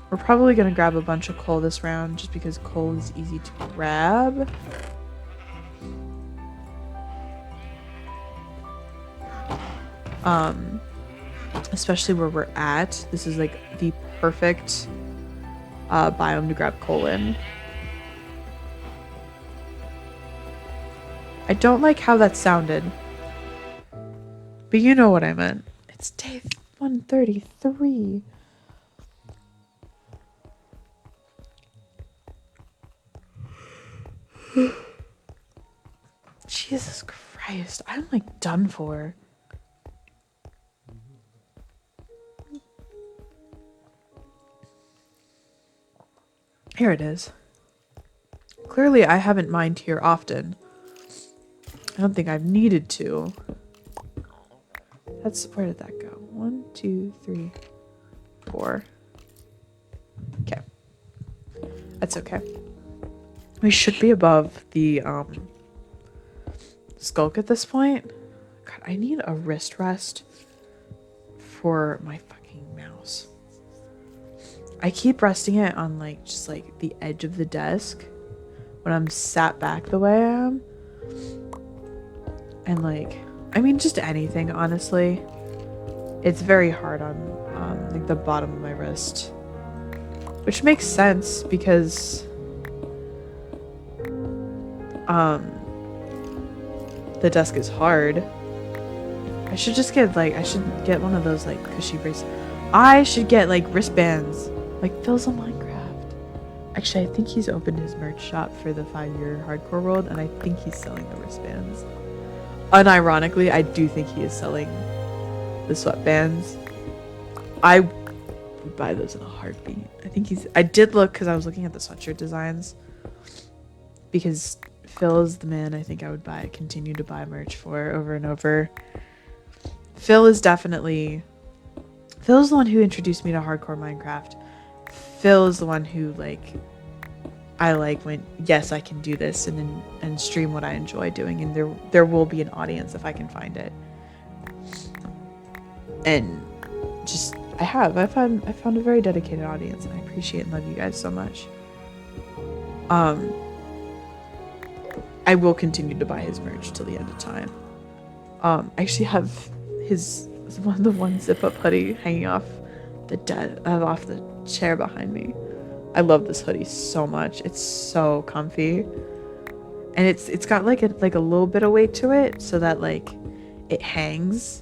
We're probably gonna grab a bunch of coal this round just because coal is easy to grab. Especially where we're at. This is like the perfect biome to grab coal in. I don't like how that sounded. But you know what I meant. It's day 133. Jesus Christ. I'm like done for. Here it is. Clearly I haven't mined here often. I don't think I've needed to. Where did that go? 1, 2, 3, 4. Okay. That's okay. We should be above the skulk at this point. God, I need a wrist rest for my fucking mouse. I keep resting it on like just like the edge of the desk when I'm sat back the way I am. And like, I mean just anything, honestly. It's very hard on like the bottom of my wrist. Which makes sense because the desk is hard. I should just get like, I should get one of those like cushy bracelets. I should get like wristbands. Like Phil's on Minecraft. Actually, I think he's opened his merch shop for the 5-year hardcore world, and I think he's selling the wristbands. Unironically, I do think he is selling the sweatbands. I would buy those in a heartbeat. I did look because I was looking at the sweatshirt designs. Because Phil is the man I think I would continue to buy merch for over and over. Phil's the one who introduced me to hardcore Minecraft. Phil is the one who I when yes, I can do this and stream what I enjoy doing, and there will be an audience if I can find it. And just I found a very dedicated audience, and I appreciate and love you guys so much. I will continue to buy his merch till the end of time. I actually have the one zip up hoodie hanging off the chair behind me. I love this hoodie so much. It's so comfy, and it's got like a little bit of weight to it, so that it hangs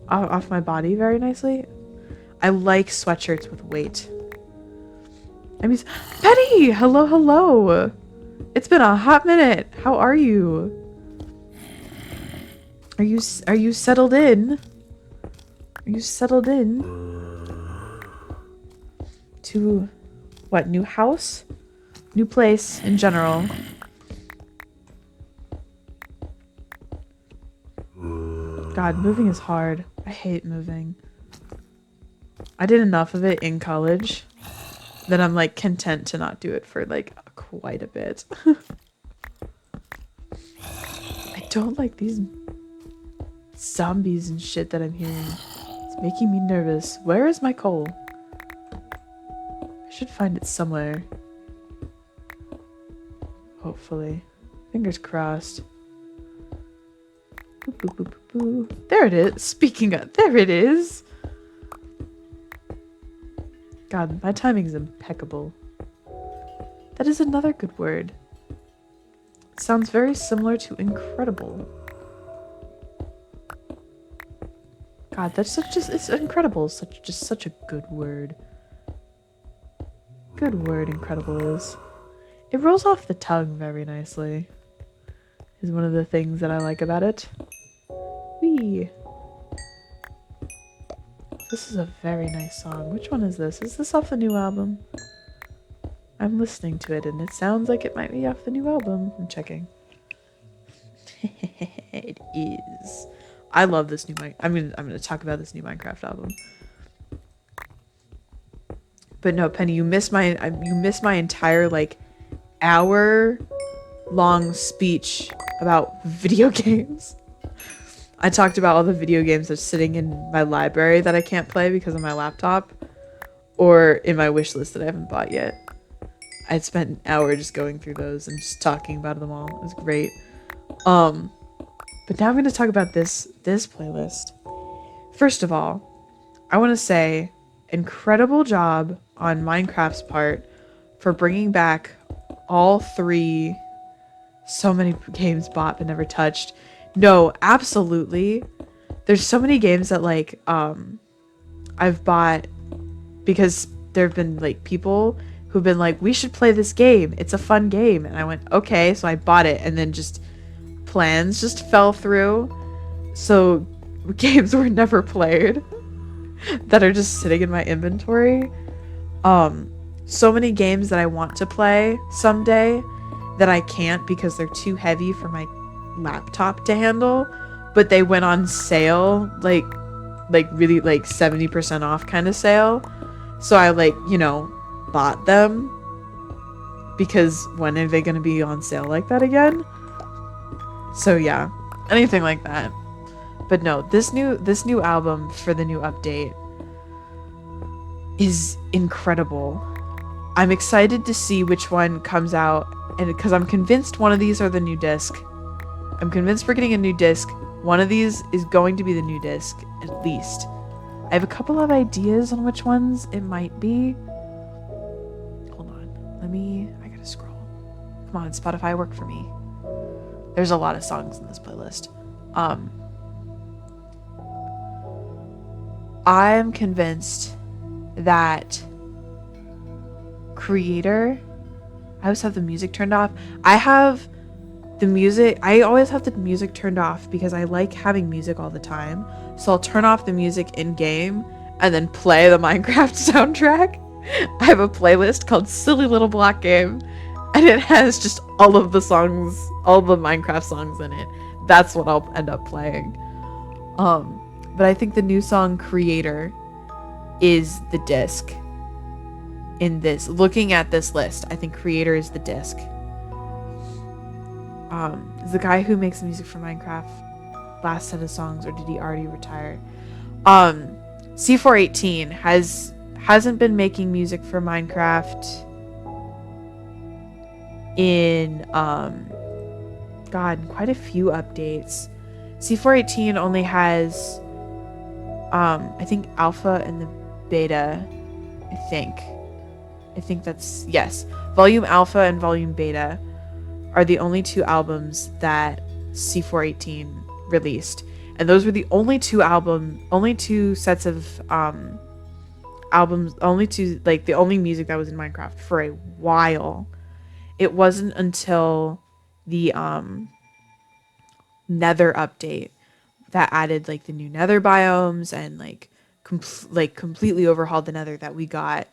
off my body very nicely. I like sweatshirts with weight. I mean, Betty, hello. It's been a hot minute. How are you? Are you settled in? Are you settled in to what, new house? New place in general. God, moving is hard. I hate moving. I did enough of it in college that I'm content to not do it for quite a bit. I don't like these zombies and shit that I'm hearing. It's making me nervous. Where is my coal? I should find it somewhere. Hopefully. Fingers crossed. Boop, boop, boop, boop, boop. There it is. Speaking of, there it is. God, my timing is impeccable. That is another good word. It sounds very similar to incredible. God, that's it's incredible. Such a good word. Good word, incredible is. It rolls off the tongue very nicely. Is one of the things that I like about it. Whee! This is a very nice song. Which one is this? Is this off the new album? I'm listening to it and it sounds like it might be off the new album. I'm checking. It is. I love this new I'm gonna talk about this new Minecraft album. But no, Penny, you missed my entire hour long speech about video games. I talked about all the video games that's sitting in my library that I can't play because of my laptop, or in my wish list that I haven't bought yet. I spent an hour just going through those and just talking about them all. It was great. But now I'm going to talk about this playlist. First of all, I want to say incredible job on Minecraft's part for bringing back all 3 so many games bought but never touched. No, absolutely. There's so many games that like I've bought because there've been like people who've been like, we should play this game. It's a fun game. And I went, okay, so I bought it, and then just plans just fell through. So games were never played that are just sitting in my inventory. So many games that I want to play someday that I can't because they're too heavy for my laptop to handle, but they went on sale, like really like 70% off kind of sale. So I bought them because when are they going to be on sale like that again? So yeah, anything like that. But no, this new album for the new update is incredible. I'm excited to see which one comes out, and because I'm convinced one of these are the new disc. I'm convinced we're getting a new disc. One of these is going to be the new disc, at least. I have a couple of ideas on which ones it might be. Hold on. I gotta scroll. Come on, Spotify, work for me. There's a lot of songs in this playlist. I'm convinced that Creator... I always have the music turned off. I always have the music turned off because I like having music all the time. So I'll turn off the music in game and then play the Minecraft soundtrack. I have a playlist called Silly Little Block Game, and it has just all of the songs, all the Minecraft songs in it. That's what I'll end up playing. But I think the new song Creator is the disc in this. Looking at this list, I think Creator is the disc. Is the guy who makes the music for Minecraft last set of songs, or did he already retire? C418 hasn't been making music for Minecraft in quite a few updates. C418 only has I think alpha and the beta. I think that's, yes, volume alpha and volume beta are the only 2 albums that C418 released, and those were the only 2 sets of albums, the only music that was in Minecraft for a while. It wasn't until the Nether update that added like the new Nether biomes and completely overhauled the Nether that we got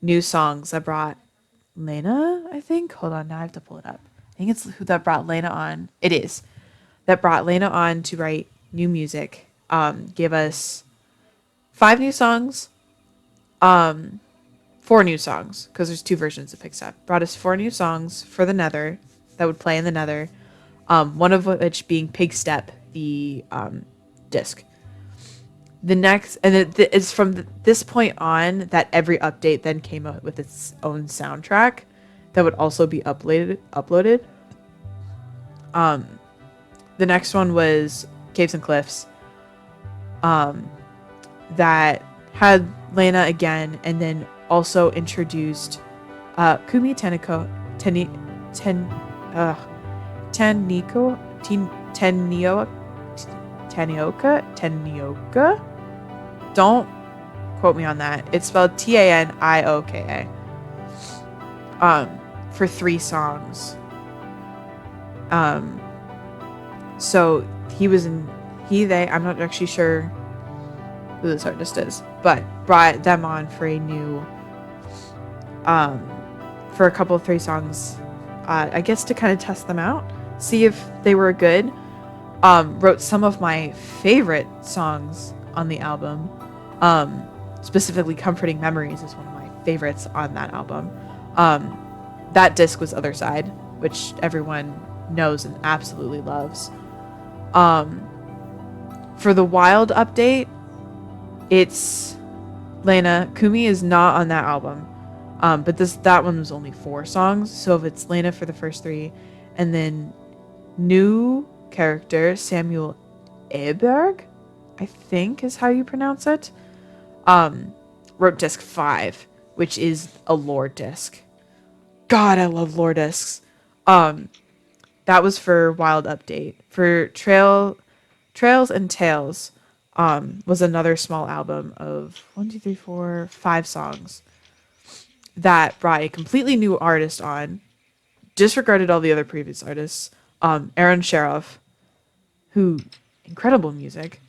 new songs that brought Lena, I think. Hold on, now I have to pull it up. I think it's who that brought Lena on. It is. That brought Lena on to write new music. Gave us 5 new songs. 4 new songs, because there's 2 versions it picks up. Brought us 4 new songs for the Nether that would play in the Nether. One of which being Pig Step, the disc. The next, and it's from this point on that every update then came out with its own soundtrack that would also be uploaded. The next one was Caves and Cliffs, that had Lena again, and then also introduced Kumi Tanioka. Don't quote me on that. It's spelled Tanioka. For 3 songs. So I'm not actually sure who this artist is, but brought them on for a new, for a couple of 3 songs, I guess to kind of test them out, see if they were good. Wrote some of my favorite songs on the album. Specifically Comforting Memories is one of my favorites on that album. That disc was Other Side. which everyone knows and absolutely loves. For the Wild update, it's Lena. Kumi is not on that album. But that one was only 4 songs. So if it's Lena for the first 3, and then new character Samuel Eberg, I think is how you pronounce it, wrote disc 5, which is a lore disc. God, I love lore discs. That was for Wild update. For Trails and Tales, was another small album of 5 songs that brought a completely new artist on, disregarded all the other previous artists. Aaron Sheriff, who, incredible music.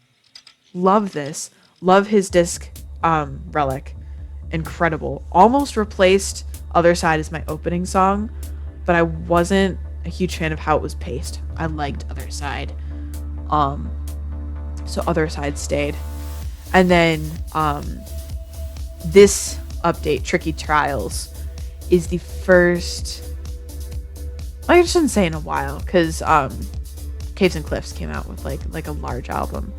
Love this. Love his disc, Relic. Incredible. Almost replaced Other Side as my opening song, but I wasn't a huge fan of how it was paced. I liked Other Side. So Other Side stayed. And then this update, Tricky Trials, is the first, I shouldn't say in a while, because Caves and Cliffs came out with like a large album.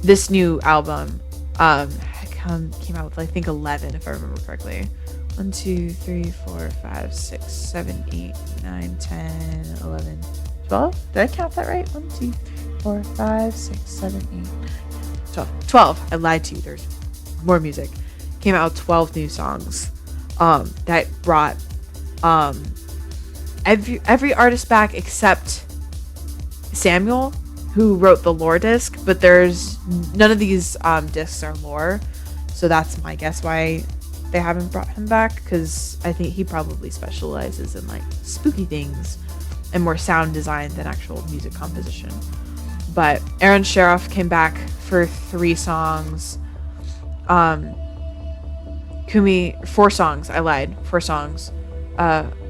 This new album came out with, I think, 11, if I remember correctly. 1, 2, 3, 4, 5, 6, 7, 8, 9, 10, 11, 12. Did I count that right? 1, 2, 3, 4, 5, 6, 7, 8, 9, 12. 12. I lied to you. There's more music. Came out with 12 new songs. That brought every artist back except Samuel, who wrote the lore disc, but there's none of these discs are lore, so that's my guess why they haven't brought him back, because I think he probably specializes in like spooky things and more sound design than actual music composition. But Aaron Sheriff came back for 3 songs. Kumi, 4 songs. I lied. 4 songs.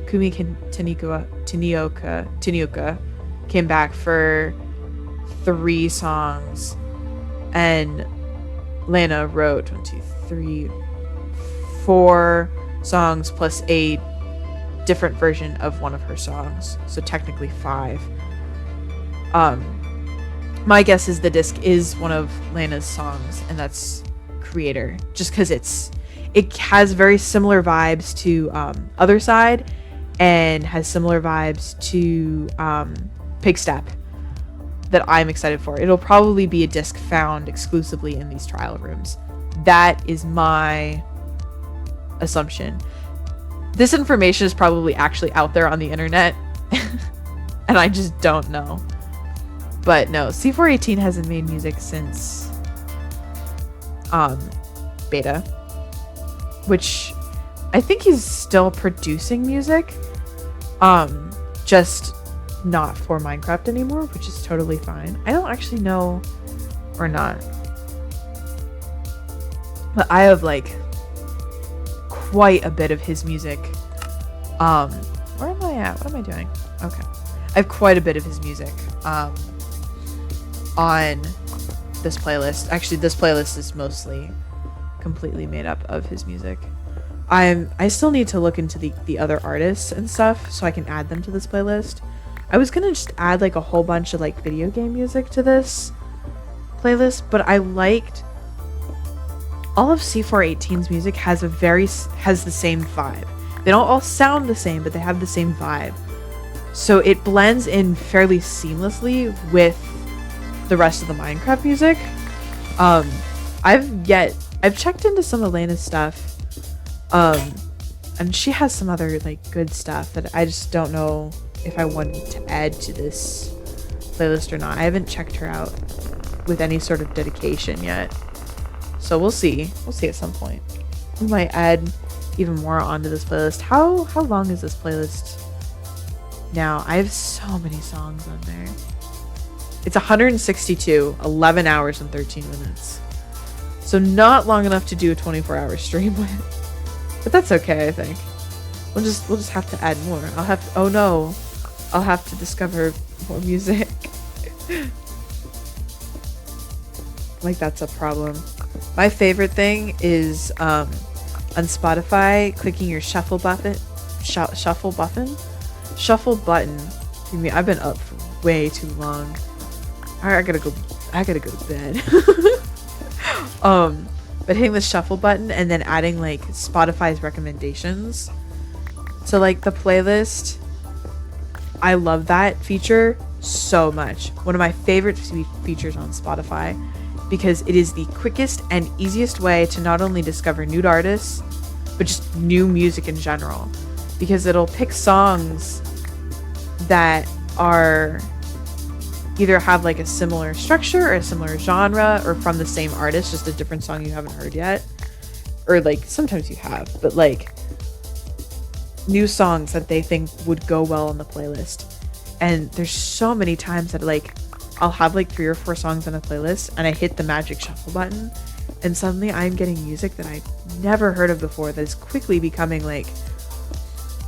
Kumi Tanioka came back for 3 songs, and Lena wrote 1, 2, 3, 4 songs plus a different version of one of her songs, so technically 5. My guess is the disc is one of Lena's songs, and that's Creator, just because it has very similar vibes to Other Side, and has similar vibes to Pig Step that I'm excited for. It'll probably be a disc found exclusively in these trial rooms. That is my assumption. This information is probably actually out there on the internet, and I just don't know. But no, C418 hasn't made music since beta, which I think he's still producing music, just not for Minecraft anymore, which is totally fine. I don't actually know or not, but I have like quite a bit of his music. Where am I at? What am I doing? Okay, I have quite a bit of his music on this playlist. Actually, this playlist is mostly completely made up of his music. I still need to look into the other artists and stuff so I can add them to this playlist. I was gonna just add like a whole bunch of like video game music to this playlist, but I liked all of C418's music has the same vibe. They don't all sound the same, but they have the same vibe. So it blends in fairly seamlessly with the rest of the Minecraft music. I've checked into some of Elena's stuff, and she has some other like good stuff that I just don't know if I wanted to add to this playlist or not. I haven't checked her out with any sort of dedication yet, so we'll see at some point. We might add even more onto this playlist. How long is this playlist now? I have so many songs on there. It's 162, 11 hours and 13 minutes. So not long enough to do a 24-hour stream with. But that's okay, I think. We'll just have to add more. I'll have to discover more music. Like that's a problem. My favorite thing is on Spotify clicking your shuffle button Shuffle button. I mean, I've been up for way too long. I gotta go. I gotta go to bed. But hitting the shuffle button and then adding like Spotify's recommendations. So like the playlist, I love that feature so much. One of my favorite features on Spotify because it is the quickest and easiest way to not only discover new artists, but just new music in general. Because it'll pick songs that are either have like a similar structure or a similar genre or from the same artist, just a different song you haven't heard yet. Or like sometimes you have, but like new songs that they think would go well on the playlist. And there's so many times that like I'll have like 3 or 4 songs on a playlist and I hit the magic shuffle button and suddenly I'm getting music that I never heard of before that is quickly becoming like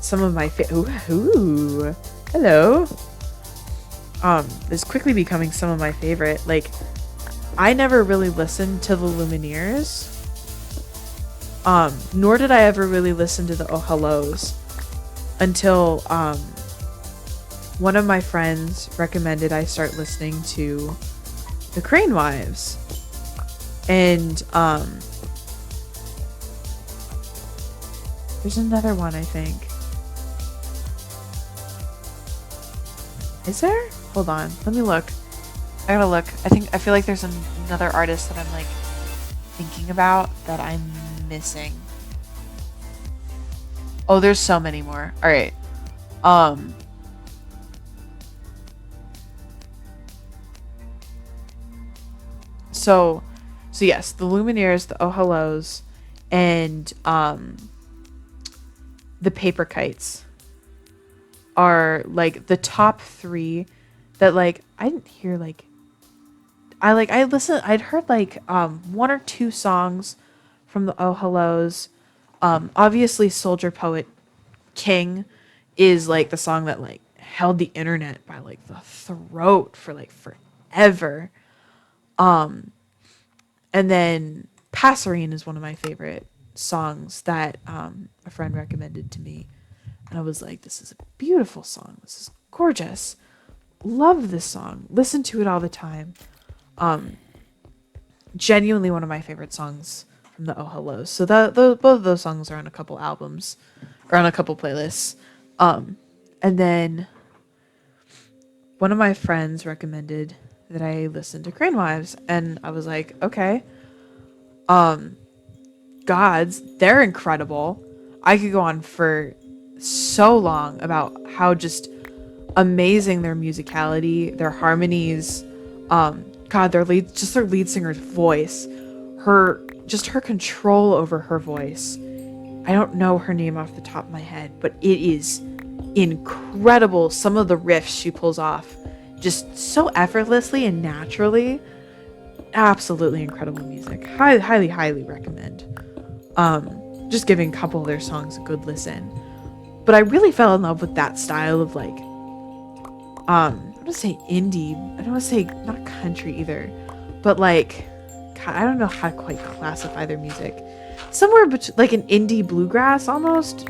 some of my ooh, hello. Is quickly becoming some of my favorite. Like, I never really listened to the Lumineers. Nor did I ever really listen to the Oh Hellos until one of my friends recommended I start listening to the Crane Wives. And there's another one, I think. Is there? Hold on. Let me look. I gotta look. I feel like there's another artist that I'm like thinking about that I'm missing. Oh, there's so many more. All right. So yes, the Lumineers, the Oh Hellos, and the Paper Kites are like the top 3 that like I didn't hear like I'd heard like 1 or 2 songs from the Oh Hellos. Obviously Soldier Poet King is like the song that like held the internet by like the throat for like forever. And then Passerine is one of my favorite songs that a friend recommended to me. And I was like, this is a beautiful song. This is gorgeous. Love this song. Listen to it all the time. Genuinely one of my favorite songs from the Oh Hellos. So both of those songs are on a couple albums or on a couple playlists. And then one of my friends recommended that I listen to Crane Wives, and I was like, okay. Gods, they're incredible. I could go on for so long about how just amazing their musicality, their harmonies, their lead singer's voice, her control over her voice. I don't know her name off the top of my head, but it is incredible. Some of the riffs she pulls off just so effortlessly and naturally. Absolutely incredible music. Highly, highly recommend. Just giving a couple of their songs a good listen. But I really fell in love with that style of like, I don't want to say indie. I don't want to say not country either, but like, God, I don't know how to quite classify their music. Somewhere between like an indie bluegrass almost.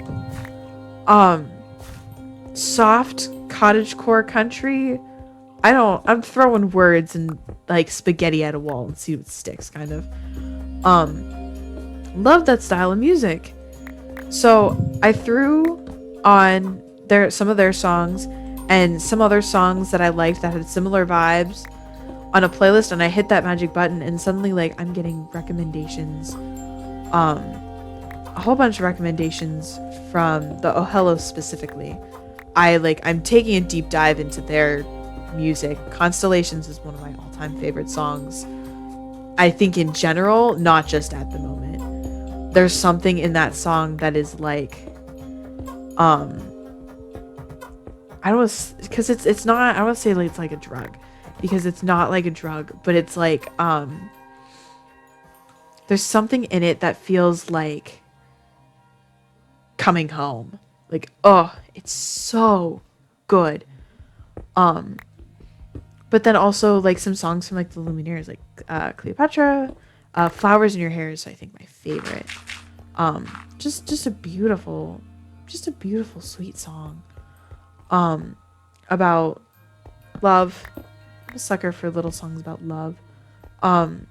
Soft cottagecore country. I'm throwing words and like spaghetti at a wall and see what sticks, kind of. Love that style of music. So I threw on some of their songs and some other songs that I liked that had similar vibes on a playlist, and I hit that magic button, and suddenly like I'm getting recommendations, a whole bunch of recommendations from the Oh Hellos specifically. I'm taking a deep dive into their music. Constellations is one of my all-time favorite songs. I think in general, not just at the moment. There's something in that song that is like, I don't want, because it's not, I don't want to say like it's like a drug, because it's not like a drug, but it's like, there's something in it that feels like coming home. Like, oh, it's so good. But then also like some songs from like the Lumineers, like Cleopatra, Flowers in Your Hair is I think my favorite. Just a beautiful sweet song. about love. I'm a sucker for little songs about love. Um,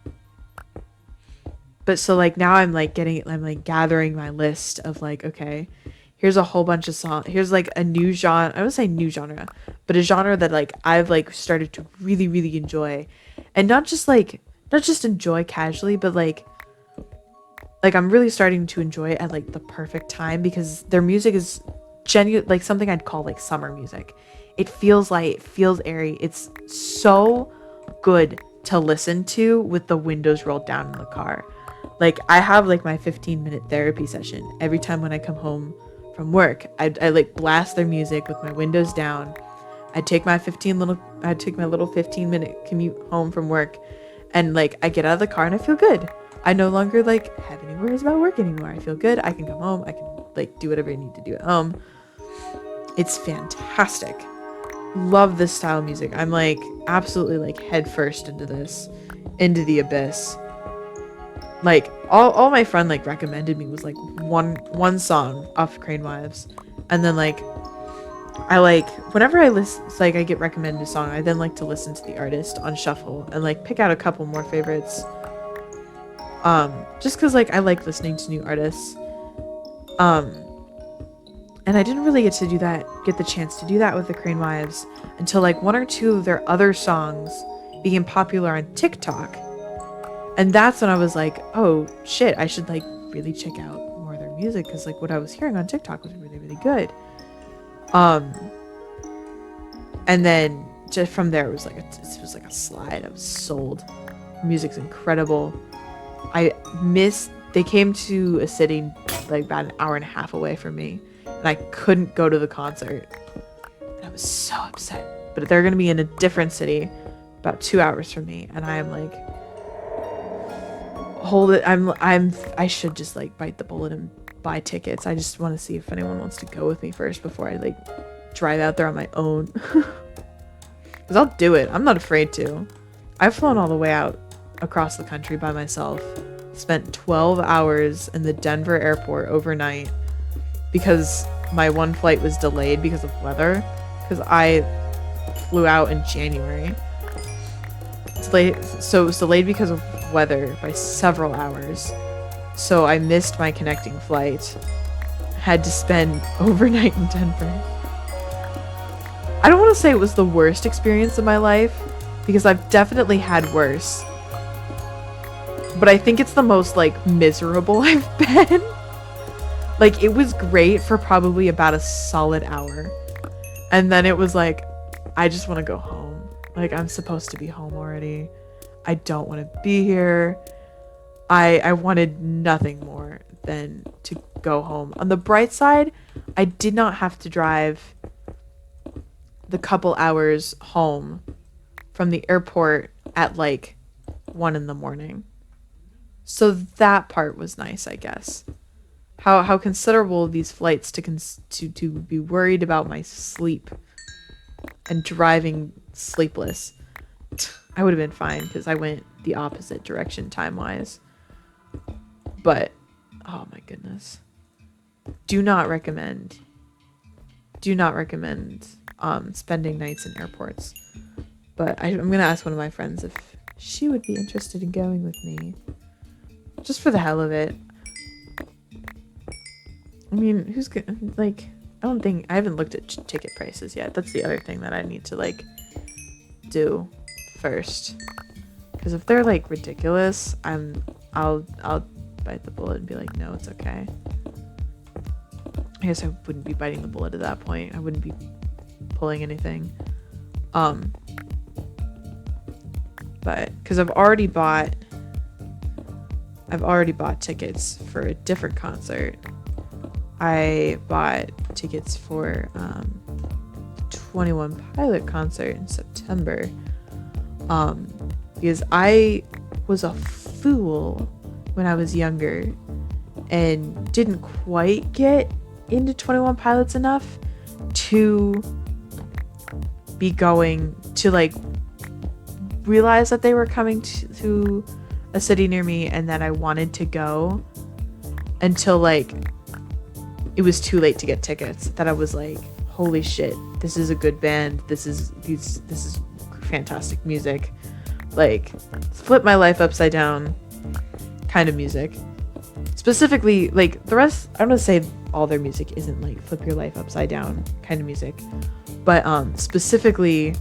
but so like now I'm like gathering my list of like, okay, here's a whole bunch of songs. Here's like a new genre. I would say new genre, but a genre that like I've like started to really, really enjoy, and not just enjoy casually, but like I'm really starting to enjoy it at like the perfect time, because their music is genuine, like something I'd call like summer music. It feels light, it feels airy. It's so good to listen to with the windows rolled down in the car. Like I have like my 15-minute therapy session every time when I come home from work. I like blast their music with my windows down. I'd take my little 15-minute commute home from work, and like I get out of the car and I feel good. I no longer like have any worries about work anymore. I feel good. I can come home. I can like do whatever I need to do at home. It's fantastic. Love this style of music. I'm like absolutely like head first into this, into the abyss. Like all my friend like recommended me was like one song off Crane Wives, and then like I like whenever I listen, it's like I get recommended a song, I then like to listen to the artist on shuffle and like pick out a couple more favorites. Just because like I like listening to new artists. And I didn't really get the chance to do that with the Crane Wives until like one or two of their other songs became popular on TikTok. And that's when I was like, oh shit, I should like really check out more of their music, because like what I was hearing on TikTok was really, really good. And then just from there it was like a slide. I was sold. Music's incredible. They came to a city like about an hour and a half away from me, and I couldn't go to the concert. And I was so upset. But they're gonna be in a different city about 2 hours from me, and I am like, hold it. I should just like bite the bullet and buy tickets. I just want to see if anyone wants to go with me first before I like drive out there on my own. Because I'll do it. I'm not afraid to. I've flown all the way out across the country by myself. Spent 12 hours in the Denver airport overnight because my one flight was delayed because of weather. Because I flew out in January. So it was delayed because of weather by several hours. So I missed my connecting flight. Had to spend overnight in Denver. I don't want to say it was the worst experience of my life, because I've definitely had worse. But I think it's the most like miserable I've been. Like it was great for probably about a solid hour. And then it was like, I just want to go home. Like I'm supposed to be home already. I don't want to be here. I wanted nothing more than to go home. On the bright side, I did not have to drive the couple hours home from the airport at like 1 a.m. So that part was nice, I guess. How considerable these flights to be worried about my sleep and driving sleepless. I would have been fine because I went the opposite direction time-wise. But, oh my goodness. Do not recommend spending nights in airports. But I'm going to ask one of my friends if she would be interested in going with me. Just for the hell of it. I mean, who's good? Like, I haven't looked at ticket prices yet. That's the other thing that I need to, like, do first. Because if they're, like, ridiculous, I'll bite the bullet and be like, no, it's okay. I guess I wouldn't be biting the bullet at that point. I wouldn't be pulling anything. But, because I've already bought tickets for a different concert. I bought tickets for the 21 Pilot concert in September. Because I was a fool when I was younger and didn't quite get into 21 Pilots enough to be going to like realize that they were coming to a city near me and that I wanted to go until like it was too late to get tickets. That I was like, holy shit, this is a good band. This is fantastic music. Like, flip my life upside down kind of music. Specifically, like, the rest, I'm gonna say all their music isn't like flip your life upside down kind of music, but specifically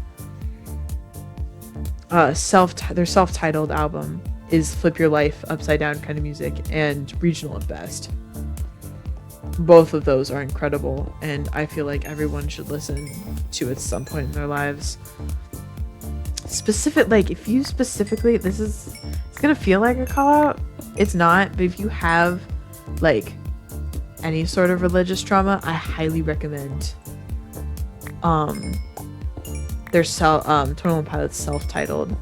their self-titled album is flip your life upside down kind of music, and Regional at Best. Both of those are incredible, and I feel like everyone should listen to at some point in their lives. Like, if you specifically, it's gonna feel like a call out. It's not, but if you have like any sort of religious trauma, I highly recommend their 21 Pilots self-titled.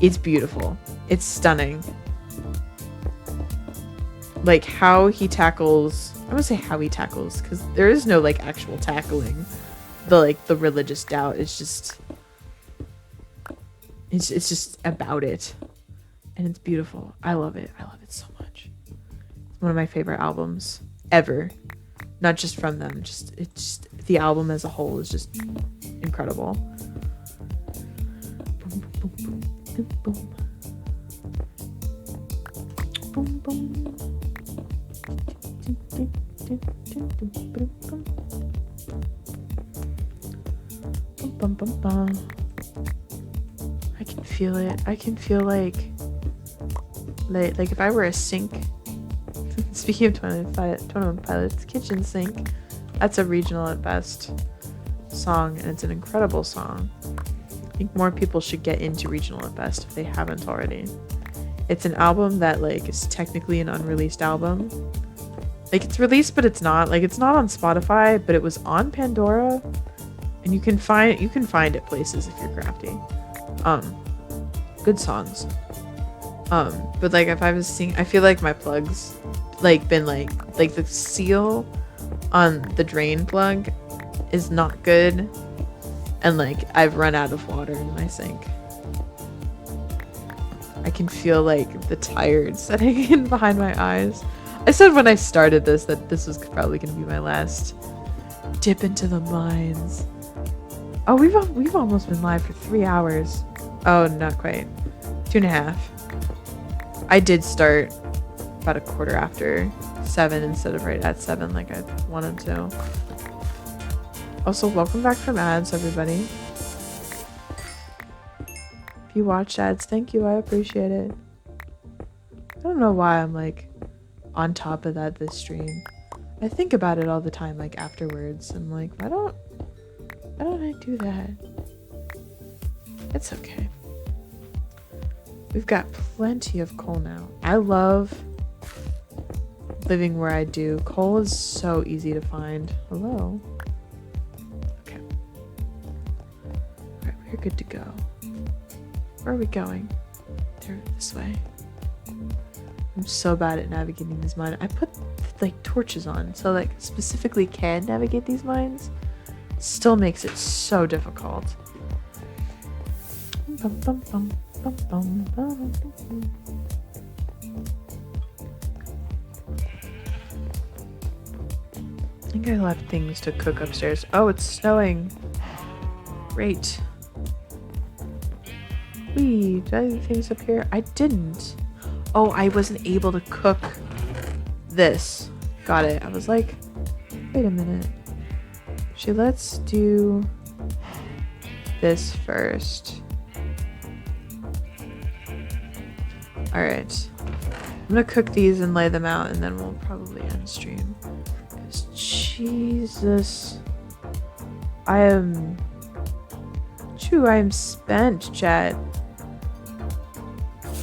It's beautiful. It's stunning. Like, how he tackles, I'm gonna say how he tackles, because there is no like actual tackling the religious doubt. It's just about it, and it's beautiful. I love it so much. It's one of my favorite albums ever, not just from them, just the album as a whole is just incredible. Boom, boom, boom, boom, boom, boom. Bum, bum, bum. I can feel it. I can feel like if I were a sink. Speaking of 21 Pilots, kitchen sink. That's a Regional at Best song, and it's an incredible song. I think more people should get into Regional at Best if they haven't already. It's an album that like is technically an unreleased album. Like, it's released, but it's not. Like, it's not on Spotify, but it was on Pandora, and you can find it places if you're crafty. Good songs. But like, if I was singing, I feel like my plugs like been like the seal on the drain plug is not good, and like I've run out of water in my sink. I can feel like the tired setting in behind my eyes. I said when I started this that this was probably going to be my last dip into the mines. Oh, we've almost been live for 3 hours. Oh, not quite. 2.5. I did start about a quarter after 7 instead of right at 7 like I wanted to. Also, welcome back from ads, everybody. If you watch ads, thank you. I appreciate it. I don't know why I'm like on top of that this stream. I think about it all the time, like afterwards. I'm like, why don't I do that? It's okay. We've got plenty of coal now. I love living where I do. Coal is so easy to find. Hello. Okay. Alright, we're good to go. Where are we going? There, this way. I'm so bad at navigating these mines. I put like torches on, so like specifically can navigate these mines. It still makes it so difficult. Bum, bum, bum, bum, bum, bum, bum. I think I left things to cook upstairs. Oh, it's snowing. Great. Wee, did I leave things up here? I didn't. Oh, I wasn't able to cook this. Got it. I was like, wait a minute. Actually, let's do this first. Alright. I'm gonna cook these and lay them out, and then we'll probably end stream. Because Jesus. I am spent, chat.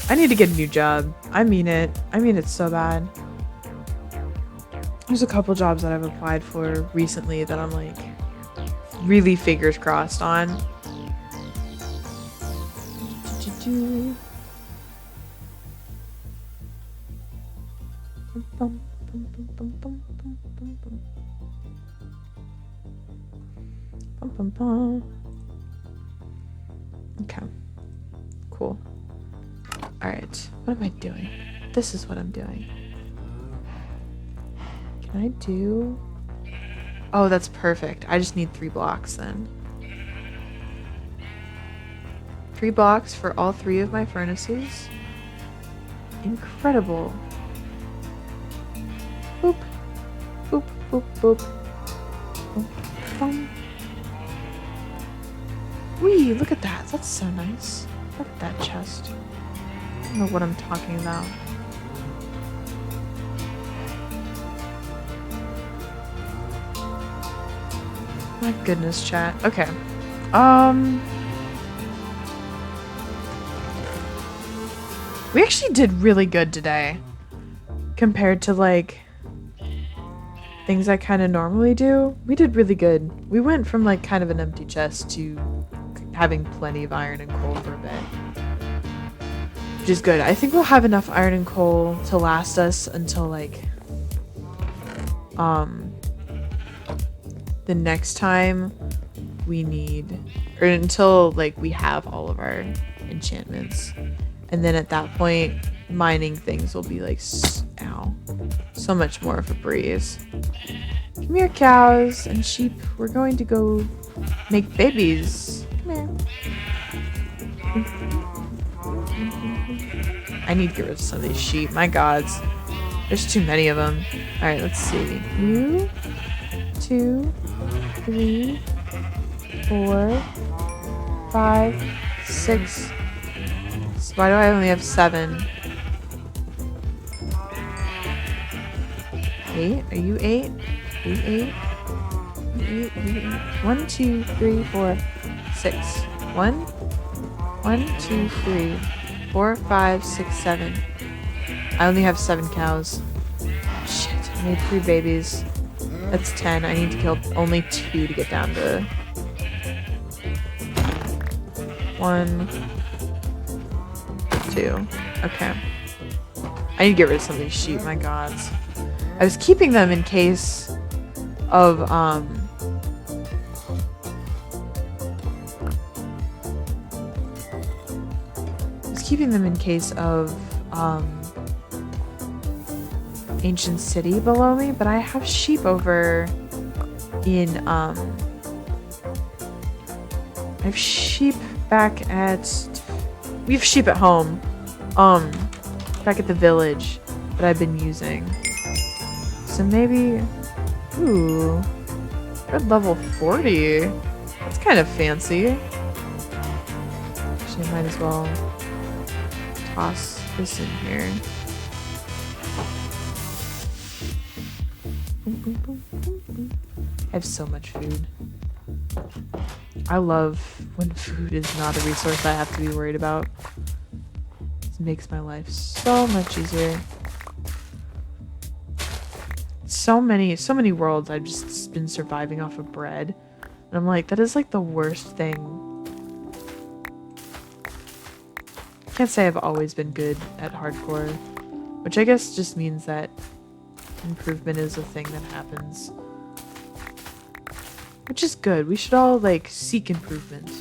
I need to get a new job. I mean it so bad. There's a couple jobs that I've applied for recently that I'm like really fingers crossed on. Okay. Cool. Alright, what am I doing? This is what I'm doing. Can I do Oh, that's perfect. I just need 3 blocks then. 3 blocks for all 3 of my furnaces. Incredible. Boop. Boop, boop, boop. Boop, boom. Whee, look at that. That's so nice. Look at that chest. I don't know what I'm talking about. My goodness, chat. Okay. We actually did really good today. Compared to, like, things I kind of normally do. We did really good. We went from, like, kind of an empty chest to having plenty of iron and coal for a bit. Which is good. I think we'll have enough iron and coal to last us until, like, the next time we need, or until, like, we have all of our enchantments. And then at that point, mining things will be, like, ow, so much more of a breeze. Come here, cows and sheep. We're going to go make babies. Come here. I need to get rid of some of these sheep. My gods. There's too many of them. Alright, let's see. 2, 3, 4, 5, 6. Why do I only have 7? 8? Are you 8? 8? 1, 2, 3, 4, 6. 1, 2, 3, 4, 5, 6, 7. I only have 7 cows. Shit, I made 3 babies. That's 10. I need to kill only 2 to get down to 1, 2. Okay. I need to get rid of some of these sheep, my gods. I was keeping them in case of, Ancient City below me, but I have sheep over in, I have sheep back at, we have sheep at home, back at the village that I've been using. So maybe, ooh, we're at level 40. That's kind of fancy. Actually, I might as well toss this in here. I have so much food. I love when food is not a resource I have to be worried about. It makes my life so much easier. So many worlds I've just been surviving off of bread. And I'm like, that is like the worst thing. I can't say I've always been good at hardcore, which I guess just means that improvement is a thing that happens. Which is good. We should all, like, seek improvement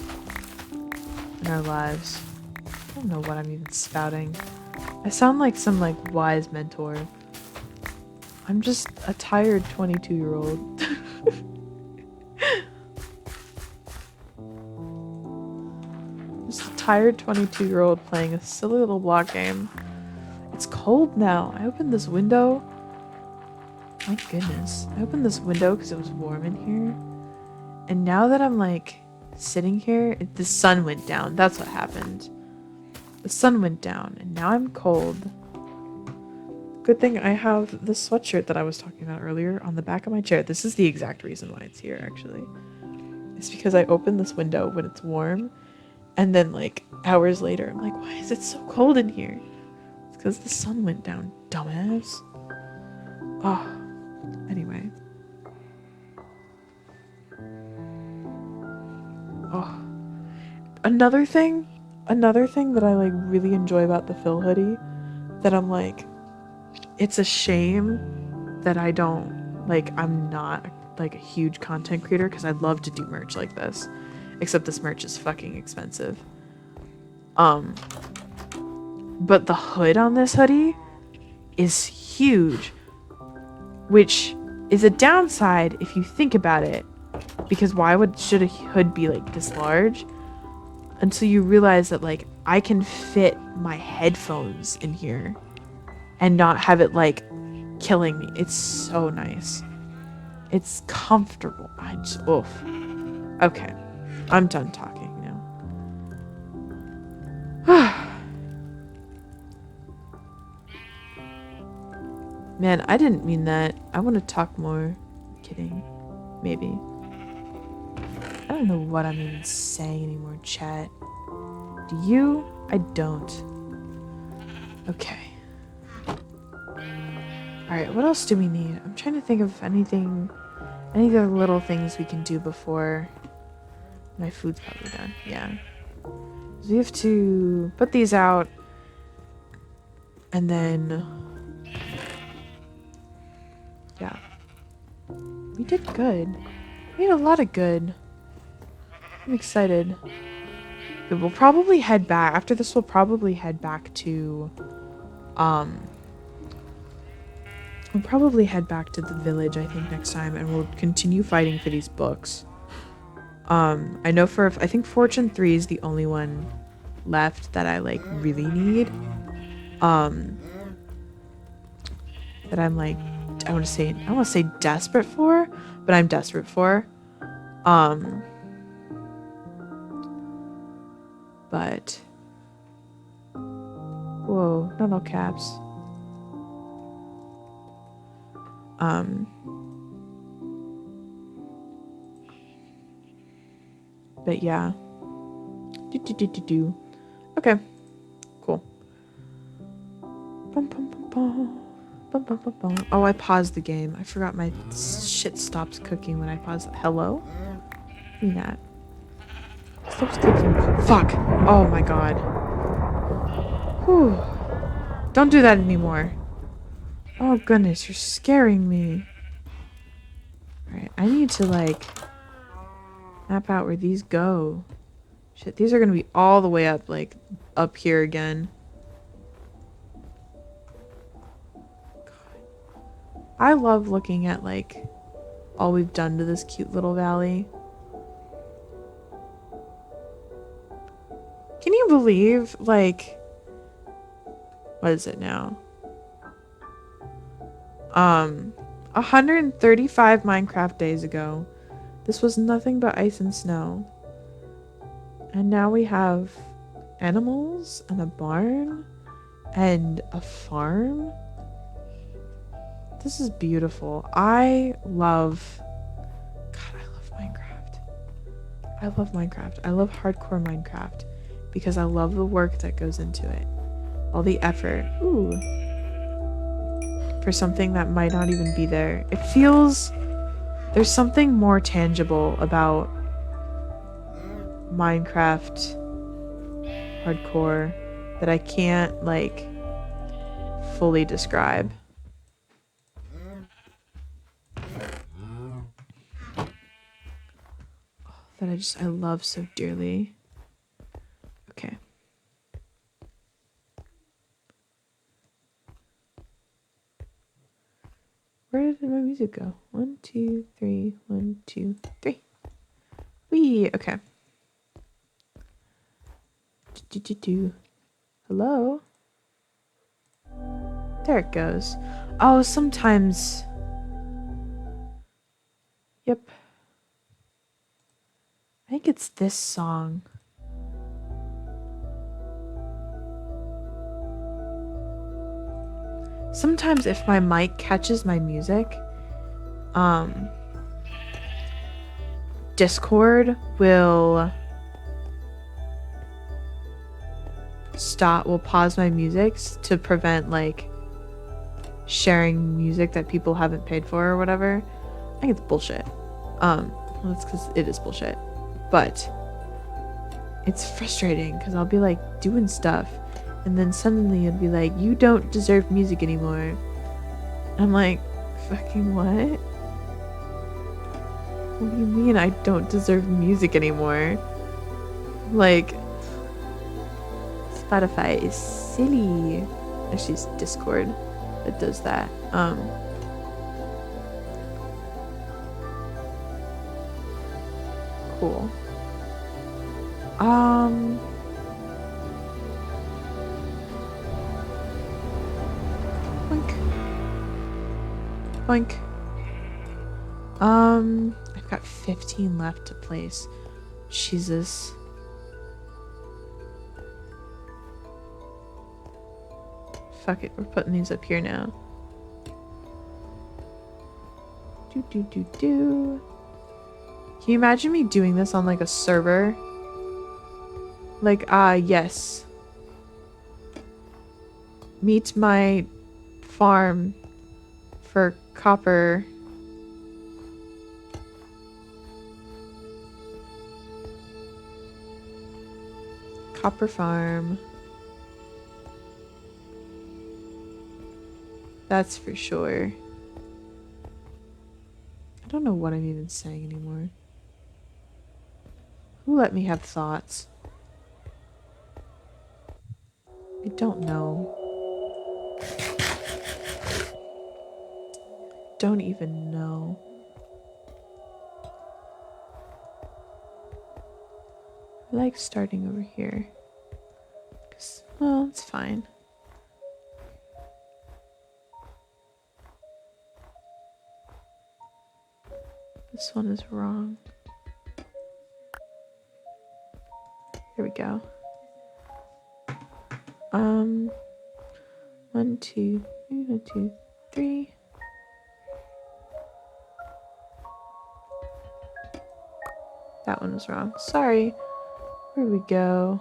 in our lives. I don't know what I'm even spouting. I sound like some, like, wise mentor. I'm just a tired 22-year-old. Just a tired 22-year-old playing a silly little block game. It's cold now. I opened this window. My goodness. I opened this window because it was warm in here. And now that I'm, like, sitting here, the sun went down. That's what happened. The sun went down, and now I'm cold. Good thing I have the sweatshirt that I was talking about earlier on the back of my chair. This is the exact reason why it's here, actually. It's because I opened this window when it's warm, and then, like, hours later, I'm like, why is it so cold in here? It's because the sun went down, dumbass. Oh, anyway. Oh, another thing that I, like, really enjoy about the Phil hoodie, that I'm like, it's a shame that I don't, like, I'm not, like, a huge content creator, because I'd love to do merch like this, except this merch is fucking expensive. But the hood on this hoodie is huge, which is a downside if you think about it. Because why should a hood be like this large? Until you realize that like I can fit my headphones in here and not have it like killing me. It's so nice. It's comfortable. Oof. Okay. I'm done talking now. Man, I didn't mean that. I want to talk more. I'm kidding. Maybe. I don't know what I'm even saying anymore, chat. Do you? I don't. Okay. Alright, what else do we need? I'm trying to think of any other little things we can do before my food's probably done. Yeah. So we have to put these out and then yeah. We did good. We had a lot of good. I'm excited. Okay, we'll probably head back. After this, we'll probably head back to, we'll probably head back to the village, I think, next time, and we'll continue fighting for these books. I know I think Fortune 3 is the only one left that I, like, really need. That I'm, like, I want to say desperate for, but I'm desperate for. But whoa, not all caps. But yeah. Okay. Cool. Oh, I paused the game. I forgot my shit stops cooking when I pause. Hello? Give me that. Stops cooking. Fuck. Oh my god. Whew. Don't do that anymore. Oh goodness, you're scaring me. Alright, I need to like map out where these go. Shit, these are gonna be all the way up, like, up here again. God. I love looking at, like, all we've done to this cute little valley. Can you believe, like, what is it now? 135 Minecraft days ago, this was nothing but ice and snow. And now we have animals and a barn and a farm. This is beautiful. I love Minecraft. I love Minecraft. I love hardcore Minecraft because I love the work that goes into it. All the effort. Ooh. For something that might not even be there. It feels... There's something more tangible about Minecraft hardcore that I can't, like, fully describe. That I love so dearly. Okay. Where did my music go? 1, 2, 3. 1, 2, 3. Wee. Okay. Hello? There it goes. Oh, sometimes... Yep. I think it's this song. Sometimes if my mic catches my music, Discord will pause my music to prevent, like, sharing music that people haven't paid for or whatever. I think it's bullshit. Well, that's because it is bullshit. But it's frustrating because I'll be, like, doing stuff and then suddenly it'll be like, you don't deserve music anymore. I'm like, fucking what? What do you mean I don't deserve music anymore? Like, Spotify is silly. Actually, it's Discord that does that. Cool. Boink. Boink. I've got 15 left to place. Jesus. Fuck it, we're putting these up here now. Do. Can you imagine me doing this on like a server? Like, yes. Meet my farm for copper. Copper farm. That's for sure. I don't know what I'm even saying anymore. Who let me have thoughts? I don't know. Don't even know. I like starting over here. 'Cause, well, it's fine. This one is wrong. Here we go. 1, 2, 1, 2, 3. That one was wrong. Sorry. Here we go.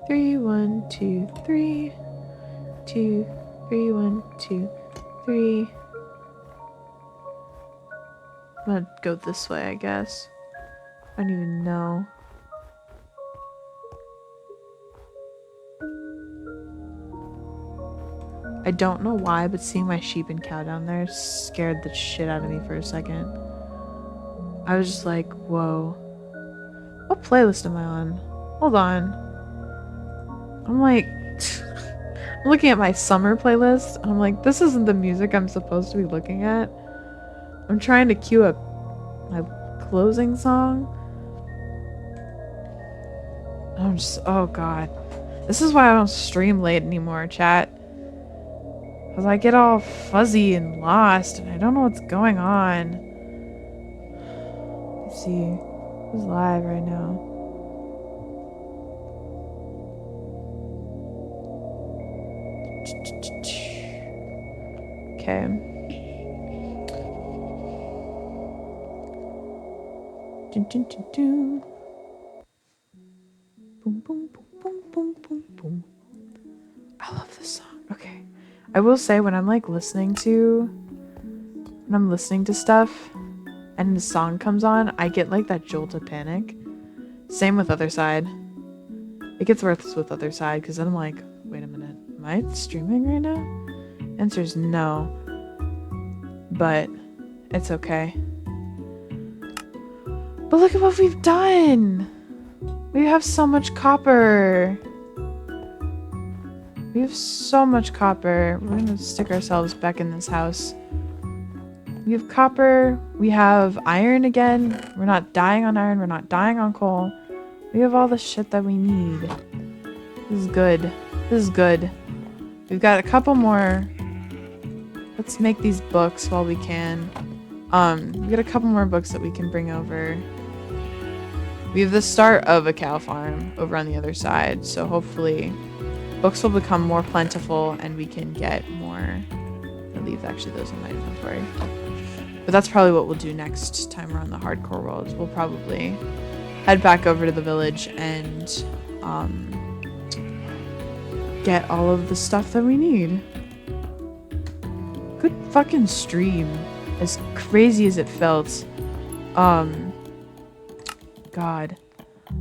Three, 1, 2, 3. 2, 3, 1, 2, 3. I'm gonna go this way, I guess. I don't even know. I don't know why, but seeing my sheep and cow down there scared the shit out of me for a second. I was just like, whoa. What playlist am I on? Hold on. I'm like... I'm looking at my summer playlist, and I'm like, this isn't the music I'm supposed to be looking at. I'm trying to cue up my closing song. I'm just... Oh, God. This is why I don't stream late anymore, chat. Because I get all fuzzy and lost, and I don't know what's going on. Let's see. Who's live right now? Okay. Boom, boom, boom, boom, boom, boom, boom. I love this song. Okay. I will say when I'm like listening to stuff and the song comes on, I get like that jolt of panic. Same with Other Side. It gets worse with Other Side because then I'm like, wait a minute, am I streaming right now? Answer is no. But it's okay. But look at what we've done! We have so much copper. We have so much copper. We're gonna stick ourselves back in this house. We have copper. We have iron again. We're not dying on iron. We're not dying on coal. We have all the shit that we need. This is good. This is good. We've got a couple more. Let's make these books while we can. We got a couple more books that we can bring over. We have the start of a cow farm over on the other side, so hopefully books will become more plentiful and we can get more. I'll leave actually those in my inventory. But that's probably what we'll do next time we're on the hardcore world. We'll probably head back over to the village and get all of the stuff that we need. Good fucking stream. As crazy as it felt. God.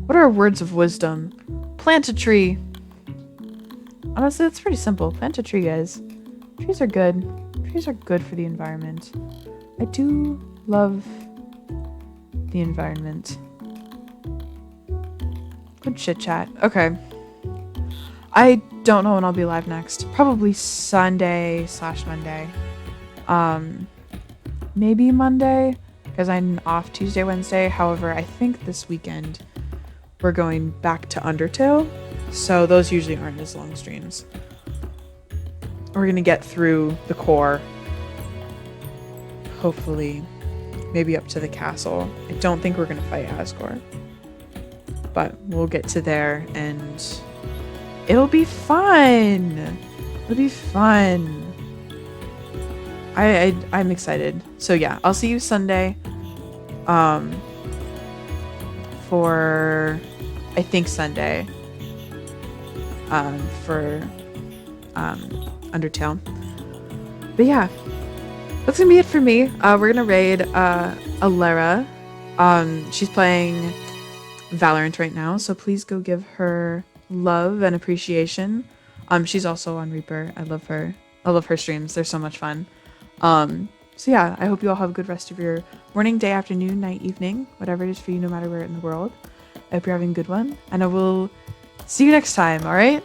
What are words of wisdom? Plant a tree. Honestly, it's pretty simple. Plant a tree, guys. Trees are good. Trees are good for the environment. I do love the environment. Good chit chat. Okay. I don't know when I'll be live next. Probably Sunday/Monday. Maybe Monday, because I'm off Tuesday, Wednesday. However, I think this weekend we're going back to Undertale, so those usually aren't as long streams. We're gonna get through the core, hopefully, maybe up to the castle. I don't think we're gonna fight Asgore, but we'll get to there and it'll be fun. It'll be fun. I'm excited. So yeah, I'll see you Sunday. For I think Sunday. For Undertale. But yeah, that's gonna be it for me. We're gonna raid Alera. She's playing Valorant right now, so please go give her love and appreciation. She's also on Reaper. I love her. I love her streams. They're so much fun. So yeah, I hope you all have a good rest of your morning, day, afternoon, night, evening, whatever it is for you, no matter where in the world. I hope you're having a good one, and I will see you next time. All right,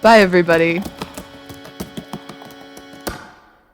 bye everybody.